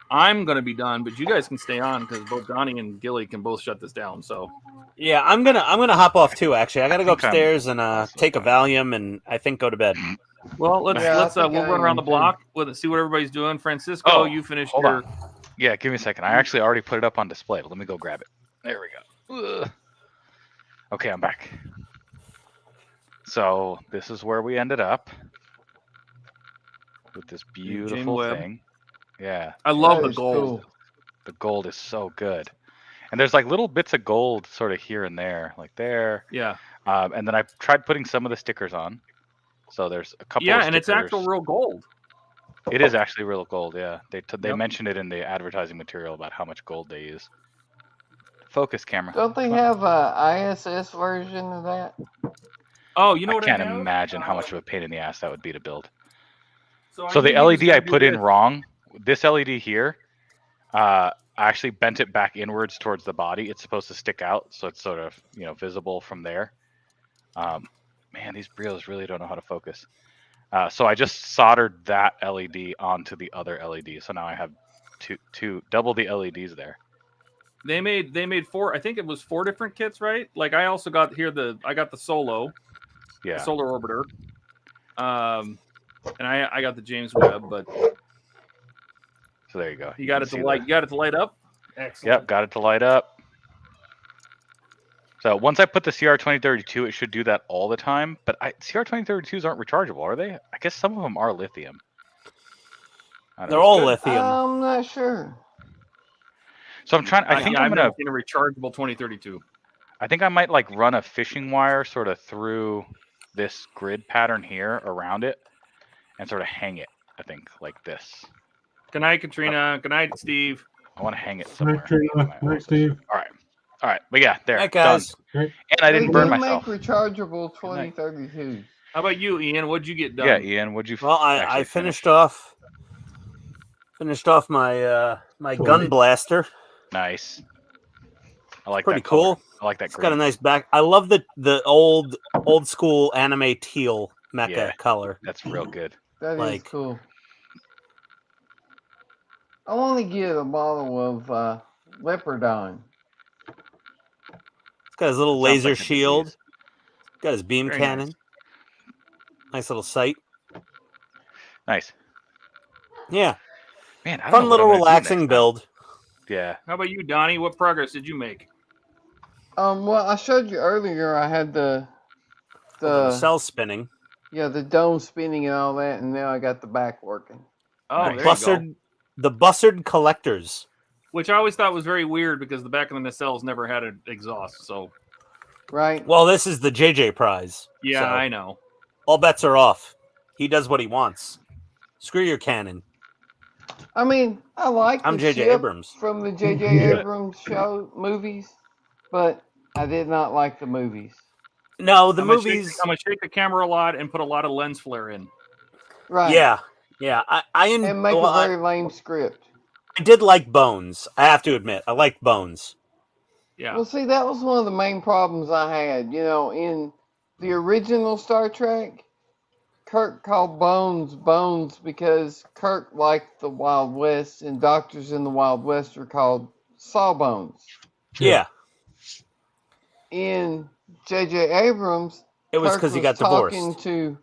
I'm going to be done, but you guys can stay on because both Donnie and Gilly can both shut this down. So Yeah, I'm gonna hop off too. Actually, I gotta go Okay. upstairs and take a Valium and I think go to bed. well, let's Yeah, I think we'll I run around am the too. block with see what everybody's doing. Francisco, Oh, you finished hold your. on. Yeah, give me a second. I actually already put it up on display. Let me go grab it. There we go. Ugh. Okay, I'm back. So this is where we ended up with this beautiful web. thing. Yeah, I love That the is gold. cool. the gold is so good. And there's like little bits of gold sort of here and there, like there. Yeah, And then I tried putting some of the stickers on. So there's a couple. yeah, of and it's stickers. actual real gold. It is actually real gold. Yeah, they Yep. mentioned it in the advertising material about how much gold they use. Focus camera. Don't they have a ISS version of that? Oh, you know I what can't I have? imagine how much of a pain in the ass that would be to build. So So I the knew he was LED I gonna do put in this. wrong. This LED here, I actually bent it back inwards towards the body. It's supposed to stick out, so it's sort of visible from there. Man, these Brios really don't know how to focus. So I just soldered that LED onto the other LED. So now I have double the LEDs there. They made 4. I think it was 4 different kits, right? Like I also got here I got the Solo, Yeah. the Solar Orbiter, and I got the James Webb, but So there you go. you got can it to see light. the- You got it to light up. Excellent. Yep, got it to light up. So once I put the CR2032, it should do that all the time. But CR2032s aren't rechargeable, are they? I guess some of them are lithium. I don't They're know. all good. lithium. I'm not sure. So I'm trying. I think I'm I've gonna. never seen a rechargeable 2032. I think I might like run a fishing wire sort of through this grid pattern here around it, and sort of hang it. I think like this. Good night, Katrina. Good night, Steve. I want to hang it Night, somewhere. Trina. Night, Steve. All right. But yeah, there. Night, guys. Done. And I They didn't burn do myself. make rechargeable night. 2032s. How about you, Ian? What'd you get done? Yeah, Ian. What'd you? Well, I actually finished finish? off my my Cool. gun blaster. Nice. I like Pretty that color. cool. I like that It's green. got a nice back. I love the old school anime teal mecha Yeah. color. That's real good. That is Like- cool. I want to get a bottle of Leopardon. It's got his little Sounds laser like a shield. disease. Got his beam Very cannon. Nice little sight. Nice. Yeah, Man, I don't fun know what little I'm gonna do relaxing next time. build. Yeah. How about you, Donnie? What progress did you make? Well, I showed you earlier. I had the The cell spinning. the dome spinning and all that, and now I got the back working. Oh, Nice. there you go. Bussard, the Bussard collectors. Which I always thought was very weird because the back of the nacelles never had an exhaust. So Right? Well, this is the JJ prize. yeah, so I know. all bets are off. He does what he wants. Screw your cannon. I mean, I like I'm the J.J. ship Abrams. from the J.J. Yeah. Abrams movies, but I did not like the movies. No, the I'm gonna movies. I'm gonna shake the camera a lot and put a lot of lens flare in. Right? Yeah. And make well, a very lame script. I did like Bones. I have to admit, I liked Bones. Yeah. Well, see, that was one of the main problems I had. You know, in the original Star Trek, Kirk called Bones because Kirk liked the Wild West, and doctors in the Wild West are called Sawbones. Yeah, In J.J. Abrams, it was Kirk because he got talking divorced. to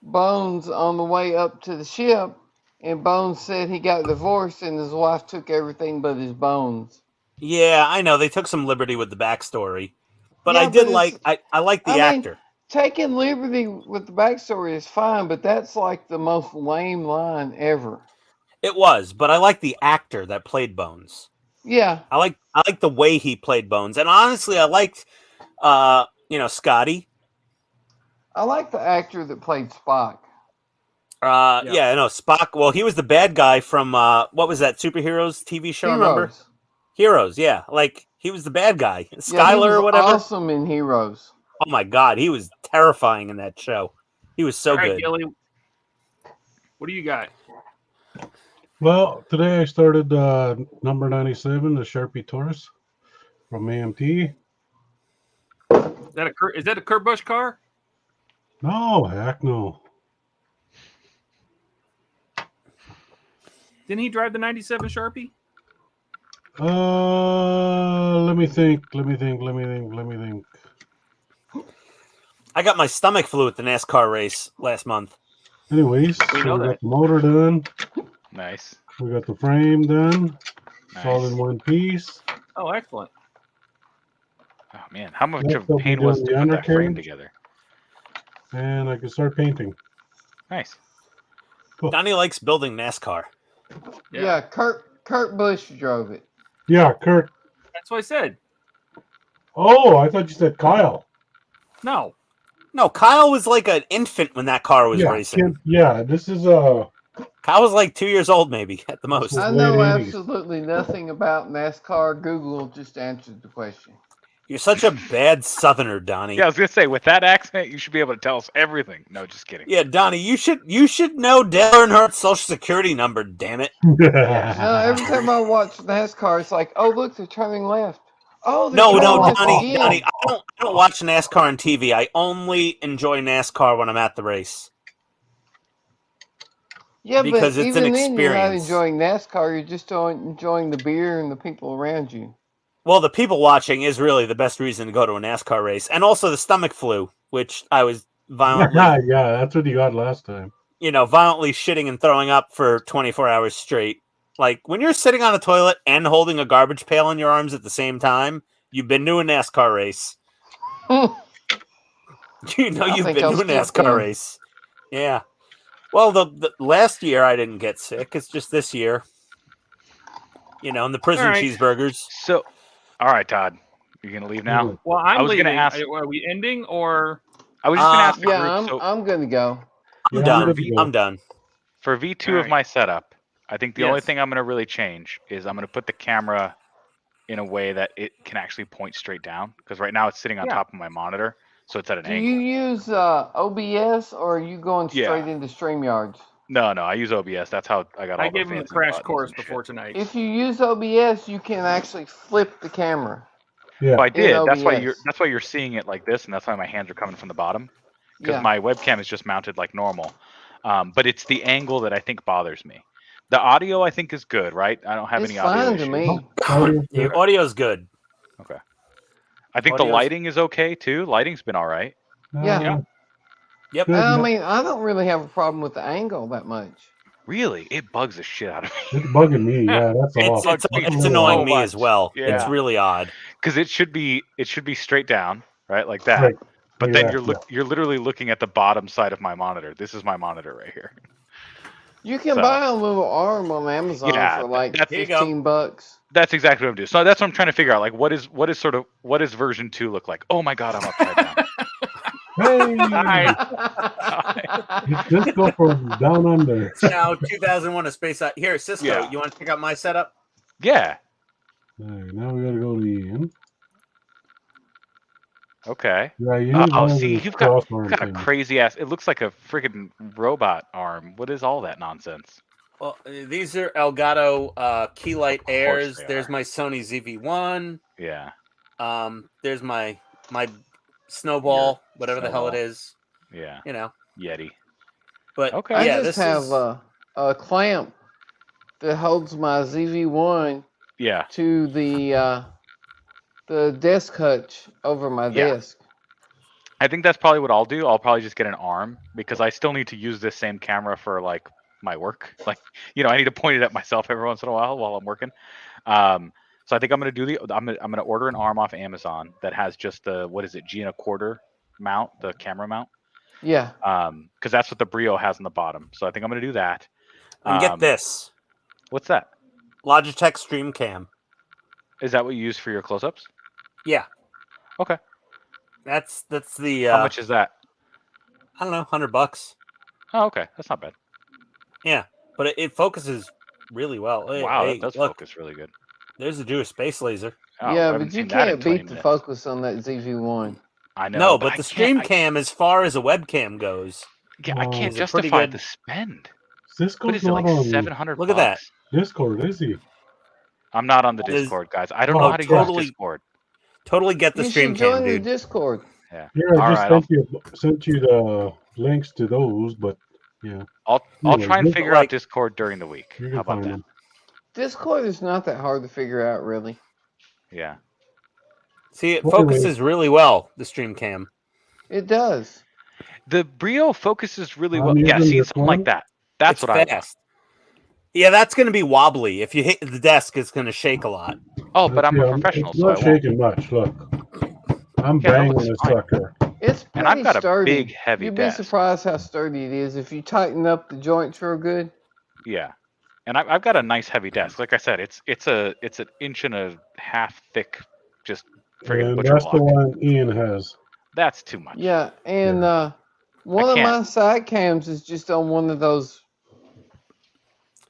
Bones on the way up to the ship, and Bones said he got divorced and his wife took everything but his bones. Yeah, I know they took some liberty with the backstory, but Yeah, I did but like. it's- I like the I mean, actor. Taking liberty with the backstory is fine, but that's like the most lame line ever. It was, but I like the actor that played Bones. Yeah, I like the way he played Bones, and honestly, I liked, Scotty. I like the actor that played Spock. Yeah, I know Spock. Well, he was the bad guy from what was that superheroes TV show? Remember? Heroes. Heroes. Yeah, like he was the bad guy, Yeah, he Skylar was or whatever. awesome in Heroes. Oh my God, he was terrifying in that show. He was so All right, good. Gilly. What do you got? Well, today I started number 97, the Sharpie Taurus from AMT. Is that a Kurt Busch car? No, heck no. Didn't he drive the 97 Sharpie? Let me think. I got my stomach flu at the NASCAR race last month. Anyways, We so know we that. got the motor done. Nice. We got the frame done. It's all in Nice. one piece. Oh, excellent. Oh man, how much Next of up, we're pain was doing to the put that frame undercarriage. together? And I can start painting. Nice. Donnie likes building NASCAR. Yeah, Kurt Busch drove it. Yeah, Kurt. That's what I said. Oh, I thought you said Kyle. No. No, Kyle was like an infant when that car was Yeah, racing. this is Kyle was like 2 years old, maybe at the most. This I was know late 80s. absolutely nothing about NASCAR. Google just answered the question. You're such a bad Southerner, Donnie. Yeah, I was gonna say with that accent, you should be able to tell us everything. No, just kidding. Yeah, Donnie, you should know Dale Earnhardt's social security number. Damn it! No, every time I watch NASCAR, it's like, oh look, they're turning left. Oh, they're No, turning left Donnie, again. Donnie, I don't watch NASCAR on TV. I only enjoy NASCAR when I'm at the race. Yeah, because but it's an even then, you're not experience. enjoying NASCAR. You're just enjoying the beer and the people around you. Well, the people watching is really the best reason to go to a NASCAR race, and also the stomach flu, which I was violently, yeah, that's what you got last time. violently shitting and throwing up for 24 hours straight. Like when you're sitting on a toilet and holding a garbage pail in your arms at the same time, you've been to a NASCAR race. I You've think been I'll to a skip NASCAR then. race. Yeah. Well, the last year I didn't get sick. It's just this year. You know, and the prison All right. cheeseburgers. So, all right, Todd, you're gonna leave now. Well, I I'm was gonna leaving. ask- Are we ending or? I was just gonna ask the Yeah, group. So I'm gonna go. I'm Yeah, done. good to go. I'm done. for V2 All of right. my setup, I think the only Yes. thing I'm gonna really change is I'm gonna put the camera in a way that it can actually point straight down. Because right now it's sitting on Yeah. top of my monitor, so it's at an Do angle. you use OBS or are you going Yeah. straight into StreamYards? No, I use OBS. That's how I got all I the gave him the fancy crash buttons course and shit. before tonight. If you use OBS, you can actually flip the camera. Yeah. If I did, that's why OBS. you're seeing it like this, and that's why my hands are coming from the bottom. Because Yeah. my webcam is just mounted like normal. But it's the angle that I think bothers me. The audio I think is good, right? I don't have It's any audio fine issues. to me. Your audio's good. Okay. I think the Audio's- lighting is okay too. Lighting's been all right. Yeah. Yep. Good, I yeah. mean, I don't really have a problem with the angle that much. Really, it bugs the shit out of me. It's bugging me. Yeah, that's It's all. it's annoying me as well. Yeah. It's really odd. Because it should be straight down, right, like that. Right. But Like then that, you're literally looking at the bottom side of my monitor. This is my monitor right here. You can So- buy a little arm on Amazon Yeah, for like that's- Here you go. $15. That's exactly what I'm doing. So that's what I'm trying to figure out. Like, what does version 2 look like? Oh my god, I'm upside down. Hey, Yeah. it's Disco from down under. It's now 2001: A Space Out. Here, Cisco, Yeah. you want to check out my setup? Yeah. All right, now we gotta go to Ian. Okay. Yeah, you need Oh, one of see, these you've got crossarm a things. crazy ass. It looks like a freaking robot arm. What is all that nonsense? Well, these are Elgato Keylight Airs. they There's are. my Sony ZV-1. Yeah. There's my Snowball, whatever the hell it Snowball. is. Yeah. You know. Yeti. But Okay. I yeah, just this have is a clamp that holds my ZV-1 Yeah. to the desk hutch over my Yeah. desk. I think that's probably what I'll do. I'll probably just get an arm because I still need to use this same camera for like my work. Like, I need to point it at myself every once in a while I'm working. So I think I'm gonna order an arm off Amazon that has just the G and a quarter mount, the camera mount. Yeah. Because that's what the Brio has on the bottom. So I think I'm gonna do that. and get this What's that? Logitech Stream Cam. Is that what you use for your close-ups? Yeah. Okay. That's the How much is that? I don't know, $100. Oh, okay. That's not bad. Yeah, but it focuses really well. Hey, Wow, hey, that does look, focus really good. there's a Jewish space laser. Oh, I yeah, haven't but you seen that in can't 20 beat the minutes. focus on that ZV-1. I know. No, but I the can't- Stream Cam, as far as a webcam goes, I can't is a pretty justify good- the spend. What Disco's is it, like not on 700 Look at that. bucks? Discord, is he? I'm not on the Is- Discord, guys. I don't Oh, know how to totally- use Discord. totally get the You Stream should join Cam, the dude. Discord. Yeah. Here, I All just right, sent you the links to those, but yeah, I'll Anyway, try and look figure like- out Discord during the week. you How can about find that? them. Discord is not that hard to figure out, really. Yeah. See, it Wait, focuses really well, the Stream Cam. It does. The Brio focuses really I'm well. Yeah, using see, this something like one. that. That's It's what I want. fast. Yeah, that's going to be wobbly. If you hit the desk, it's going to shake a lot. Oh, but I'm Yeah, a professional, It's so I not won't. shaking much. Look, I'm Yeah, no, banging it's this fine. sucker. It's And pretty I've got a sturdy. big, heavy You'd desk. be surprised how sturdy it is if you tighten up the joints real good. Yeah. And I've got a nice heavy desk. Like I said, it's an inch and a half thick, just friggin' And butcher that's the block. one Ian has. That's too much. Yeah, and one I of can't. my side cams is just on one of those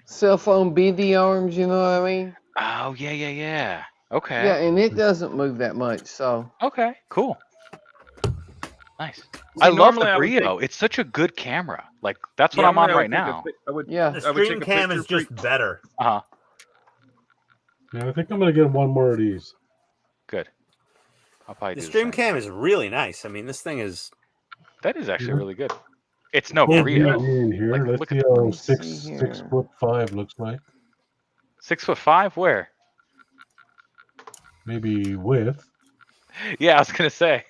cell phone BD arms, you know what I mean? Oh, yeah. Okay. Yeah, and it doesn't move that much, so. Okay, cool. Nice. See, I love normally the I would Brio. take- It's such a good camera. Like, that's what Yeah, I'm on normally I right would take a now. pic- I would, Yeah. The I would take Stream a Cam is picture just better. Uh-huh. Yeah, I think I'm gonna get one more of these. Good. I'll probably The do Stream same. Cam is really nice. I mean, this thing is. That is actually Mhm. really good. It's no Put Brio. Ian here. Like, Let's look see at- how Let me six see six here. foot 5 looks like. 6'5"? Where? Maybe width. Yeah, I was gonna say.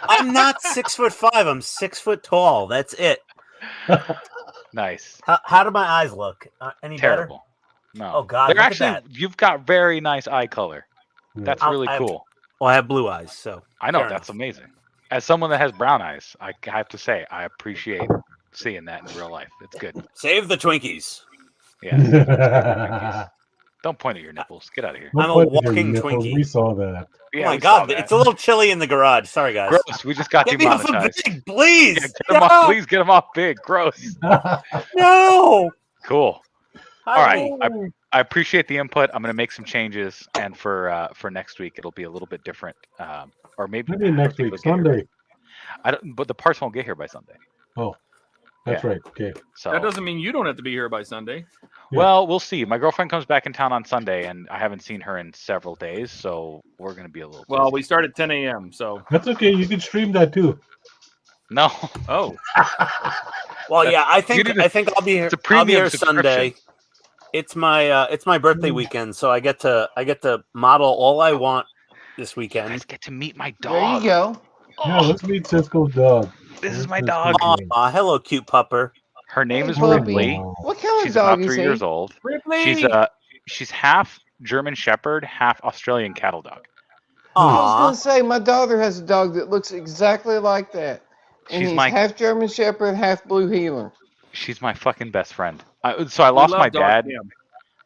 I'm not 6'5". I'm 6 foot tall. That's it. Nice. How do my eyes look? Any Terrible. No. Oh, God, They're look at actually that. you've got very nice eye color. Yeah. That's I'll- really I have- cool. better? Well, I have blue eyes, so I know fair that's enough. amazing. As someone that has brown eyes, I have to say I appreciate seeing that in real life. It's good. Save the Twinkies. Yeah. Don't point at your nipples. Get out of here. I'm a Don't point at your walking nipples. Twinkie. We saw that. Yeah, Oh my we saw God, that. it's a little chilly in the garage. Sorry, guys. Gross. We just got Get me off of demonetized. Big, please. Yeah, get him off, please get him off big. Gross. No. Cool. All All right. I appreciate the input. I'm going to make some changes, and for next week it'll be a little bit different, or maybe Maybe next week, Sunday. I don't, but the parts won't get here by Sunday. Oh, that's right. Okay. So That doesn't mean you don't have to be here by Sunday. Yeah. well, we'll see. My girlfriend comes back in town on Sunday, and I haven't seen her in several days, so we're going to be a little. Well, busy. we start at 10 a.m. So That's okay. You can stream that too. No. oh, Well, yeah, I You think need to- I'll be here. it's a I'll be premium here Sunday. subscription. It's my birthday weekend, so I get to model all I want this You weekend. guys get to meet my There dog. you go. Yeah, let's meet Cisco's dog. This is my Cisco's dog. Aw, hello, cute pupper. Her name Hey, is puppy. Ripley. What kind of She's dog about is 3 he? years old. Ripley. She's half German Shepherd, half Australian cattle dog. I was Aw, gonna say my daughter has a dog that looks exactly like that, and She's he's my half German Shepherd, half Blue Heeler. she's my fucking best friend. So I We lost love my dog dad. cam.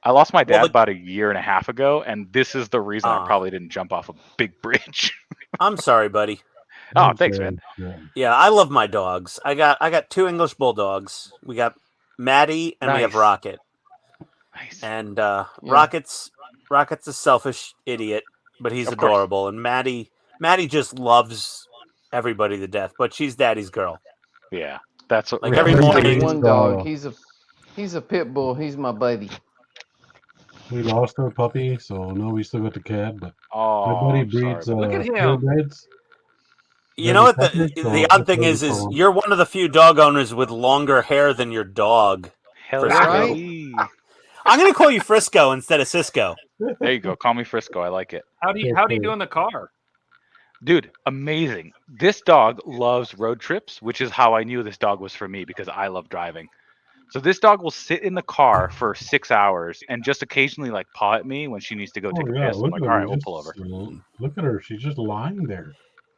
I lost my dad Well, about a year and a half ago, and this is the reason I Aw. probably didn't jump off a big bridge. I'm sorry, buddy. Oh, thanks, man. Yeah. Yeah, I love my dogs. I got 2 English bulldogs. We got Maddie and we have Nice. Rocket. Nice. And Rocket's a selfish idiot, but he's Of course. adorable. And Maddie just loves everybody to death, but she's daddy's girl. Yeah, that's what. Like yeah, every I got morning- one dog. He's a pit bull. He's my buddy. We lost our puppy, so no, we still got the cat. But Oh, my buddy I'm sorry, breeds buddy. Look at him. purebreds. You know what? German The Shepherd, odd so thing that's is what we call 'em. you're one of the few dog owners with longer hair than your dog. Hell For yeah. sure. buddy. I'm gonna call you Frisco instead of Cisco. There you go. Call me Frisco. I like it. How do you do in the car? Dude, amazing. This dog loves road trips, which is how I knew this dog was for me because I love driving. So this dog will sit in the car for 6 hours and just occasionally like paw at me when she needs to go take Oh, a yeah, piss. I'm look like, at all her. right, we'll Just, pull over. Look at her. She's just lying there.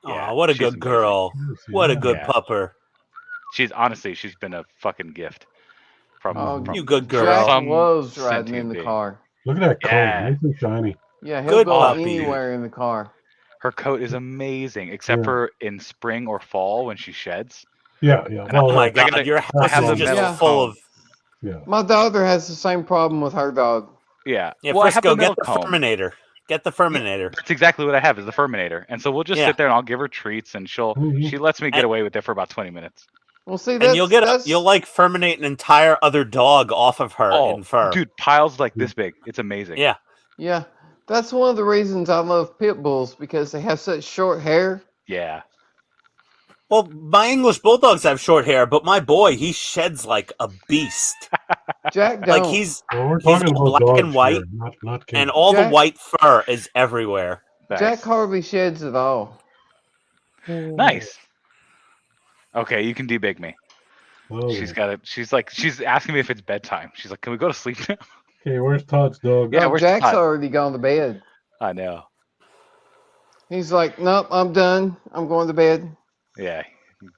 Yeah, Aw, what a she's good amazing. girl. Yes, What a yeah. good Yeah. pupper. She's been a fucking gift. Oh, You good girl. Jack Some loves riding sentient in the being. car. Look at that coat. Yeah. Nice and shiny. Yeah, he'll Good go puppy. anywhere in the car. Her coat is amazing, except Yeah. for in spring or fall when she sheds. Yeah, yeah. And Well, Oh my I god, gotta- your I house have is the just metal full comb. of. yeah. My daughter has the same problem with her dog. Yeah. Yeah, well, I have Frisco, the get metal the comb. Ferminator. Get the Ferminator. That's exactly what I have is the Ferminator. And so we'll just Yeah. sit there and I'll give her treats and Mhm. she lets me get And- away with it for about 20 minutes. Well, see, And that's, you'll like ferminate an entire other dog off of her in fur. Dude, piles like this big. It's amazing. Yeah. yeah, that's one of the reasons I love pit bulls because they have such short hair. Yeah. Well, my English bulldogs have short hair, but my boy, he sheds like a beast. Jack don't. Like he's Well, we're He's talking all about black dogs and white, here, not kids. and all the Jack- white fur is everywhere. Nice. Jack hardly sheds at all. Nice. Okay, you can debig me. Oh, She's asking me if it's bedtime. She's like, "Can we go to sleep now?" okay, where's Todd's dog? Yeah, No, where's Jack's Todd? already gone to bed. I know. He's like, nope, I'm done. I'm going to bed. Yeah.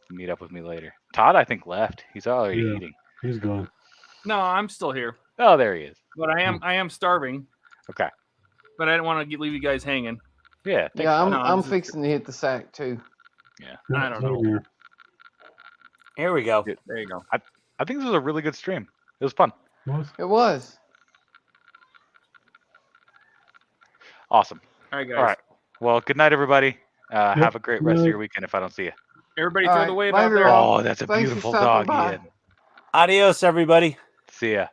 Meet up with me later. Todd, I think, left. He's already Yeah. eating. He's gone. No, I'm still here, Oh, there he is. but I am starving. Okay. But I didn't want to leave you guys hanging. Yeah. thanks, Yeah, Todd. No, I'm this is- fixing to hit the sack too. I don't know. Here. Here we go. There you go. I think this was a really good stream. It was fun. What? It was. Awesome. All right, guys. All right. Well, good night, everybody. Have a great rest of Good your weekend if I don't see you. Everybody All throw right, the wave out later, there. all. Oh, that's a Thanks for beautiful stopping dog, by. Ian. Adios, everybody. See ya.